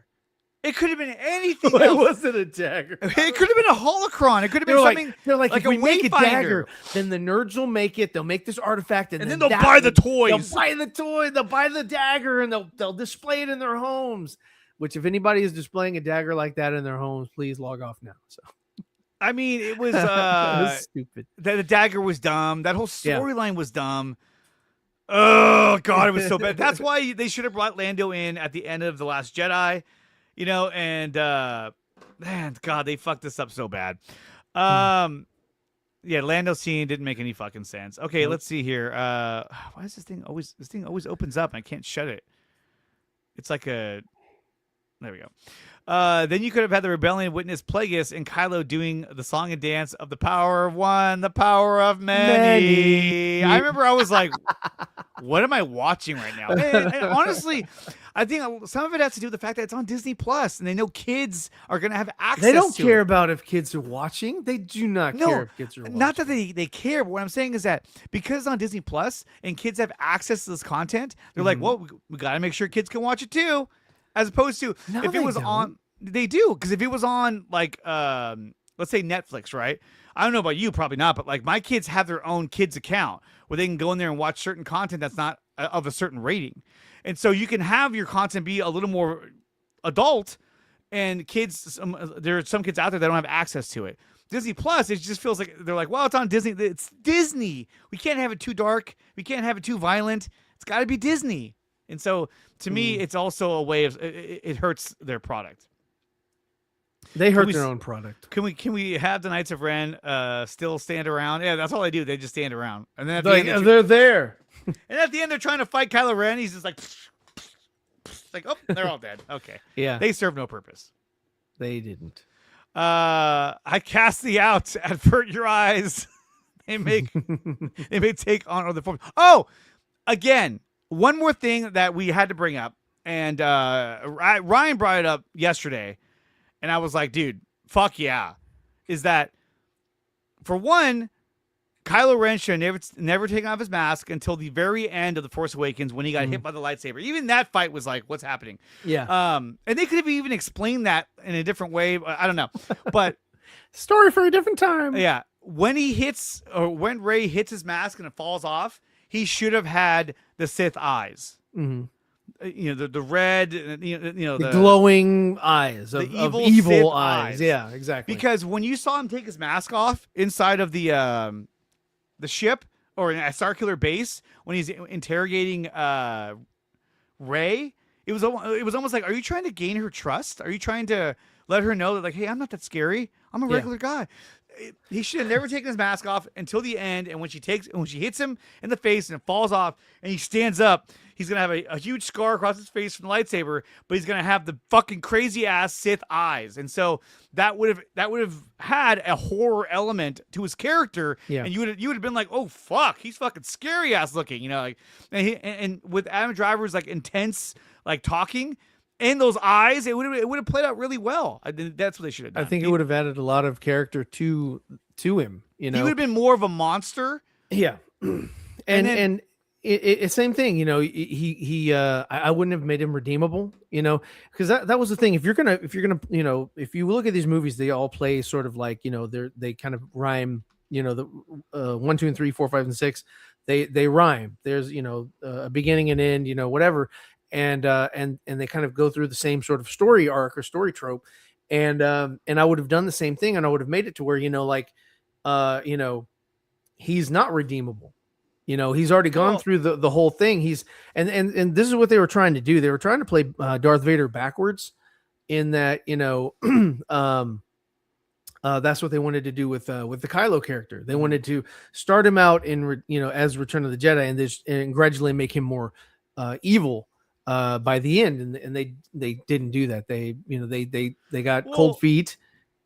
It could have been anything else. It wasn't a dagger. It could have been a holocron. It could have been something. They're like if a we make a wayfinder. dagger, then the nerds will make it. They'll make this artifact, and then they'll buy the toys. They'll buy the toy. They'll buy the dagger, and they'll display it in their homes. Which, if anybody is displaying a dagger like that in their homes, please log off now. So, I mean, it was, it was stupid. The dagger was dumb. That whole storyline was dumb. Oh God, it was so bad. That's why they should have brought Lando in at the end of The Last Jedi. And man, God, they fucked this up so bad. Yeah, Lando scene didn't make any fucking sense. Okay, let's see here. Why is this thing always opens up and I can't shut it? It's like a. There we go. Then you could have had the rebellion witness Plagueis and Kylo doing the song and dance of the power of one, the power of many. I remember I was like, what am I watching right now? And honestly, I think some of it has to do with the fact that it's on Disney Plus, and they know kids are going to have access to it. They don't care about if kids are watching. They do not care if kids are watching. Not that they care, but what I'm saying is that because it's on Disney Plus and kids have access to this content, they're like, well, we got to make sure kids can watch it too. As opposed to if it was on, they do. Because if it was on, like, let's say Netflix, right? I don't know about you, probably not. But like my kids have their own kids account where they can go in there and watch certain content that's not of a certain rating. And so you can have your content be a little more adult, and kids, there are some kids out there that don't have access to it. Disney Plus, it just feels like they're like, well, it's on Disney. It's Disney. We can't have it too dark. We can't have it too violent. It's got to be Disney. And so to me, it's also a way of it hurts their product. They hurt we their s- own product. Can we have the Knights of Ren still stand around? Yeah, that's all they do. They just stand around, and then at the Like, end, they're there. and at the end, they're trying to fight Kylo Ren. He's just like, oh, they're all dead. Okay, Yeah, they serve no purpose. they didn't. I cast thee out. Avert your eyes. they may take on other forms. Oh, again, one more thing that we had to bring up, and Ryan brought it up yesterday, and I was like, dude, fuck yeah, is that for one, Kylo Ren should never taken off his mask until the very end of The Force Awakens when he got hit by the lightsaber. Even that fight was like, what's happening? Yeah. And they could have even explained that in a different way. I don't know. But Story for a different time. yeah, when when Rey hits his mask and it falls off, he should have had the Sith eyes. Mm-hmm. The red, The glowing eyes of evil evil Sith eyes. eyes. Yeah, exactly. Because when you saw him take his mask off inside of the ship or in a Starkiller base when he's interrogating Rey, it was almost like, are you trying to gain her trust? Are you trying to let her know that, like, hey, I'm not that scary. I'm a regular guy. He should have never taken his mask off until the end. And when she hits him in the face and it falls off and he stands up, he's gonna have a huge scar across his face from the lightsaber, but he's gonna have the fucking crazy ass Sith eyes. And so that would have had a horror element to his character. Yeah. And you would have been like, oh fuck, he's fucking scary ass looking, like, and with Adam Driver's like intense like talking and those eyes, it would have played out really well. I think that's what they should have done. I think it would have added a lot of character to him. He would have been more of a monster. Yeah. And it's same thing, I wouldn't have made him redeemable, because that was the thing. If you're gonna, if you look at these movies, they all play sort of like, they kind of rhyme, the 1, 2, and 3, 4, 5, and 6, they rhyme. There's, a beginning and end, whatever. And they kind of go through the same sort of story arc or story trope. And I would have done the same thing, and I would have made it to where, he's not redeemable. He's already gone through the whole thing. He's and this is what they were trying to do. They were trying to play Darth Vader backwards in that, that's what they wanted to do with the Kylo character. They wanted to start him out in, as Return of the Jedi and gradually make him more evil by the end. And they didn't do that. They got cold feet.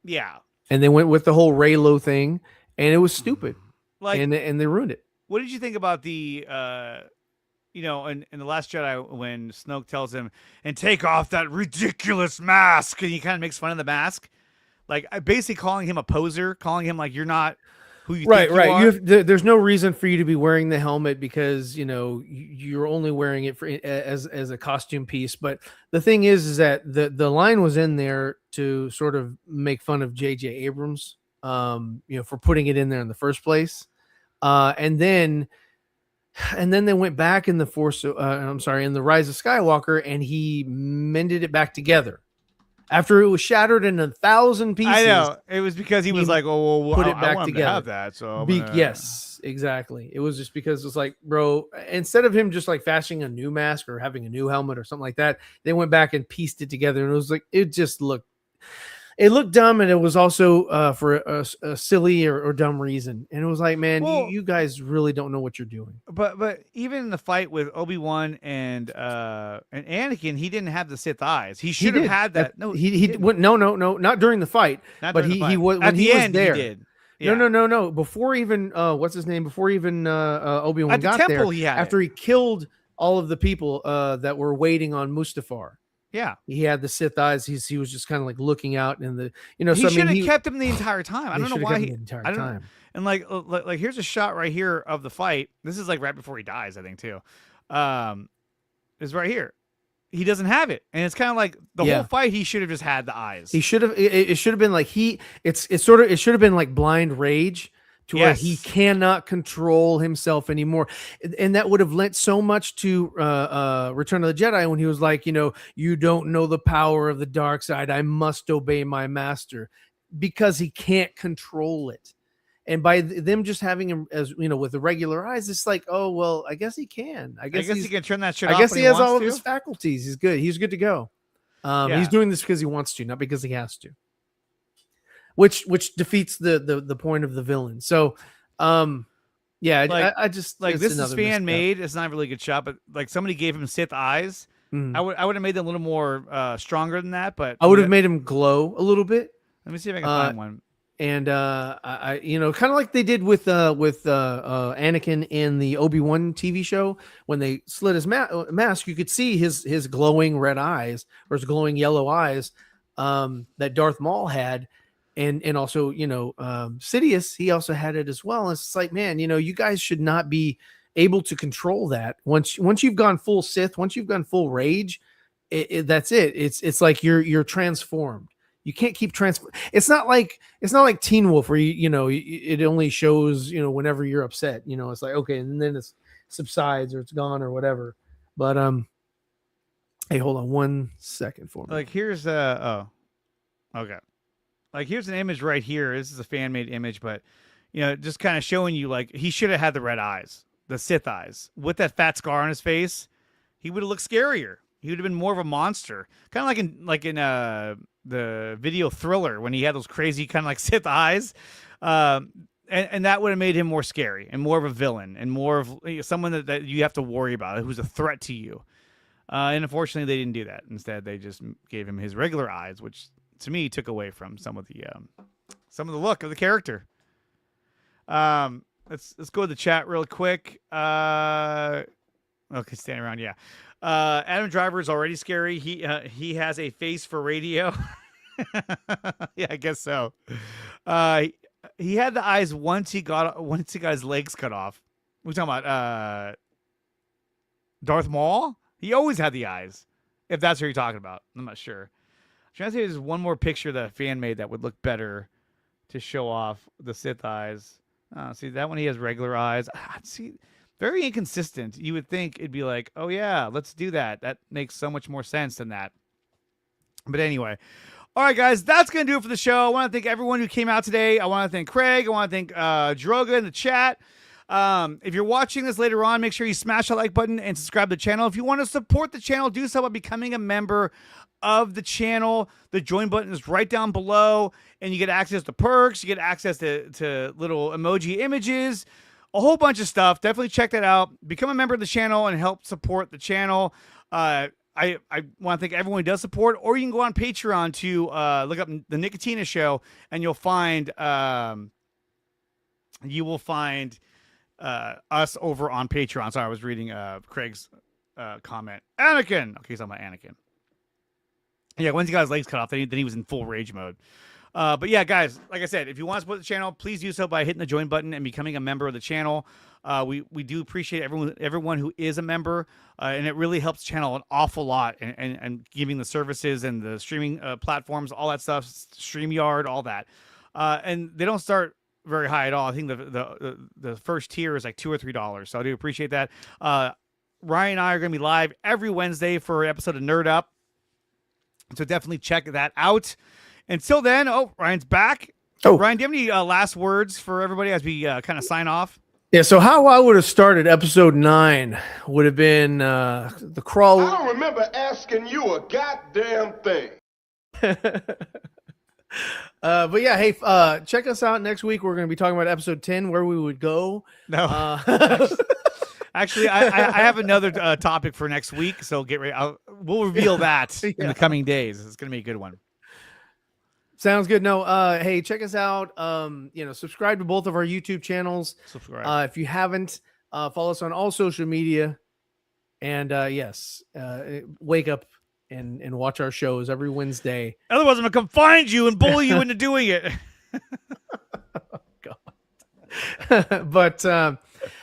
Yeah. And they went with the whole Reylo thing, and it was stupid. Like, and they ruined it. What did you think about the, in The Last Jedi when Snoke tells him, and take off that ridiculous mask, and he kind of makes fun of the mask, like basically calling him a poser, calling him like you're not who you think you are. There's no reason for you to be wearing the helmet because you're only wearing it for as a costume piece. But the thing is that the line was in there to sort of make fun of J.J. Abrams, for putting it in there in the first place. And then they went back in the in the Rise of Skywalker, and he mended it back together after it was shattered in 1,000 pieces. I know it was because he was like, "Oh, well, put it back I want him together." to have that." So yes, exactly. It was just because it's like, bro, instead of him just like fashioning a new mask or having a new helmet or something like that, they went back and pieced it together, and it was like it looked dumb, and it was also for a silly or dumb reason. And it was like, man, you guys really don't know what you're doing. But even in the fight with Obi-Wan and Anakin, he didn't have the Sith eyes. He should have had that. No, he went, no, not during the fight. But he was at the end. There. He did. Yeah. No. Before even what's his name? Before even Obi-Wan got temple, there, he had after he killed all of the people that were waiting on Mustafar. Yeah, he had the Sith eyes. He was just kind of like looking out in the, He should have kept him the entire time. I don't know why the entire time. And like here's a shot right here of the fight. This is like right before he dies, I think too. Is right here. He doesn't have it, and it's kind of like the whole fight. He should have just had the eyes. He should have. It should have been like it should have been like blind rage. To where he cannot control himself anymore. And that would have lent so much to Return of the Jedi when he was like, you don't know the power of the dark side. I must obey my master, because he can't control it. And by them just having him as with the regular eyes, it's like, oh well, I guess he can. I guess he can turn that shit I off. guess when he has wants all of to. his faculties. He's good. He's good to go. Yeah. He's doing this because he wants to, not because he has to. Which defeats the point of the villain. So, yeah, Like- I just Like, it's this is another fan misstep. made. It's not a really good shot, but like somebody gave him Sith eyes. Mhm. I would have made them a little more stronger than that, but I would have made him glow a little bit. Let me see if I can find one. And I kind of like they did with Anakin in the Obi-Wan TV show when they slit his mask, you could see his glowing red eyes or his glowing yellow eyes that Darth Maul had, and also Sidious, he also had it as well. And it's like, man, you guys should not be able to control that once you've gone full Sith, once you've gone full rage, that's it. It's like you're transformed. You can't keep It's not like Teen Wolf where it only shows whenever you're upset. It's like, okay, and then it subsides or it's gone or whatever. But hey, hold on 1 second for me. Like, here's okay. Like, here's an image right here. This is a fan made image, but just kind of showing you like he should have had the red eyes, the Sith eyes, with that fat scar on his face. He would have looked scarier. He would have been more of a monster, kind of like in the video Thriller when he had those crazy kind of like Sith eyes, and that would have made him more scary and more of a villain and more of someone that you have to worry about, who's a threat to you. And unfortunately, they didn't do that. Instead, they just gave him his regular eyes, which to me took away from some of the look of the character. Let's go to the chat real quick. Okay, standing around, yeah. Adam Driver is already scary. He has a face for radio. Yeah, I guess so. He had the eyes once he got his legs cut off. We're talking about Darth Maul. He always had the eyes. If that's what you're talking about, I'm not sure. I'm trying to say there's one more picture that a fan made that would look better to show off the Sith eyes. See that one? He has regular eyes. See. Very inconsistent. You would think it'd be like, oh yeah, let's do that. That makes so much more sense than that. But anyway. All right, guys, that's going to do it for the show. I want to thank everyone who came out today. I want to thank Craig. I want to thank Droga in the chat. If you're watching this later on, make sure you smash that like button and subscribe to the channel. If you want to support the channel, do so by becoming a member of the channel. The join button is right down below, and you get access to perks. You get access to little emoji images. A whole bunch of stuff. Definitely check that out. Become a member of the channel and help support the channel. I want to thank everyone who does support, or you can go on Patreon to look up the Nicotina Show, and you'll find us over on Patreon. Sorry, I was reading Craig's comment. Anakin. Okay, he's talking about Anakin. Yeah, once he got his legs cut off, then he was in full rage mode. But yeah, guys, like I said, if you want to support the channel, please do so by hitting the join button and becoming a member of the channel. We do appreciate everyone who is a member, and it really helps the channel an awful lot, and giving the services and the streaming platforms, all that stuff, StreamYard, all that. And they don't start very high at all. I think the first tier is like $2 or $3, so I do appreciate that. Ryan and I are going to be live every Wednesday for an episode of Nerd Up, so definitely check that out. Until then, Ryan's back. Oh, Ryan, do you have any last words for everybody as we kind of sign off? Yeah, so how I would have started episode 9 would have been the crawl. I don't remember asking you a goddamn thing. But yeah, hey, check us out next week. We're going to be talking about episode 10, where we would go. No. Actually, I have another topic for next week, so get ready. We'll reveal that in the coming days. It's going to be a good one. Sounds good. No, hey, check us out. Subscribe to both of our YouTube channels. Subscribe. If you haven't, follow us on all social media. And wake up and watch our shows every Wednesday. Otherwise, I'm going to come find you and bully you into doing it. God. But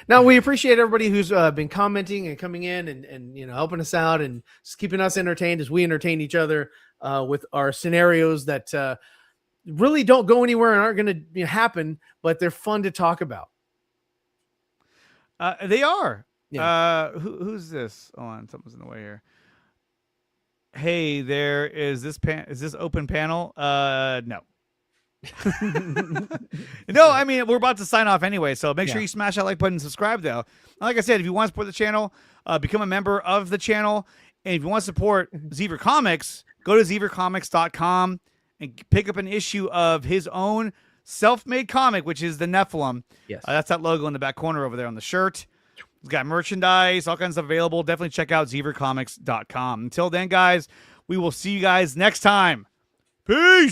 no, we appreciate everybody who's been commenting and coming in and helping us out and just keeping us entertained as we entertain each other with our scenarios that really don't go anywhere and aren't going to happen, but they're fun to talk about. They are. Yeah. Who's this? Hold on, something's in the way here. Hey, there is this is this open panel? No. No, I mean, we're about to sign off anyway, so make sure Yeah. you smash that like button and subscribe, though. Like I said, if you want to support the channel, become a member of the channel. And if you want to support Zever Comics, go to zevercomics.com and pick up an issue of his own self-made comic, which is the Nephilim. Yes. That's that logo in the back corner over there on the shirt. He's got merchandise, all kinds of stuff available. Definitely check out zevercomics.com. Until then, guys, we will see you guys next time. Peace!